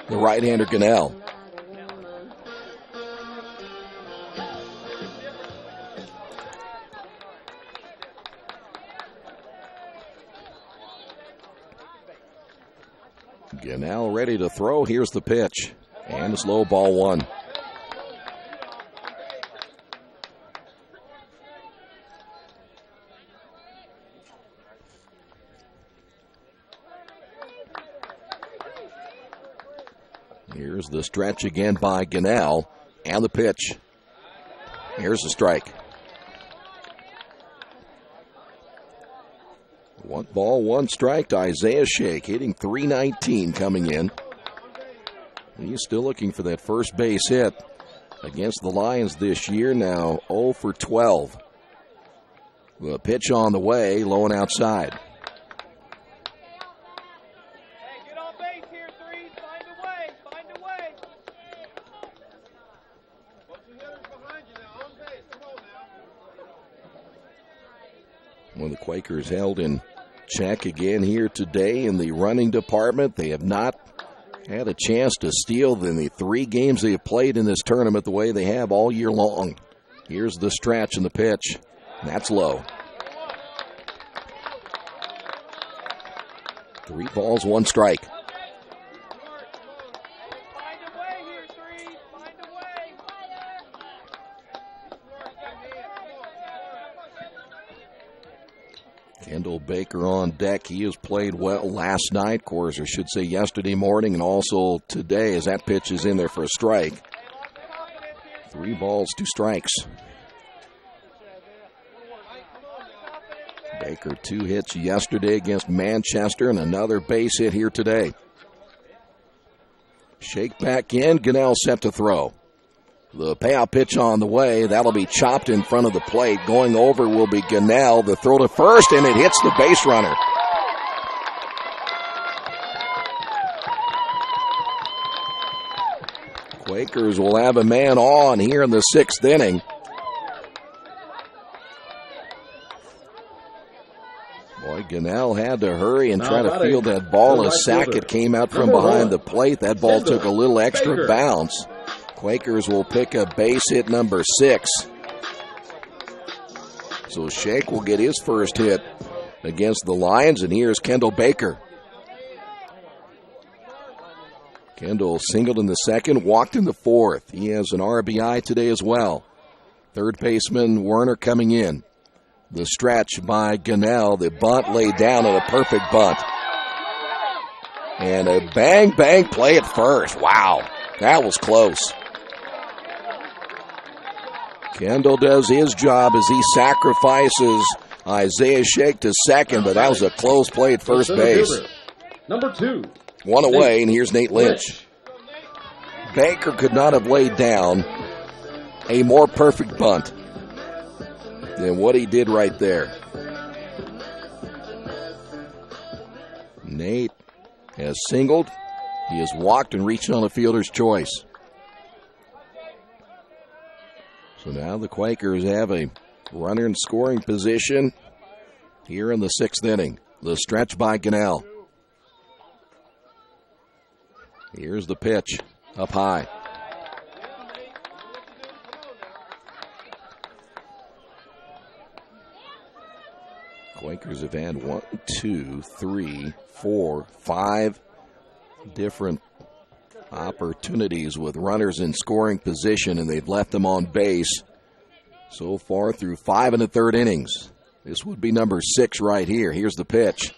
the right-hander Gunnell. Gunnell ready to throw. Here's the pitch. And it's low, ball 1. Here's the stretch again by Gunnell, and the pitch. Here's the strike. 1 ball, 1 strike to Isaiah Shake, hitting .319 coming in. He's still looking for that first base hit against the Lions this year, now 0 for 12. The pitch on the way, low and outside. When the Quakers held in check again here today in the running department, they have not had a chance to steal in the 3 games they have played in this tournament the way they have all year long. Here's the stretch and the pitch. That's low. 3 balls, 1 strike. Kendall Baker on deck. He has played well last night, of course, or should say yesterday morning, and also today as that pitch is in there for a strike. 3 balls, 2 strikes. Baker 2 hits yesterday against Manchester and another base hit here today. Shake back in. Gunnell set to throw. The payout pitch on the way. That'll be chopped in front of the plate. Going over will be Gunnell. The throw to first, and it hits the base runner. Quakers will have a man on here in the 6th inning. Boy, Gunnell had to hurry and try to field that ball as Sackett came out from behind the plate. That ball took a little extra bounce. Quakers will pick up base hit number 6. So Shake will get his first hit against the Lions, and here's Kendall Baker. Kendall singled in the 2nd, walked in the 4th. He has an RBI today as well. Third baseman Werner coming in. The stretch by Gunnell. The bunt laid down and a perfect bunt. And a bang play at first. Wow, that was close. Kendall does his job as he sacrifices Isaiah Shake to 2nd, but that was a close play at first base. Number 2. 1 away, and here's Nate Lynch. Baker could not have laid down a more perfect bunt than what he did right there. Nate has singled. He has walked and reached on a fielder's choice. So now the Quakers have a runner in scoring position here in the 6th inning. The stretch by Gunnell. Here's the pitch, up high. Quakers have had 1, 2, 3, 4, 5 different opportunities with runners in scoring position, and they've left them on base so far through 5 1/3 innings. This would be number 6 right here. Here's the pitch.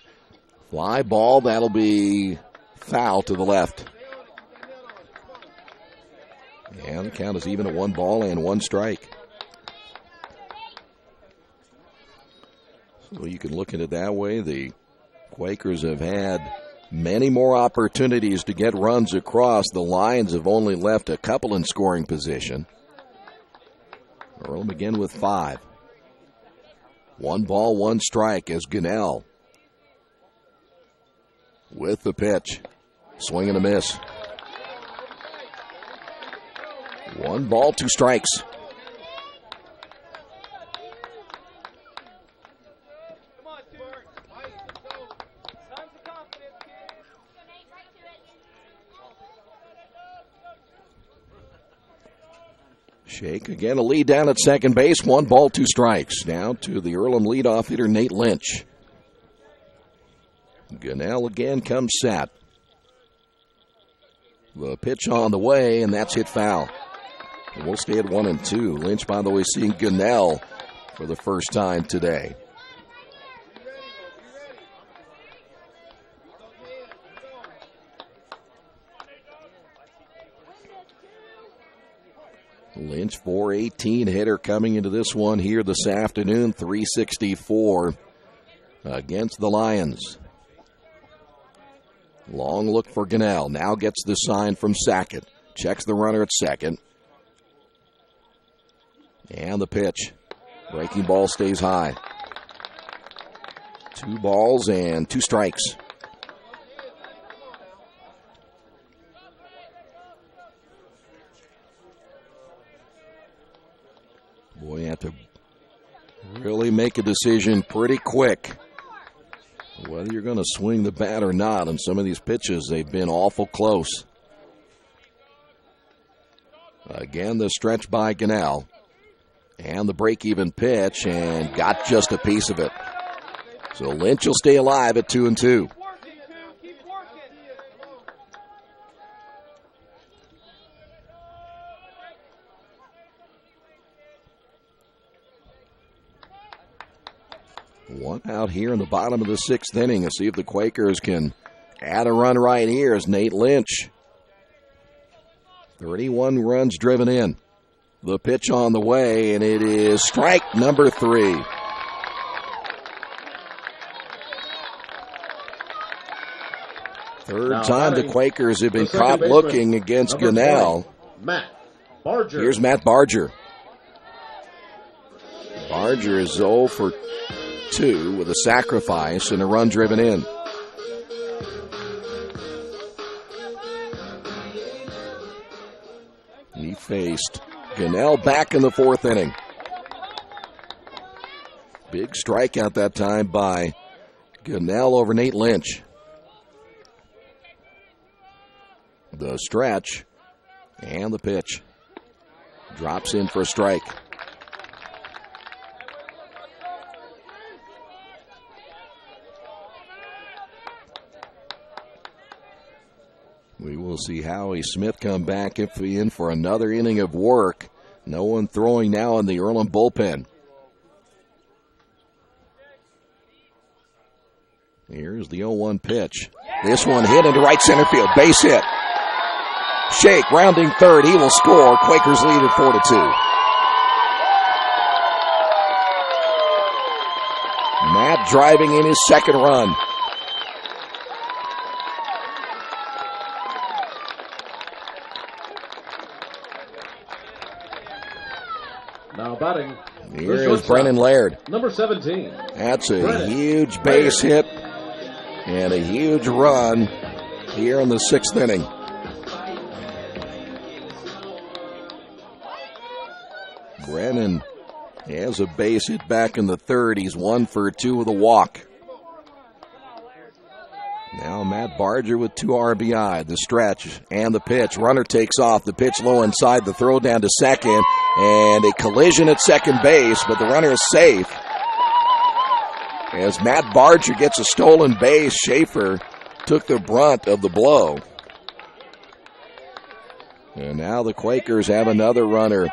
Fly ball, that'll be foul to the left. And the count is even at 1 ball and 1 strike. So you can look at it that way. The Quakers have had many more opportunities to get runs across. The Lions have only left a couple in scoring position. Earlham again with 5. 1 ball, 1 strike as Gunnell with the pitch. Swing and a miss. 1 ball, 2 strikes. Shake again, a lead down at second base. 1 ball, 2 strikes. Now to the Earlham leadoff hitter, Nate Lynch. Gunnell again comes set. The pitch on the way, and that's hit foul. And we'll stay at 1 and 2. Lynch, by the way, seeing Gunnell for the first time today. Lynch, 418 hitter coming into this one here this afternoon, 364 against the Lions. Long look for Gunnell. Now gets the sign from Sackett. Checks the runner at second. And the pitch. Breaking ball stays high. 2 balls and 2 strikes. Boy, you have to really make a decision pretty quick Whether you're going to swing the bat or not on some of these pitches, they've been awful close. Again, the stretch by Gunnell. And the break-even pitch, and got just a piece of it. So Lynch will stay alive at 2-2. One out here in the bottom of the sixth inning. Let's see if the Quakers can add a run right here as Nate Lynch. 31 runs driven in. The pitch on the way, and it is strike number 3. Third time the Quakers have been caught looking against Gunnell. Matt Barger. Here's Matt Barger. Barger is 0 for 2 with a sacrifice and a run driven in. He faced Gunnell back in the 4th inning. Big strikeout that time by Gunnell over Nate Lynch. The stretch and the pitch. Drops in for a strike. We will see Howie Smith come back in for another inning of work. No one throwing now in the Earlham bullpen. Here's the 0-1 pitch. This one hit into right center field. Base hit. Shake rounding third. He will score. Quakers lead at 4-2. Matt driving in his second run. Now batting. Here is Brennan Laird. Number 17. That's a huge base hit and a huge run here in the 6th inning. Brennan has a base hit back in the 3rd. He's 1 for 2 with a walk. Now Matt Barger with 2 RBI. The stretch and the pitch. Runner takes off. The pitch low inside. The throw down to second. And a collision at second base, but the runner is safe. As Matt Barger gets a stolen base, Schaefer took the brunt of the blow. And now the Quakers have another runner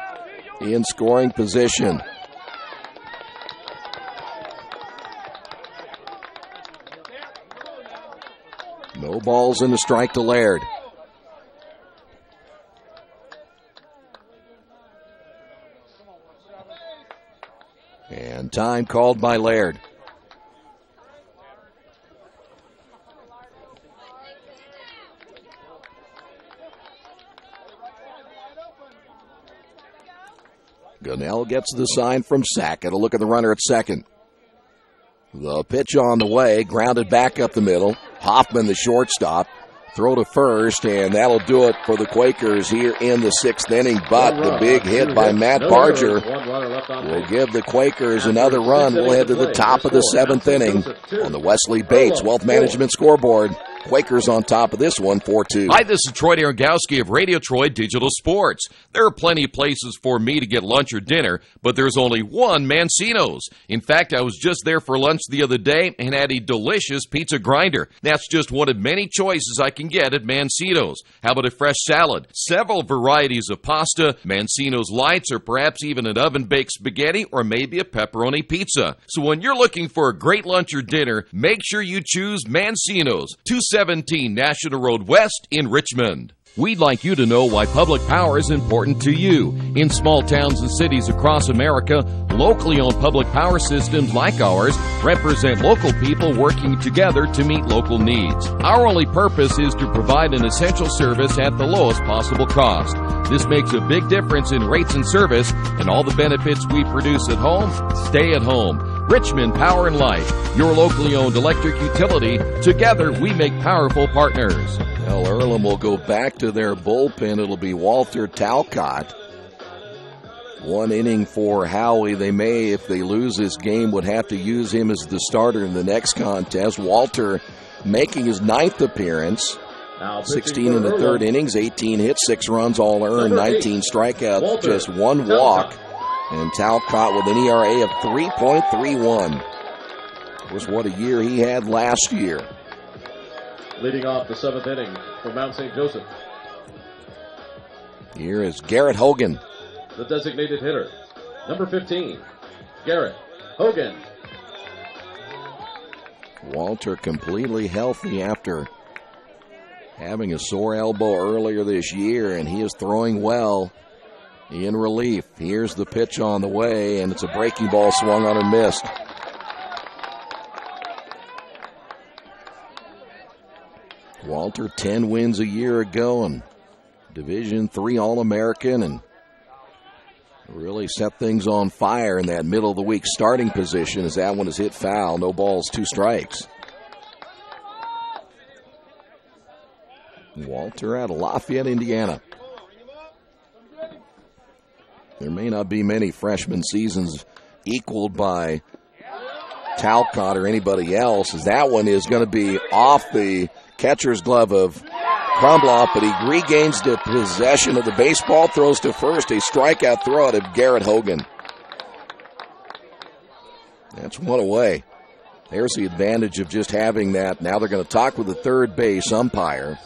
in scoring position. No balls and a strike to Laird. And time called by Laird. Gunnell gets the sign from Sackett. A look at the runner at second. The pitch on the way, grounded back up the middle. Hoffman, the shortstop, throw to first, and that'll do it for the Quakers here in the 6th inning. But the big hit by Matt Barger will give the Quakers another run. We'll head to the top of the 7th inning on the Wesley Bates Wealth Management scoreboard. Quakers on top of this one, 4-2. Hi, this is Troy Argowski of Radio Troy Digital Sports. There are plenty of places for me to get lunch or dinner, but there's only one Mancino's. In fact, I was just there for lunch the other day and had a delicious pizza grinder. That's just one of many choices I can get at Mancino's. How about a fresh salad? Several varieties of pasta, Mancino's Lights, or perhaps even an oven-baked spaghetti, or maybe a pepperoni pizza. So when you're looking for a great lunch or dinner, make sure you choose Mancino's, 217 National Road West in Richmond. We'd like you to know why public power is important to you. In small towns and cities across America, locally owned public power systems like ours represent local people working together to meet local needs. Our only purpose is to provide an essential service at the lowest possible cost. This makes a big difference in rates and service, and all the benefits we produce at home stay at home. Richmond Power and Light, your locally owned electric utility. Together, we make powerful partners. Well, Earlham will go back to their bullpen. It'll be Walter Talcott. One inning for Howie. They may, if they lose this game, would have to use him as the starter in the next contest. Walter making his 9th appearance. 16 in the third innings, 18 hits, 6 runs all earned, 19 strikeouts, Walter, just 1 walk. And Talcott with an ERA of 3.31. Of course, what a year he had last year. Leading off the 7th inning for Mount St. Joseph. Here is Garrett Hogan, the designated hitter. Number 15, Garrett Hogan. Walter completely healthy after having a sore elbow earlier this year, and he is throwing well in relief. Here's the pitch on the way, and it's a breaking ball swung on and missed. Walter, 10 wins a year ago, and Division III All-American, and really set things on fire in that middle of the week starting position as that one is hit foul. No balls, 2 strikes. Walter out of Lafayette, Indiana. There may not be many freshman seasons equaled by Talcott or anybody else, as that one is going to be off the catcher's glove of Crumbloff, but he regains the possession of the baseball, throws to first, a strikeout throw out of Garrett Hogan. That's one away. There's the advantage of just having that. Now they're going to talk with the third base umpire.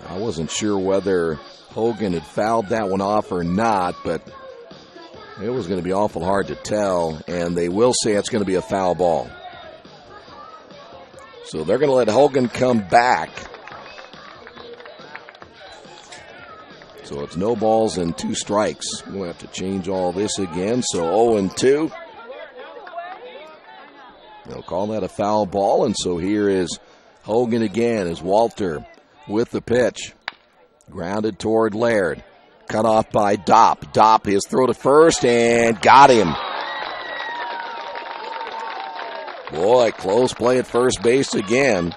I wasn't sure whether Hogan had fouled that one off or not, but it was going to be awful hard to tell, and they will say it's going to be a foul ball. So they're going to let Hogan come back. So it's no balls and 2 strikes. We'll have to change all this again. So 0-2. They'll call that a foul ball, and so here is Hogan again as Walter with the pitch. Grounded toward Laird. Cut off by Dopp. Dopp, his throw to first, and got him. Boy, close play at first base again.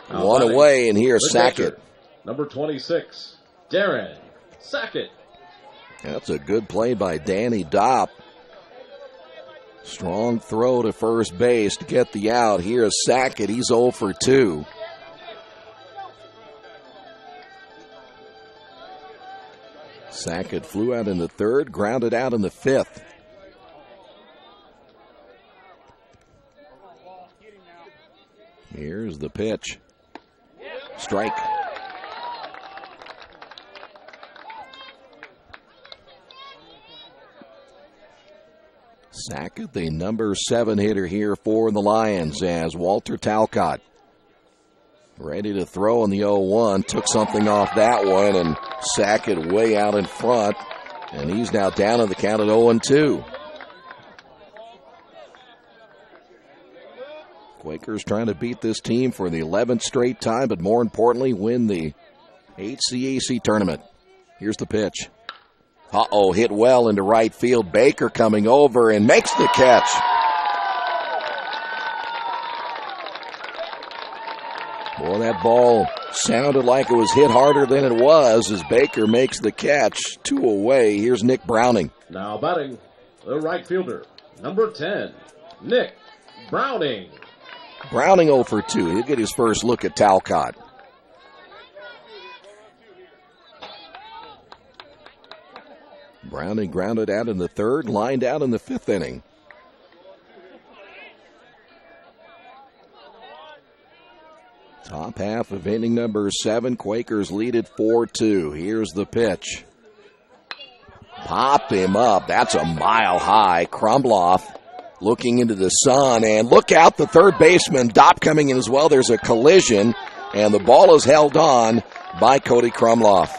One away, and here's Sackett. Number 26, Darren Sackett. That's a good play by Danny Dopp. Strong throw to first base to get the out. Here's Sackett. He's 0 for 2. Sackett flew out in the 3rd, grounded out in the 5th. Here's the pitch. Strike. Sackett, the number 7 hitter here for the Lions, as Walter Talcott ready to throw in the 0-1. Took something off that one, and Sackett way out in front, and he's now down in the count at 0-2. Quakers trying to beat this team for the 11th straight time, but more importantly, win the HCAC tournament. Here's the pitch. Hit well into right field. Baker coming over and makes the catch. Boy, that ball sounded like it was hit harder than it was as Baker makes the catch. 2 away. Here's Nick Browning. Now batting, the right fielder, number 10, Nick Browning. Browning 0 for 2. He'll get his first look at Talcott. Browning grounded out in the 3rd, lined out in the 5th inning. Top half of inning number 7. Quakers lead it 4-2. Here's the pitch. Popped him up. That's a mile high. Crumbloff looking into the sun, and look out, the third baseman, Dopp, coming in as well. There's a collision, and the ball is held on by Cody Crumbloff.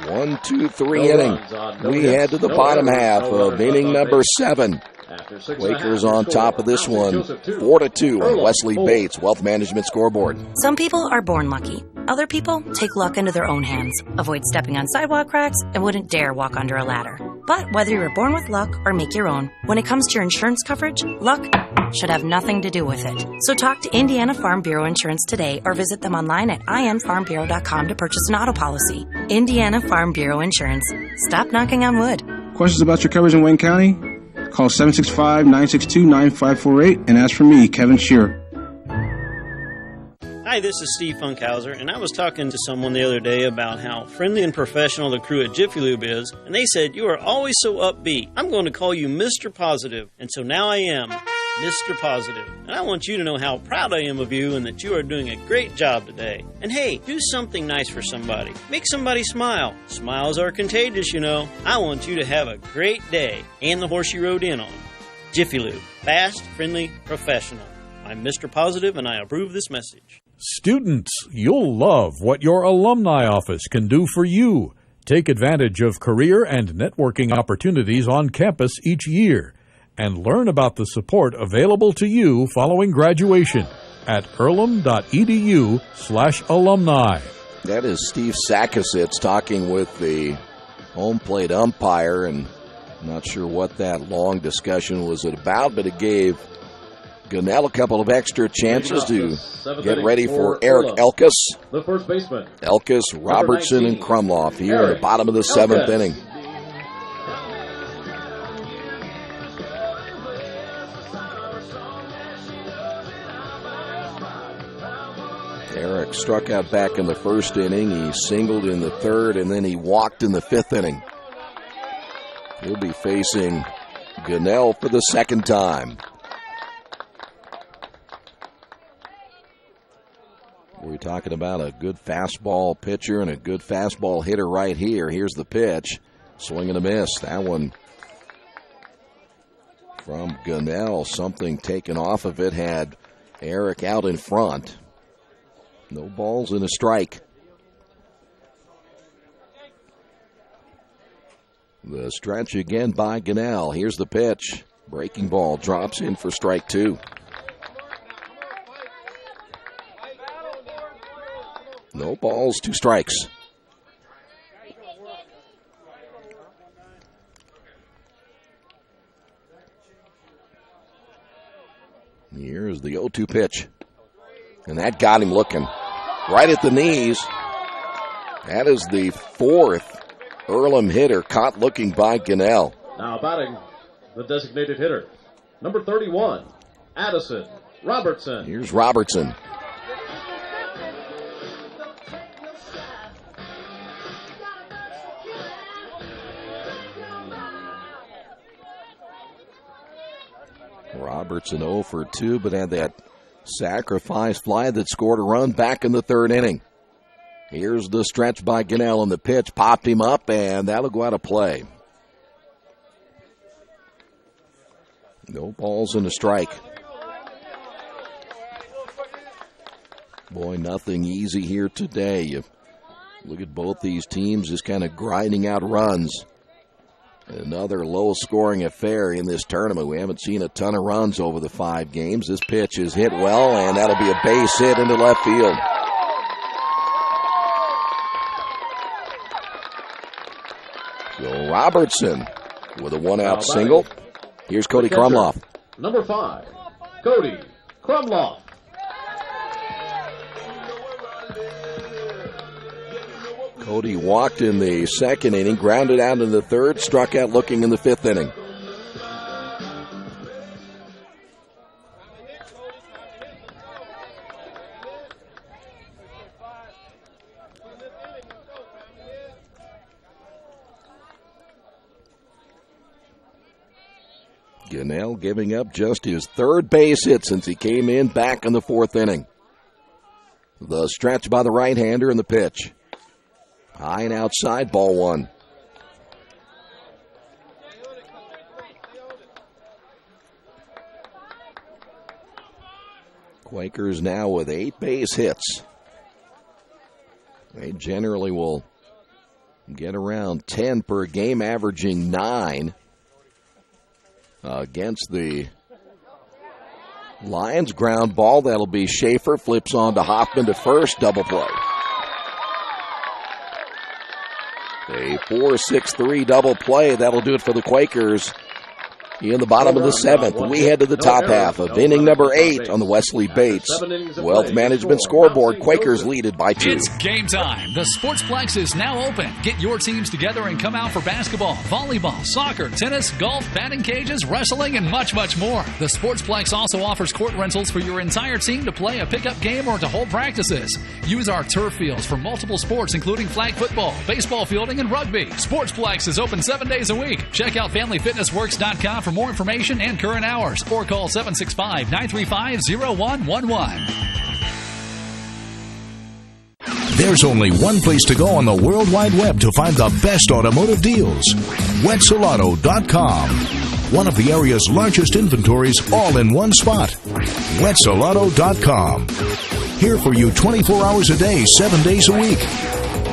1, 2, 3 inning. We head to the bottom half of inning number 7. Quakers on top of this one, 4-2 on Wesley Bates Wealth Management scoreboard. Some people are born lucky. Other people take luck into their own hands, avoid stepping on sidewalk cracks, and wouldn't dare walk under a ladder. But whether you were born with luck or make your own, when it comes to your insurance coverage, luck should have nothing to do with it. So talk to Indiana Farm Bureau Insurance today or visit them online at infarmbureau.com to purchase an auto policy. Indiana Farm Bureau Insurance. Stop knocking on wood. Questions about your coverage in Wayne County? Call 765-962-9548 and ask for me, Kevin Shearer. Hi, this is Steve Funkhauser, and I was talking to someone the other day about how friendly and professional the crew at Jiffy Lube is, and they said, "You are always so upbeat. I'm going to call you Mr. Positive." And so now I am Mr. Positive. And I want you to know how proud I am of you and that you are doing a great job today. And hey, do something nice for somebody. Make somebody smile. Smiles are contagious, you know. I want you to have a great day and the horse you rode in on. Jiffy Lube. Fast, friendly, professional. I'm Mr. Positive, and I approve this message. Students, you'll love what your alumni office can do for you. Take advantage of career and networking opportunities on campus each year and learn about the support available to you following graduation at earlham.edu/alumni. That is Steve Sakasitz talking with the home plate umpire, and I'm not sure what that long discussion was about, but it gave Gunnell a couple of extra chances to get ready for Eric Elkus. The first baseman. Elkus, Robertson, and Krumloff here at the bottom of the seventh inning. Eric struck out back in the first inning. He singled in the third, and then he walked in the fifth inning. He'll be facing Gunnell for the second time. We're talking about a good fastball pitcher and a good fastball hitter right here. Here's the pitch. Swing and a miss. That one from Gunnell. Something taken off of it. Had Eric out in front. No balls and a strike. The stretch again by Gunnell. Here's the pitch. Breaking ball drops in for strike two. No balls, two strikes. Here's the 0-2 pitch. And that got him looking right at the knees. That is the fourth Earlham hitter caught looking by Gunnell. Now batting the designated hitter, number 31, Addison Robertson. Here's Robertson. Robertson 0 for 2, but had that sacrifice fly that scored a run back in the third inning. Here's the stretch by Gunnell, and the pitch popped him up, and that'll go out of play. No balls and a strike. Boy, nothing easy here today. You look at both these teams just kind of grinding out runs. Another low-scoring affair in this tournament. We haven't seen a ton of runs over the 5 games. This pitch is hit well, and that'll be a base hit into left field. So Robertson with a one-out single. Here's Cody Krumloff. Number 5, Cody Krumloff. Cody walked in the second inning, grounded out in the third, struck out looking in the fifth inning. Gunnell giving up just his third base hit since he came in back in the fourth inning. The stretch by the right-hander and the pitch. High and outside, ball one. Quakers now with 8 base hits. They generally will get around 10 per game, averaging 9 against the Lions. Ground ball, that'll be Schaefer, flips on to Hoffman to first, double play. A 4-6-3 double play. That'll do it for the Quakers. In the bottom of the seventh, we head to the top half of inning number 8 on the Wesley Bates Wealth Management scoreboard. Quakers lead it by 2. It's game time. The Sportsplex is now open. Get your teams together and come out for basketball, volleyball, soccer, tennis, golf, batting cages, wrestling, and much, much more. The Sportsplex also offers court rentals for your entire team to play a pickup game or to hold practices. Use our turf fields for multiple sports, including flag football, baseball fielding, and rugby. Sportsplex is open 7 days a week. Check out FamilyFitnessWorks.com for more information and current hours, or call 765-935-0111. There's only one place to go on the World Wide Web to find the best automotive deals. Wetzelauto.com. One of the area's largest inventories all in one spot. Wetzelauto.com. Here for you 24 hours a day, 7 days a week.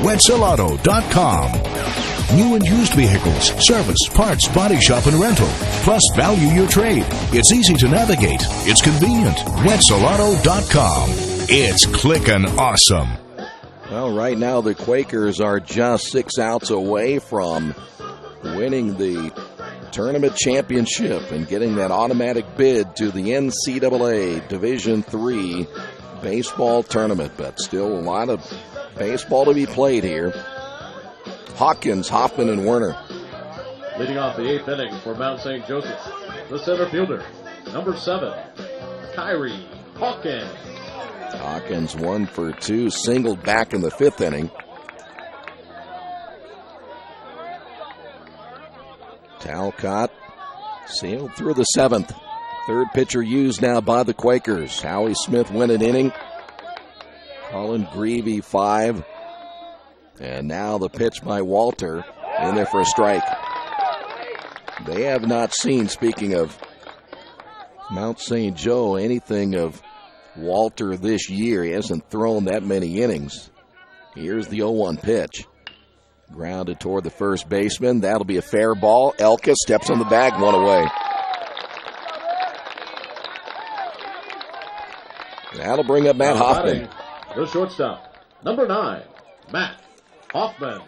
Wetzelauto.com. New and used vehicles, service, parts, body shop, and rental. Plus, value your trade. It's easy to navigate. It's convenient. Wetzelauto.com. It's clickin' awesome. Well, right now the Quakers are just 6 outs away from winning the tournament championship and getting that automatic bid to the NCAA Division III baseball tournament. But still a lot of baseball to be played here. Hawkins, Hoffman, and Werner. Leading off the 8th inning for Mount St. Joseph, the center fielder, number 7, Kyrie Hawkins. Hawkins 1 for 2, singled back in the 5th inning. Talcott sailed through the 7th. Third pitcher used now by the Quakers. Howie Smith went an inning. Colin Greavy 5. And now the pitch by Walter in there for a strike. They have not seen, speaking of Mount St. Joe, anything of Walter this year. He hasn't thrown that many innings. Here's the 0-1 pitch. Grounded toward the first baseman. That'll be a fair ball. Elka steps on the bag, 1 away. That'll bring up Matt Hoffman. The shortstop, number 9, Matt Hoffman.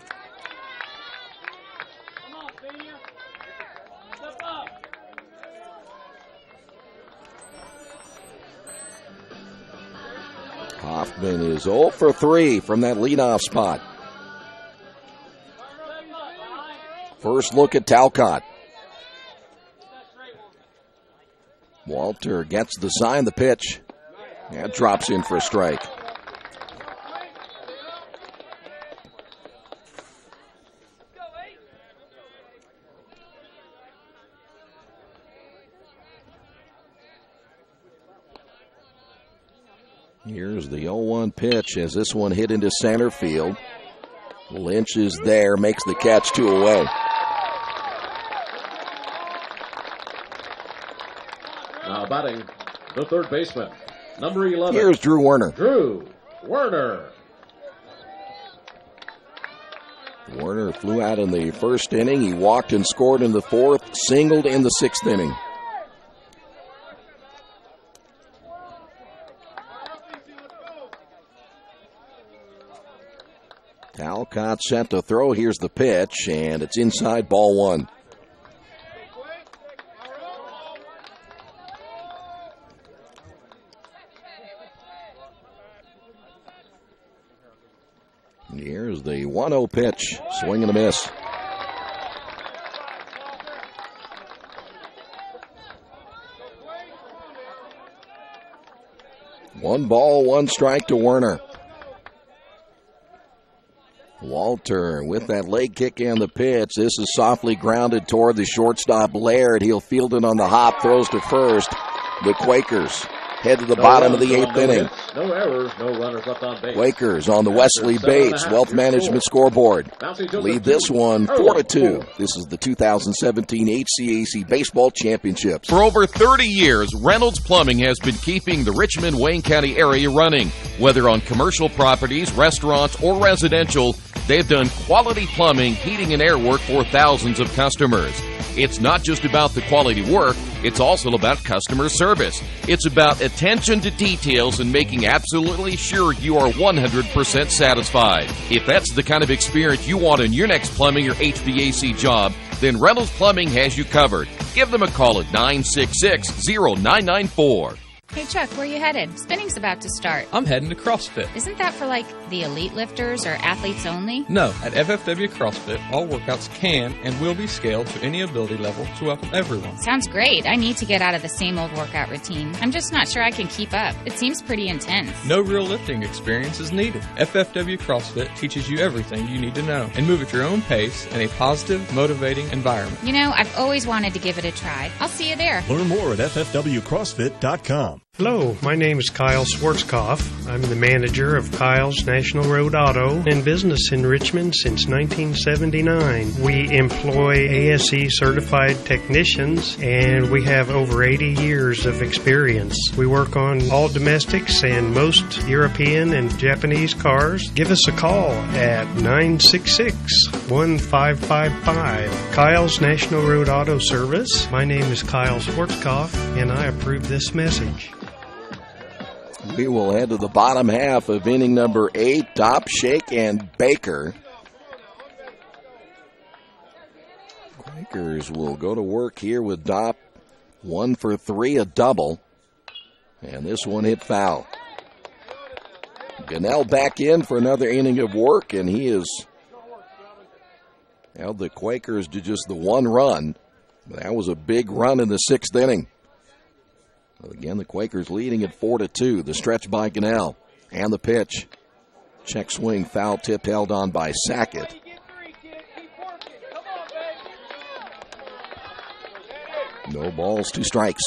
Hoffman is 0 for 3 from that leadoff spot. First look at Talcott. Walter gets the sign, the pitch. That drops in for a strike. Here's the 0-1 pitch as this one hit into center field. Lynch is there, makes the catch, 2 away. Now batting the third baseman, number 11. Here's Drew Werner. Drew Werner. Werner flew out in the first inning. He walked and scored in the 4th, singled in the 6th inning. Talcott set to throw. Here's the pitch, and it's inside, ball 1. Here's the 1-0 pitch. Swing and a miss. One ball, 1 strike to Werner. Walter with that leg kick and the pitch. This is softly grounded toward the shortstop, Laird. He'll field it on the hop, throws to first. The Quakers head to the bottom of the 8th inning. No errors, no runners left on base. Quakers on the Wesley Bates Wealth Management scoreboard. Lead this one 4-2. This is the 2017 HCAC Baseball Championships. For over 30 years, Reynolds Plumbing has been keeping the Richmond-Wayne County area running. Whether on commercial properties, restaurants, or residential, they've done quality plumbing, heating, and air work for thousands of customers. It's not just about the quality work, it's also about customer service. It's about attention to details and making absolutely sure you are 100% satisfied. If that's the kind of experience you want in your next plumbing or HVAC job, then Reynolds Plumbing has you covered. Give them a call at 966-0994. Hey, Chuck, where you headed? Spinning's about to start. I'm heading to CrossFit. Isn't that for, like, the elite lifters or athletes only? No, at FFW CrossFit, all workouts can and will be scaled to any ability level to welcome everyone. Sounds great. I need to get out of the same old workout routine. I'm just not sure I can keep up. It seems pretty intense. No real lifting experience is needed. FFW CrossFit teaches you everything you need to know and move at your own pace in a positive, motivating environment. You know, I've always wanted to give it a try. I'll see you there. Learn more at ffwcrossfit.com. Hello, my name is Kyle Schwarzkopf. I'm the manager of Kyle's National Road Auto in business in Richmond since 1979. We employ ASE certified technicians and we have over 80 years of experience. We work on all domestics and most European and Japanese cars. Give us a call at 966-1555. Kyle's National Road Auto Service. My name is Kyle Schwarzkopf and I approve this message. We will head to the bottom half of inning number 8. Dopp, Shake, and Baker. Quakers will go to work here with Dopp. 1 for 3, a double. And this one hit foul. Gunnell back in for another inning of work, and he has held the Quakers to just the 1 run. That was a big run in the 6th inning. Again, the Quakers leading at 4-2. The stretch by Gunnell. And the pitch. Check swing, foul tip held on by Sackett. No balls, 2 strikes.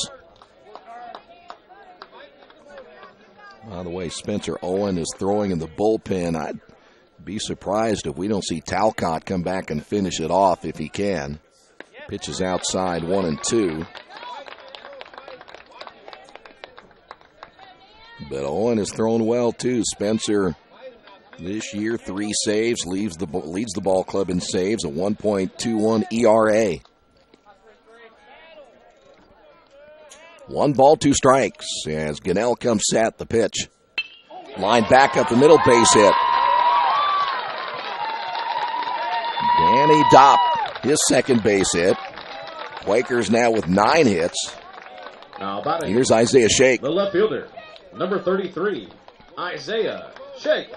By the way, Spencer Owen is throwing in the bullpen. I'd be surprised if we don't see Talcott come back and finish it off if he can. Pitches outside, 1-2. But Owen has thrown well, too. Spencer, this year, 3 saves, leads the ball club in saves, a 1.21 ERA. 1 ball, 2 strikes as Gunnell comes set. The pitch. Line back up the middle, base hit. Danny Dopp, his second base hit. Quakers now with 9 hits. Now batting. Here's Isaiah Shake. The left fielder, number 33, Isaiah Shake.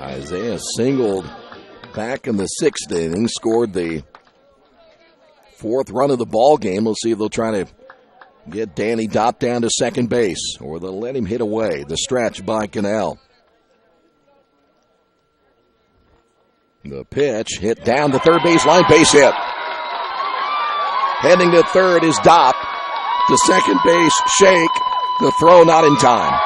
Isaiah singled back in the 6th inning, scored the 4th run of the ball game. We'll see if they'll try to get Danny Dopp down to second base, or they'll let him hit away. The stretch by Gunnell. The pitch hit down the third base line, base hit. Heading to third is Dopp. To second base, Shake. The throw not in time.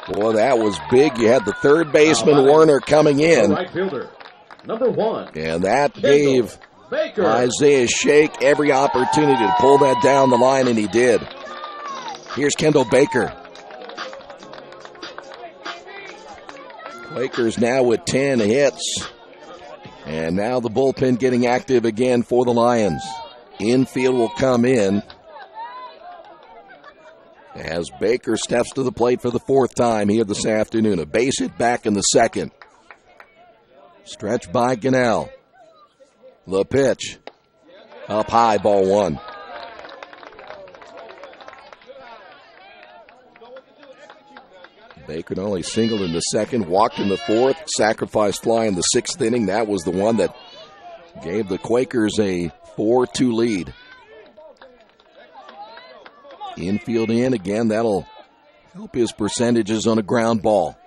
Boy, that was big. You had the third baseman, Werner, coming in. The right fielder, number 1. And that gave Baker. Isaiah Shake every opportunity to pull that down the line, and he did. Here's Kendall Baker. Quakers now with 10 hits. And now the bullpen getting active again for the Lions. Infield will come in as Baker steps to the plate for the 4th time here this afternoon. A base hit back in the 2nd. Stretch by Gunnell. The pitch. Up high, ball 1. Baker not only singled in the 2nd, walked in the 4th, sacrifice fly in the 6th inning. That was the one that gave the Quakers a 4-2 lead. Infield in again. That'll help his percentages on a ground ball.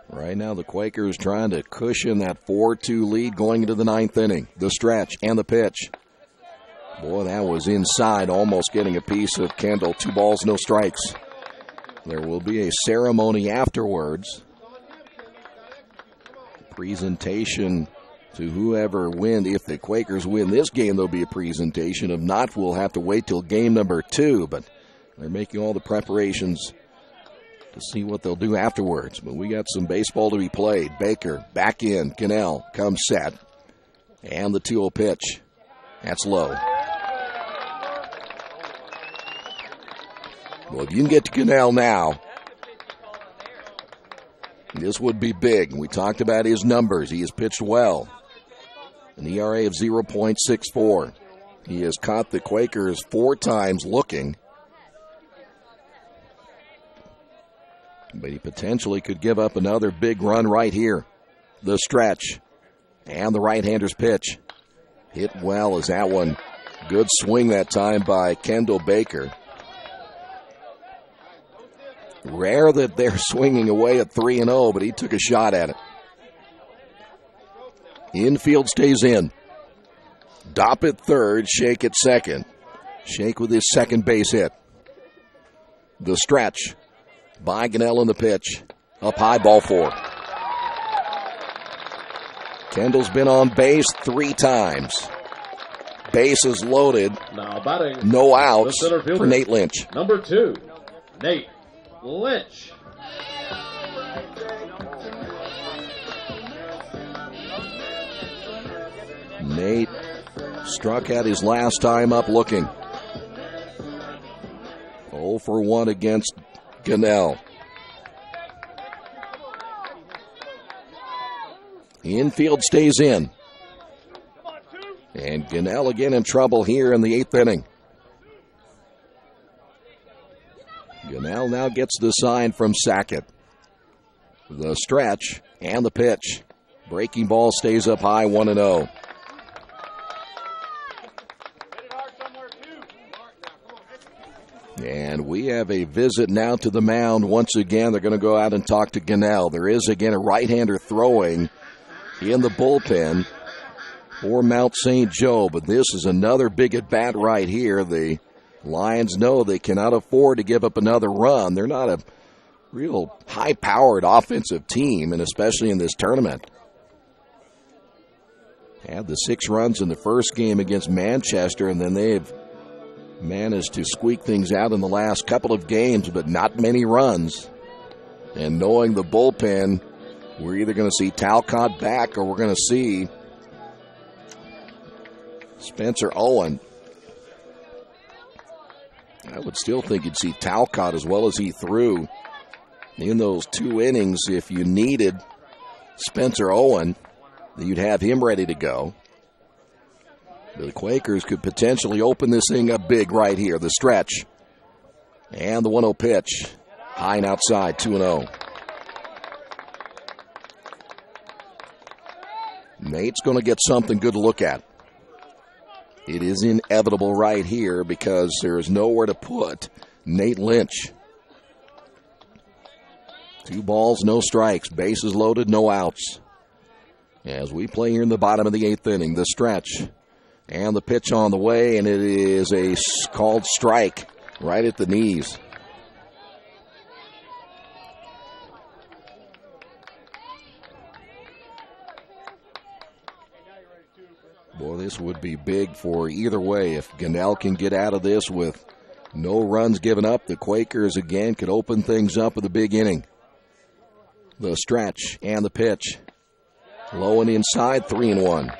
Right now the Quakers trying to cushion that 4-2 lead going into the 9th inning. The stretch and the pitch. Boy, that was inside, almost getting a piece of Kendall. 2 balls, no strikes. There will be a ceremony afterwards. Presentation to whoever wins. If the Quakers win this game, there'll be a presentation. If not, we'll have to wait till game number 2. But they're making all the preparations to see what they'll do afterwards. But we got some baseball to be played. Baker back in. Cannell comes set. And the 2-0 pitch. That's low. Well, if you can get to Cannell now, this would be big. We talked about his numbers. He has pitched well. An ERA of 0.64. He has caught the Quakers 4 times looking. But he potentially could give up another big run right here. The stretch. And the right-hander's pitch. Hit well as that one. Good swing that time by Kendall Baker. Rare that they're swinging away at 3-0, but he took a shot at it. Infield stays in. Dopp at third, Shake at second. Shake with his second base hit. The stretch by Cannell in the pitch. Up high, ball 4. Kendall's been on base 3 times. Bases loaded. Now batting. No outs the center fielder, for Nate Lynch. Number 2, Nate Lynch. Nate struck out his last time up looking. 0 for 1 against Cannell. Infield stays in. And Cannell again in trouble here in the 8th inning. Cannell now gets the sign from Sackett. The stretch and the pitch. Breaking ball stays up high, 1-0. And we have a visit now to the mound. Once again, they're going to go out and talk to Cannell. There is again a right-hander throwing in the bullpen for Mount St. Joe. But this is another big at-bat right here. The Lions know they cannot afford to give up another run. They're not a real high-powered offensive team, and especially in this tournament. Had the 6 runs in the first game against Manchester, and then they've managed to squeak things out in the last couple of games, but not many runs. And knowing the bullpen, we're either going to see Talcott back or we're going to see Spencer Owen. I would still think you'd see Talcott as well as he threw in those 2 innings. If you needed Spencer Owen, you'd have him ready to go. The Quakers could potentially open this thing up big right here. The stretch and the 1-0 pitch. High and outside, 2-0. Nate's going to get something good to look at. It is inevitable right here because there is nowhere to put Nate Lynch. 2 balls, no strikes. Bases loaded, no outs. As we play here in the bottom of the 8th inning, the stretch and the pitch on the way, and it is a called strike right at the knees. Boy, this would be big for either way. If Cannell can get out of this with no runs given up, the Quakers again could open things up with a big inning. The stretch and the pitch. Low and inside, 3-1.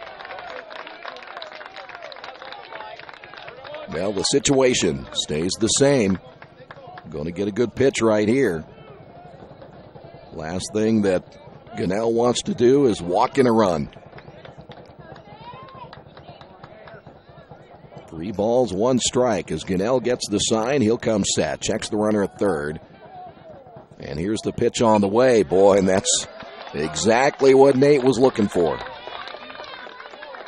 Well, the situation stays the same. Going to get a good pitch right here. Last thing that Cannell wants to do is walk in a run. 3 balls, 1 strike. As Cannell gets the sign, he'll come set. Checks the runner at third. And here's the pitch on the way, boy, and that's exactly what Nate was looking for.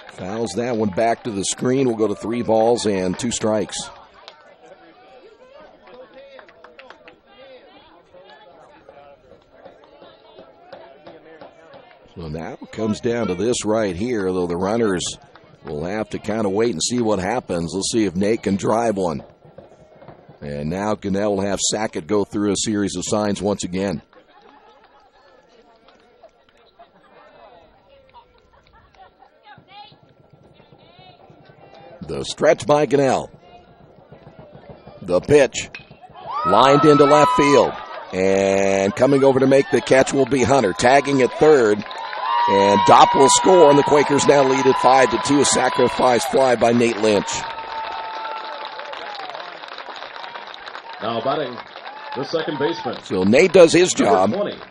Fouls that one back to the screen. We'll go to 3 balls and 2 strikes. So now it comes down to this right here, though the runners will have to kind of wait and see what happens. Let's see if Nate can drive one. And now Cannell will have Sackett go through a series of signs once again. The stretch by Gunnell. The pitch. Lined into left field. And coming over to make the catch will be Hunter. Tagging at third. And Dopp will score, and the Quakers now lead at 5-2. A sacrifice fly by Nate Lynch. Now batting the second baseman. So Nate does his job. Number 20,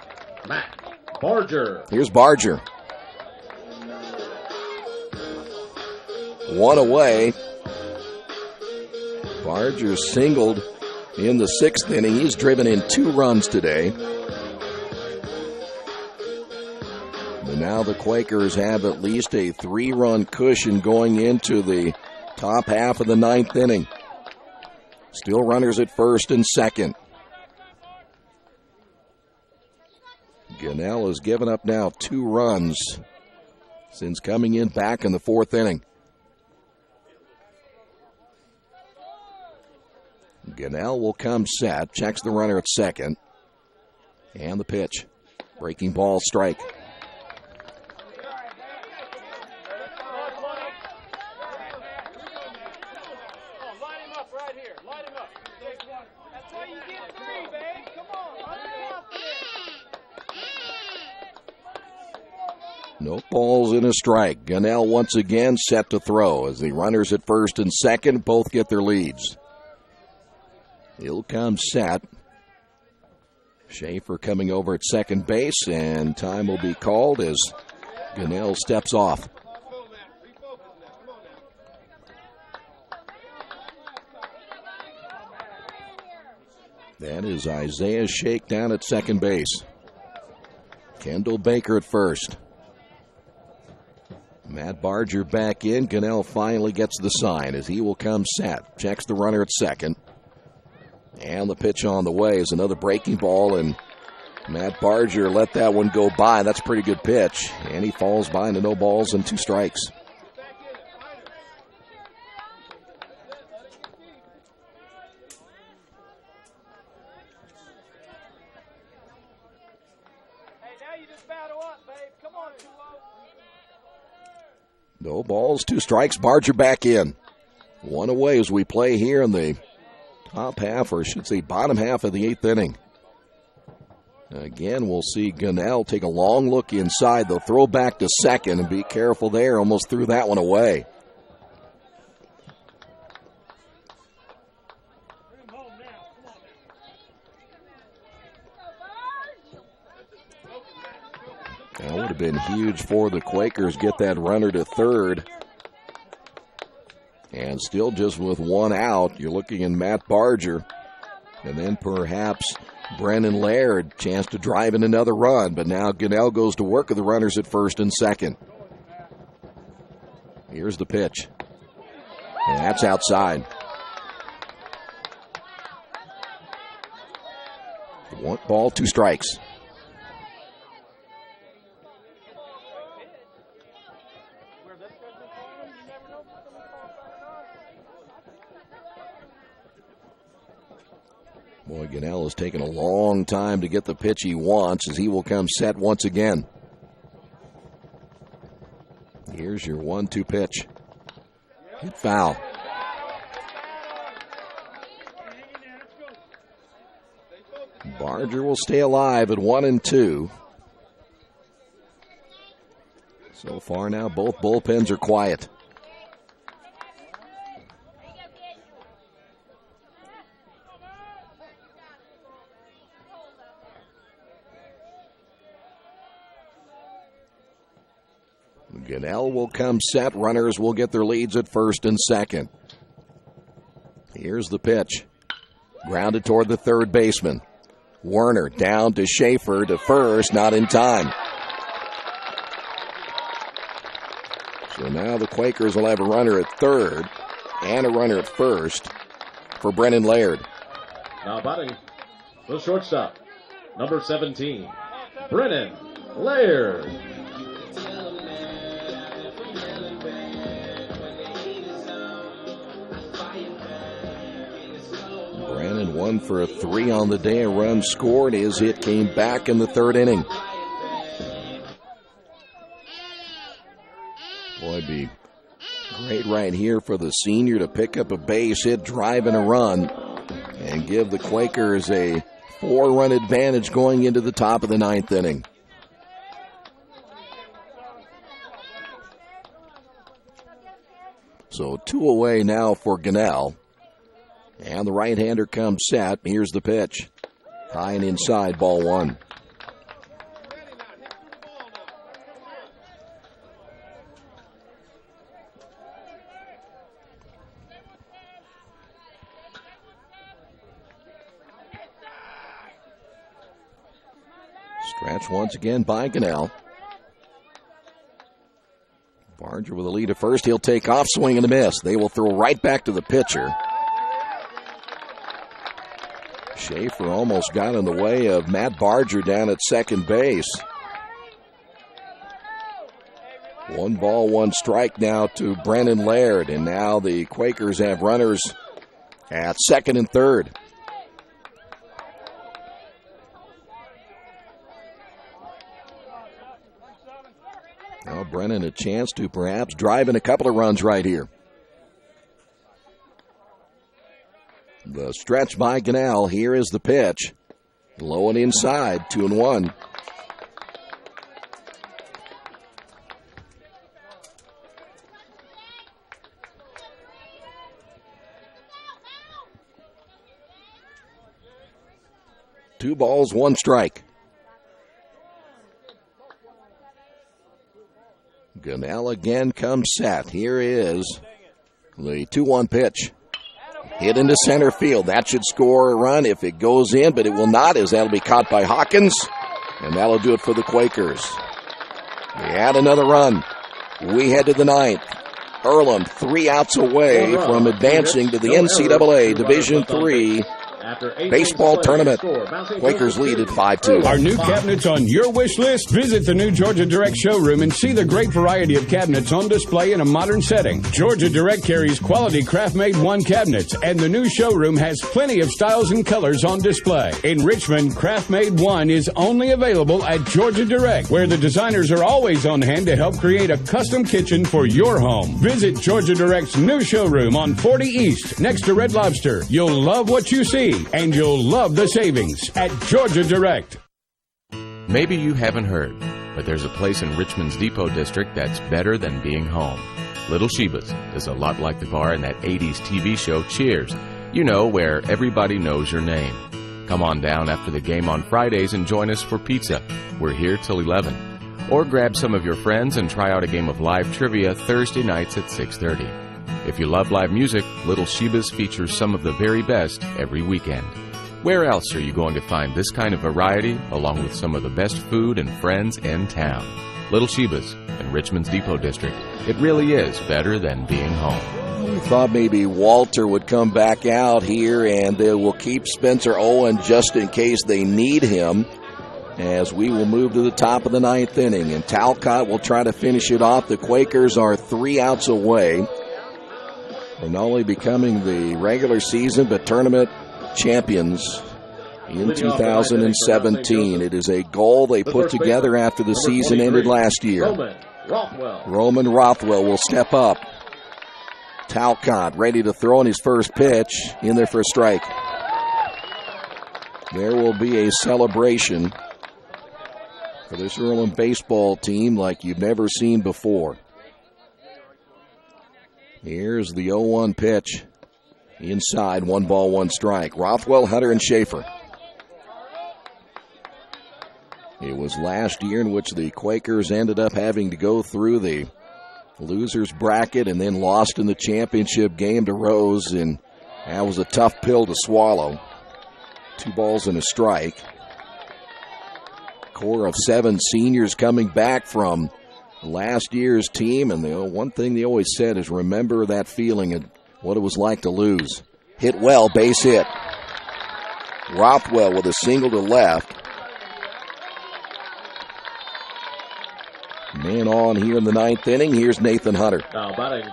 Matt Barger. Here's Barger. One away. Barger singled in the 6th inning. He's driven in 2 runs today. But now the Quakers have at least a 3-run cushion going into the top half of the 9th inning. Still runners at first and second. Gunnell has given up now 2 runs since coming in back in the 4th inning. Gunnell will come set, checks the runner at second. And the pitch. Breaking ball, strike. No balls in a strike. Gunnell once again set to throw as the runners at first and second both get their leads. He'll come set. Schaefer coming over at second base, and time will be called as Gunnell steps off. That is Isaiah Shake down at second base. Kendall Baker at first. Matt Barger back in. Gunnell finally gets the sign as he will come set. Checks the runner at second. And the pitch on the way is another breaking ball, and Matt Barger let that one go by. That's a pretty good pitch. And he falls by into no balls and 2 strikes. No balls, 2 strikes. Barger back in. 1 away as we play here in the top half, or I should say bottom half of the 8th inning. Again, we'll see Gunnell take a long look inside. They'll throw back to second, and be careful there. Almost threw that one away. That would have been huge for the Quakers. Get that runner to third. And still just with 1 out, you're looking at Matt Barger. And then perhaps Brennan Laird, chance to drive in another run. But now Gunnell goes to work with the runners at first and second. Here's the pitch. And that's outside. 1 ball, 2 strikes. Boy, Gunnell has taken a long time to get the pitch he wants as he will come set once again. Here's your 1-2 pitch. Hit foul. Barger will stay alive at 1-2. So far now, both bullpens are quiet. Gunnell will come set. Runners will get their leads at first and second. Here's the pitch. Grounded toward the third baseman. Werner down to Schaefer to first, not in time. So now the Quakers will have a runner at third and a runner at first for Brennan Laird. Now batting the shortstop, number 17, Brennan Laird. Brennan 1 for 3 on the day. A run scored. His hit came back in the 3rd inning. Boy, it'd be Great right here for the senior to pick up a base hit, drive in a run, and give the Quakers a 4-run advantage going into the top of the 9th inning. So 2 away now for Gunnell. And the right-hander comes set. Here's the pitch. High and inside, ball 1. Stretch once again by Gunnell. Barger with a lead at first. He'll take off, swing and a miss. They will throw right back to the pitcher. Schaefer almost got in the way of Matt Barger down at second base. 1 ball, 1 strike now to Brennan Laird. And now the Quakers have runners at second and third. Now Brennan a chance to perhaps drive in a couple of runs right here. The stretch by Gunnell. Here is the pitch. Low and inside, 2-1. Two balls, 1 strike. Gunnell again comes set. Here is the 2-1 pitch. Hit into center field. That should score a run if it goes in, but it will not, as that'll be caught by Hawkins. And that'll do it for the Quakers. We add another run. We head to the 9th. Earlham 3 outs away from advancing to the NCAA Division III baseball tournament. Quakers lead at 5-2. Our new cabinets on your wish list? Visit the new Georgia Direct showroom and see the great variety of cabinets on display in a modern setting. Georgia Direct carries quality craft-made one cabinets, and the new showroom has plenty of styles and colors on display. In Richmond, craft-made one is only available at Georgia Direct, where the designers are always on hand to help create a custom kitchen for your home. Visit Georgia Direct's new showroom on 40 East, next to Red Lobster. You'll love what you see, and you'll love the savings at Georgia Direct. Maybe you haven't heard, but there's a place in Richmond's Depot District that's better than being home. Little Sheba's is a lot like the bar in that 80s TV show Cheers. You know, where everybody knows your name. Come on down after the game on Fridays and join us for pizza. We're here till 11. Or grab some of your friends and try out a game of live trivia Thursday nights at 6:30. If you love live music, Little Sheba's features some of the very best every weekend. Where else are you going to find this kind of variety, along with some of the best food and friends in town? Little Sheba's in Richmond's Depot District. It really is better than being home. We thought maybe Walter would come back out here, and they will keep Spencer Owen just in case they need him, as we will move to the top of the 9th inning. And Talcott will try to finish it off. The Quakers are 3 outs away from not only becoming the regular season but tournament champions in 2017. It is a goal they put together after the season ended last year. Roman Rothwell will step up. Talcott ready to throw in his first pitch, in there for a strike. There will be a celebration for this Earlham baseball team like you've never seen before. Here's the 0-1 pitch. Inside, 1 ball, 1 strike. Rothwell, Hunter, and Schaefer. It was last year in which the Quakers ended up having to go through the losers bracket and then lost in the championship game to Rose, and that was a tough pill to swallow. 2 balls and a strike. Core of 7 seniors coming back from last year's team, and the one thing they always said is remember that feeling and what it was like to lose. Hit well, base hit. Rothwell with a single to left. Man on here in the 9th inning. Here's Nathan Hunter. Now batting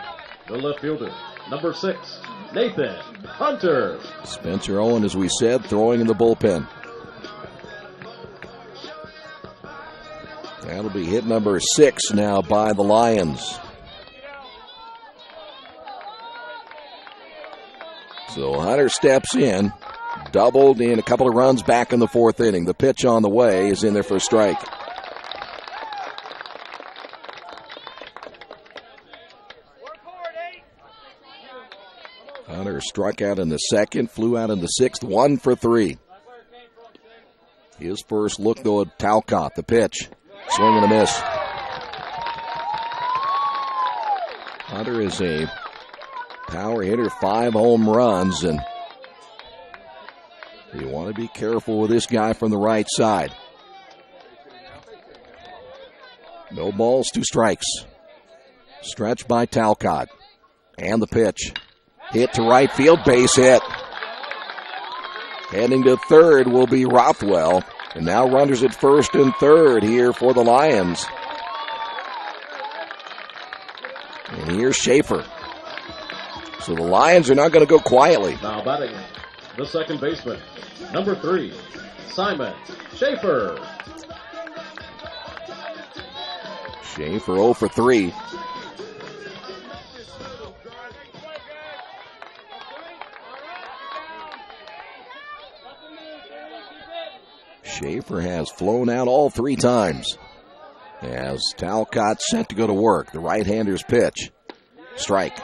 the left fielder, number 6, Nathan Hunter. Spencer Owen, as we said, throwing in the bullpen. That'll be hit number 6 now by the Lions. So Hunter steps in, doubled in a couple of runs back in the fourth inning. The pitch on the way is in there for a strike. Hunter struck out in the second, flew out in the sixth, 1 for 3. His first look, though, at Talcott. The pitch, swing and a miss. Hunter is a power hitter, 5 home runs, and you want to be careful with this guy from the right side. No balls, 2 strikes. Stretch by Talcott. And the pitch. Hit to right field, base hit. Heading to third will be Rothwell. And now runners at first and third here for the Lions. And here's Schaefer. So the Lions are not going to go quietly. Now batting the second baseman, number 3, Simon Schaefer. Schaefer 0 for 3. Schaefer has flown out all 3 times. As Talcott set to go to work, the right-hander's pitch. Strike.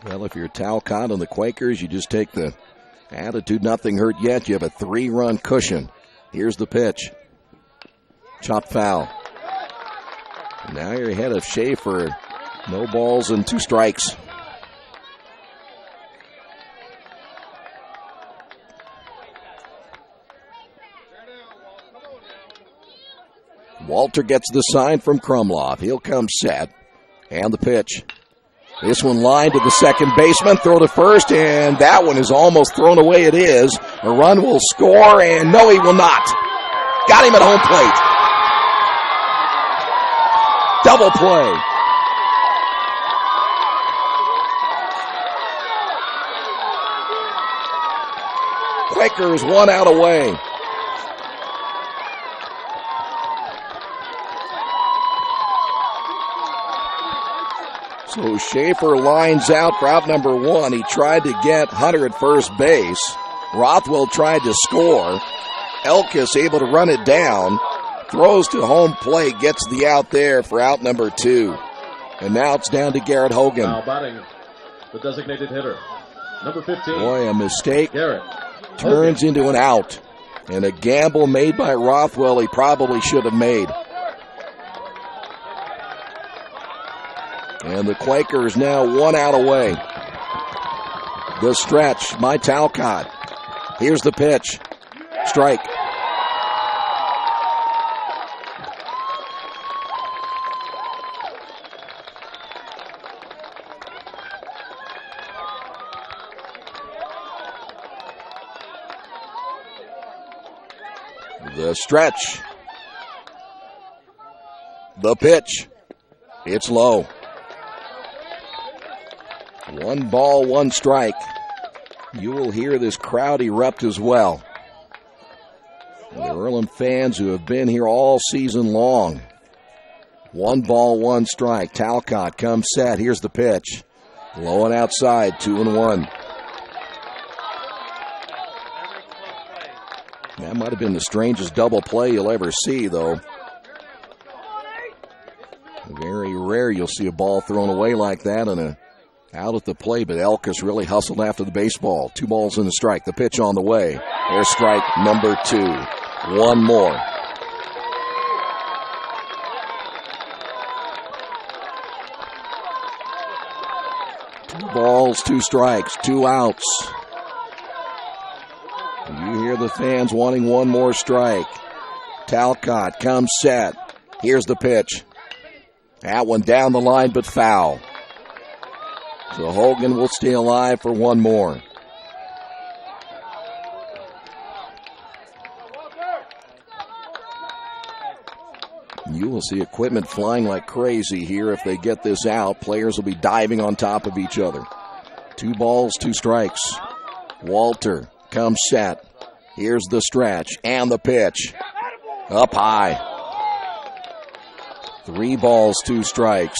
Well, if you're Talcott and the Quakers, you just take the attitude, nothing hurt yet. You have a 3-run cushion. Here's the pitch. Chopped foul. Now you're ahead of Schaefer. No balls and 2 strikes. Walter gets the sign from Krumloff. He'll come set. And the pitch. This one lined to the second baseman. Throw to first, and that one is almost thrown away. It is. A run will score, and no, he will not. Got him at home plate. Double play. Quakers 1 out away. So Schaefer lines out for out number 1. He tried to get Hunter at first base. Rothwell tried to score. Elkis able to run it down. Throws to home plate, gets the out there for out number 2. And now it's down to Garrett Hogan. Now batting the designated hitter, number 15. Boy, a mistake Garrett turns into an out. And a gamble made by Rothwell he probably should have made. And the Quakers now 1 out away. The stretch by Talcott. Here's the pitch. Strike. The stretch. The pitch. It's low. 1 ball, 1 strike. You will hear this crowd erupt as well. And the Earlham fans who have been here all season long. 1 ball, 1 strike. Talcott comes set. Here's the pitch. Low and outside, 2-1. That might have been the strangest double play you'll ever see, though. Very rare you'll see a ball thrown away like that and a out at the plate, but Elkis really hustled after the baseball. 2 balls and a strike. The pitch on the way. There's strike number 2. 1 more. Two balls, 2 strikes, 2 outs. You hear the fans wanting 1 more strike. Talcott comes set. Here's the pitch. That one down the line, but foul. So Hogan will stay alive for 1 more. You will see equipment flying like crazy here if they get this out. Players will be diving on top of each other. 2 balls, 2 strikes. Walter comes set. Here's the stretch and the pitch. Up high. 3 balls, 2 strikes.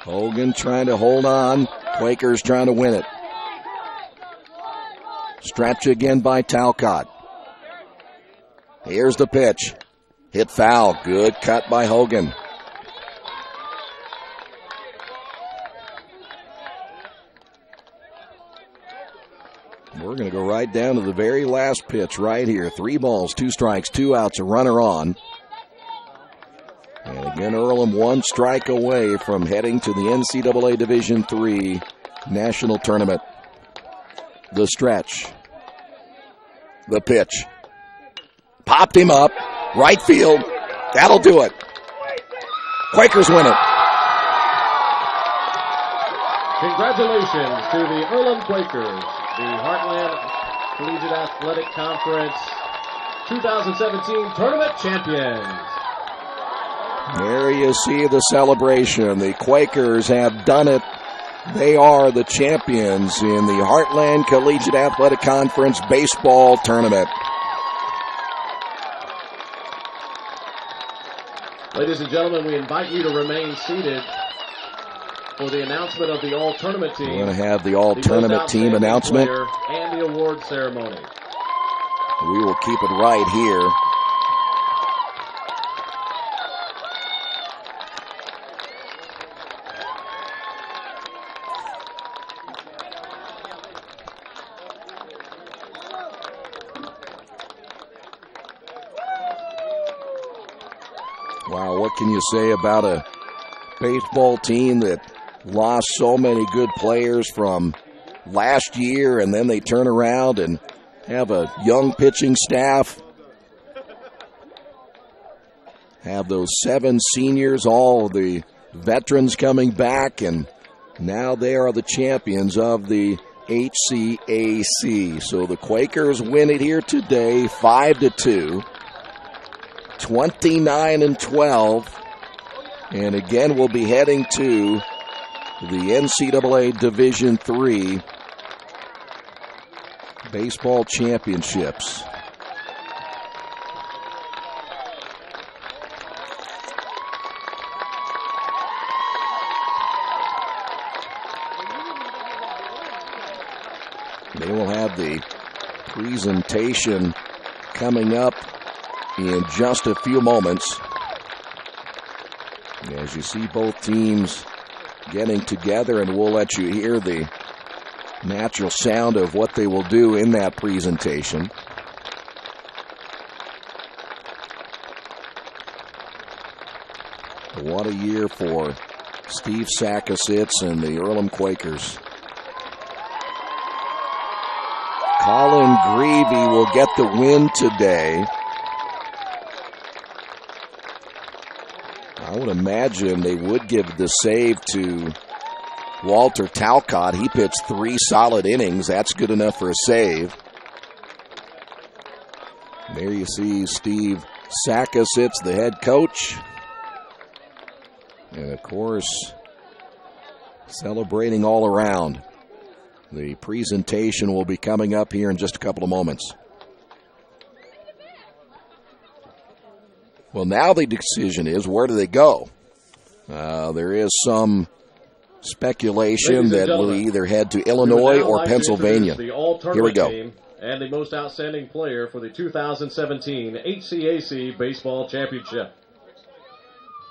Hogan trying to hold on. Quakers trying to win it. Stretch again by Talcott. Here's the pitch. Hit foul. Good cut by Hogan. We're going to go right down to the very last pitch right here. 3 balls, 2 strikes, 2 outs, a runner on. And again, Earlham 1 strike away from heading to the NCAA Division III National Tournament. The stretch. The pitch. Popped him up. Right field. That'll do it. Quakers win it. Congratulations to the Earlham Quakers, the Heartland Collegiate Athletic Conference 2017 Tournament Champions. There you see the celebration. The Quakers have done it. They are the champions in the Heartland Collegiate Athletic Conference Baseball Tournament. Ladies and gentlemen, we invite you to remain seated for the announcement of the all-tournament team. We're going to have the all-tournament team announcement. And the award ceremony. We will keep it right here. Wow, what can you say about a baseball team that lost so many good players from last year, and then they turn around and have a young pitching staff, have those 7 seniors, all the veterans coming back, and now they are the champions of the HCAC. So the Quakers win it here today, 5-2. 29-12, and again we'll be heading to the NCAA Division III Baseball Championships. They will have the presentation coming up in just a few moments. As you see both teams getting together, and we'll let you hear the natural sound of what they will do in that presentation. What a year for Steve Sakositz and the Earlham Quakers. Colin Greavy will get the win today. I would imagine they would give the save to Walter Talcott. He pitched 3 solid innings. That's good enough for a save. There you see Steve Sakositz, the head coach. And, of course, celebrating all around. The presentation will be coming up here in just a couple of moments. Well, now the decision is, where do they go? There is some speculation that we'll either head to Illinois or Pennsylvania. Here we go. Team and the most outstanding player for the 2017 HCAC Baseball Championship.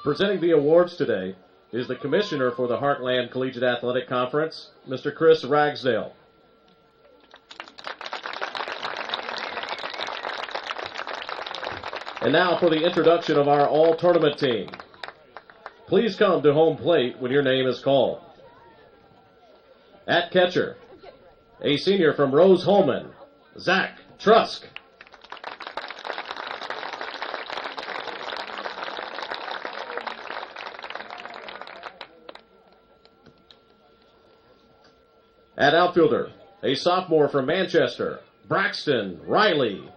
Presenting the awards today is the commissioner for the Heartland Collegiate Athletic Conference, Mr. Chris Ragsdale. And now for the introduction of our all-tournament team. Please come to home plate when your name is called. At catcher, a senior from Rose-Hulman, Zach Trusk. At outfielder, a sophomore from Manchester, Braxton Riley.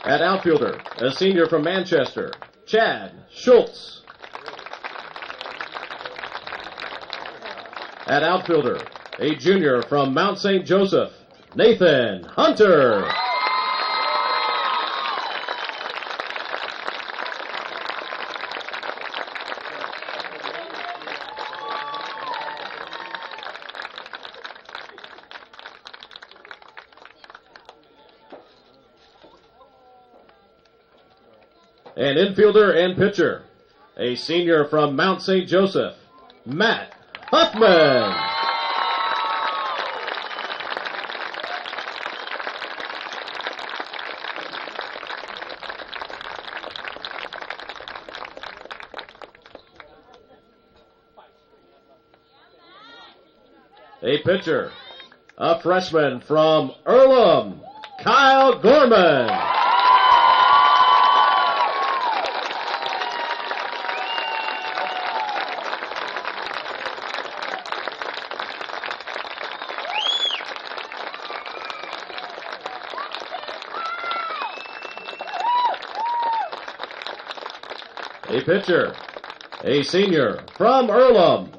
At outfielder, a senior from Manchester, Chad Schultz. At outfielder, a junior from Mount St. Joseph, Nathan Hunter. An infielder and pitcher, a senior from Mount St. Joseph, Matt Huffman. A pitcher, a freshman from Earlham, Kyle Gorman. A pitcher, a senior from Earlham,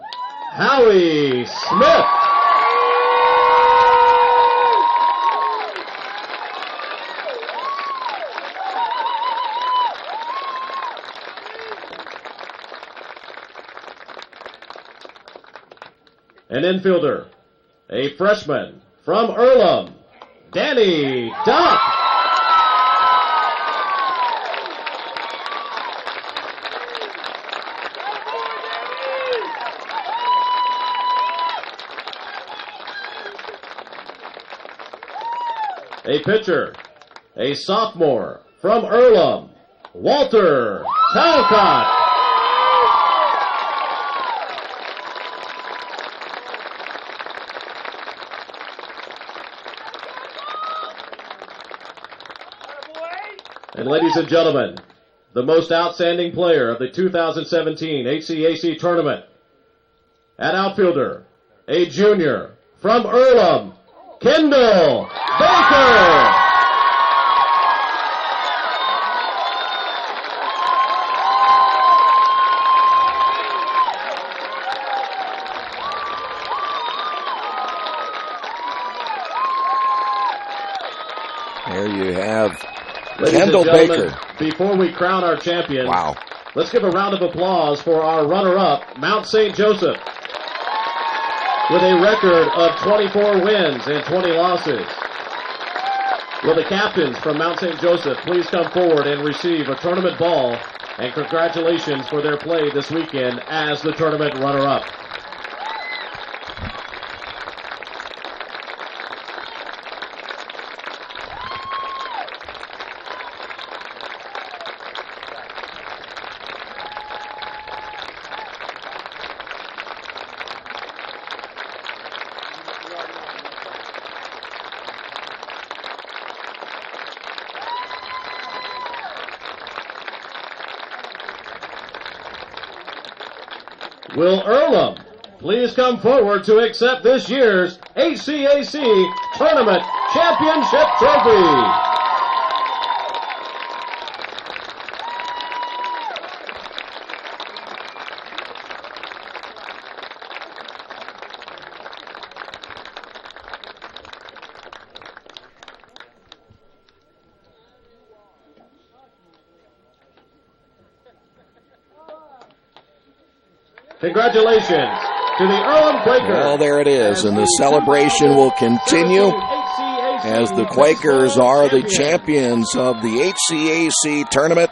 Howie Smith. An infielder, a freshman from Earlham, Danny Duck. A pitcher, a sophomore from Earlham, Walter Talcott. And ladies and gentlemen, the most outstanding player of the 2017 HCAC tournament, an outfielder, a junior from Earlham, Kendall Baker. There you have Ladies Kendall and gentlemen, Baker. Before we crown our champion, Wow. Let's give a round of applause for our runner-up, Mount St. Joseph, with a record of 24 wins and 20 losses. Will the captains from Mount St. Joseph please come forward and receive a tournament ball, and congratulations for their play this weekend as the tournament runner-up. Will Earlham please come forward to accept this year's HCAC Tournament Championship Trophy? Congratulations to the Earlham Quakers. Well, there it is, and the celebration will continue as the Quakers are the champions of the HCAC tournament,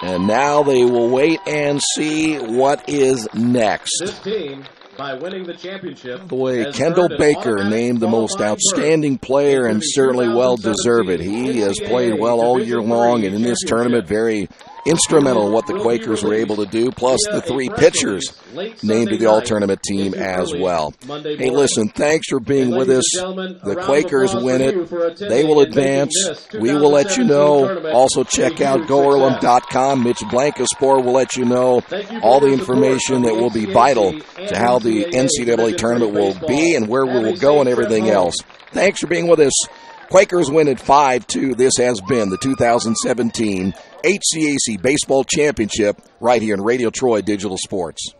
and now they will wait and see what is next. This team, by winning the championship, By the way, Kendall Baker named the most outstanding player and certainly well deserved it. He has played well all year long, and in this tournament, very instrumental in what the Quakers were able to do, plus the three pitchers named to the all-tournament team as well. Hey, listen, thanks for being with us. The Quakers win it. They will advance. We will let you know. Also, check out GoEarlham.com. Mitch Blancaspor will let you know all the information that will be vital to how the NCAA tournament will be and where we will go and everything else. Thanks for being with us. Quakers win at 5-2. This has been the 2017 HCAC Baseball Championship right here in Radio Troy Digital Sports.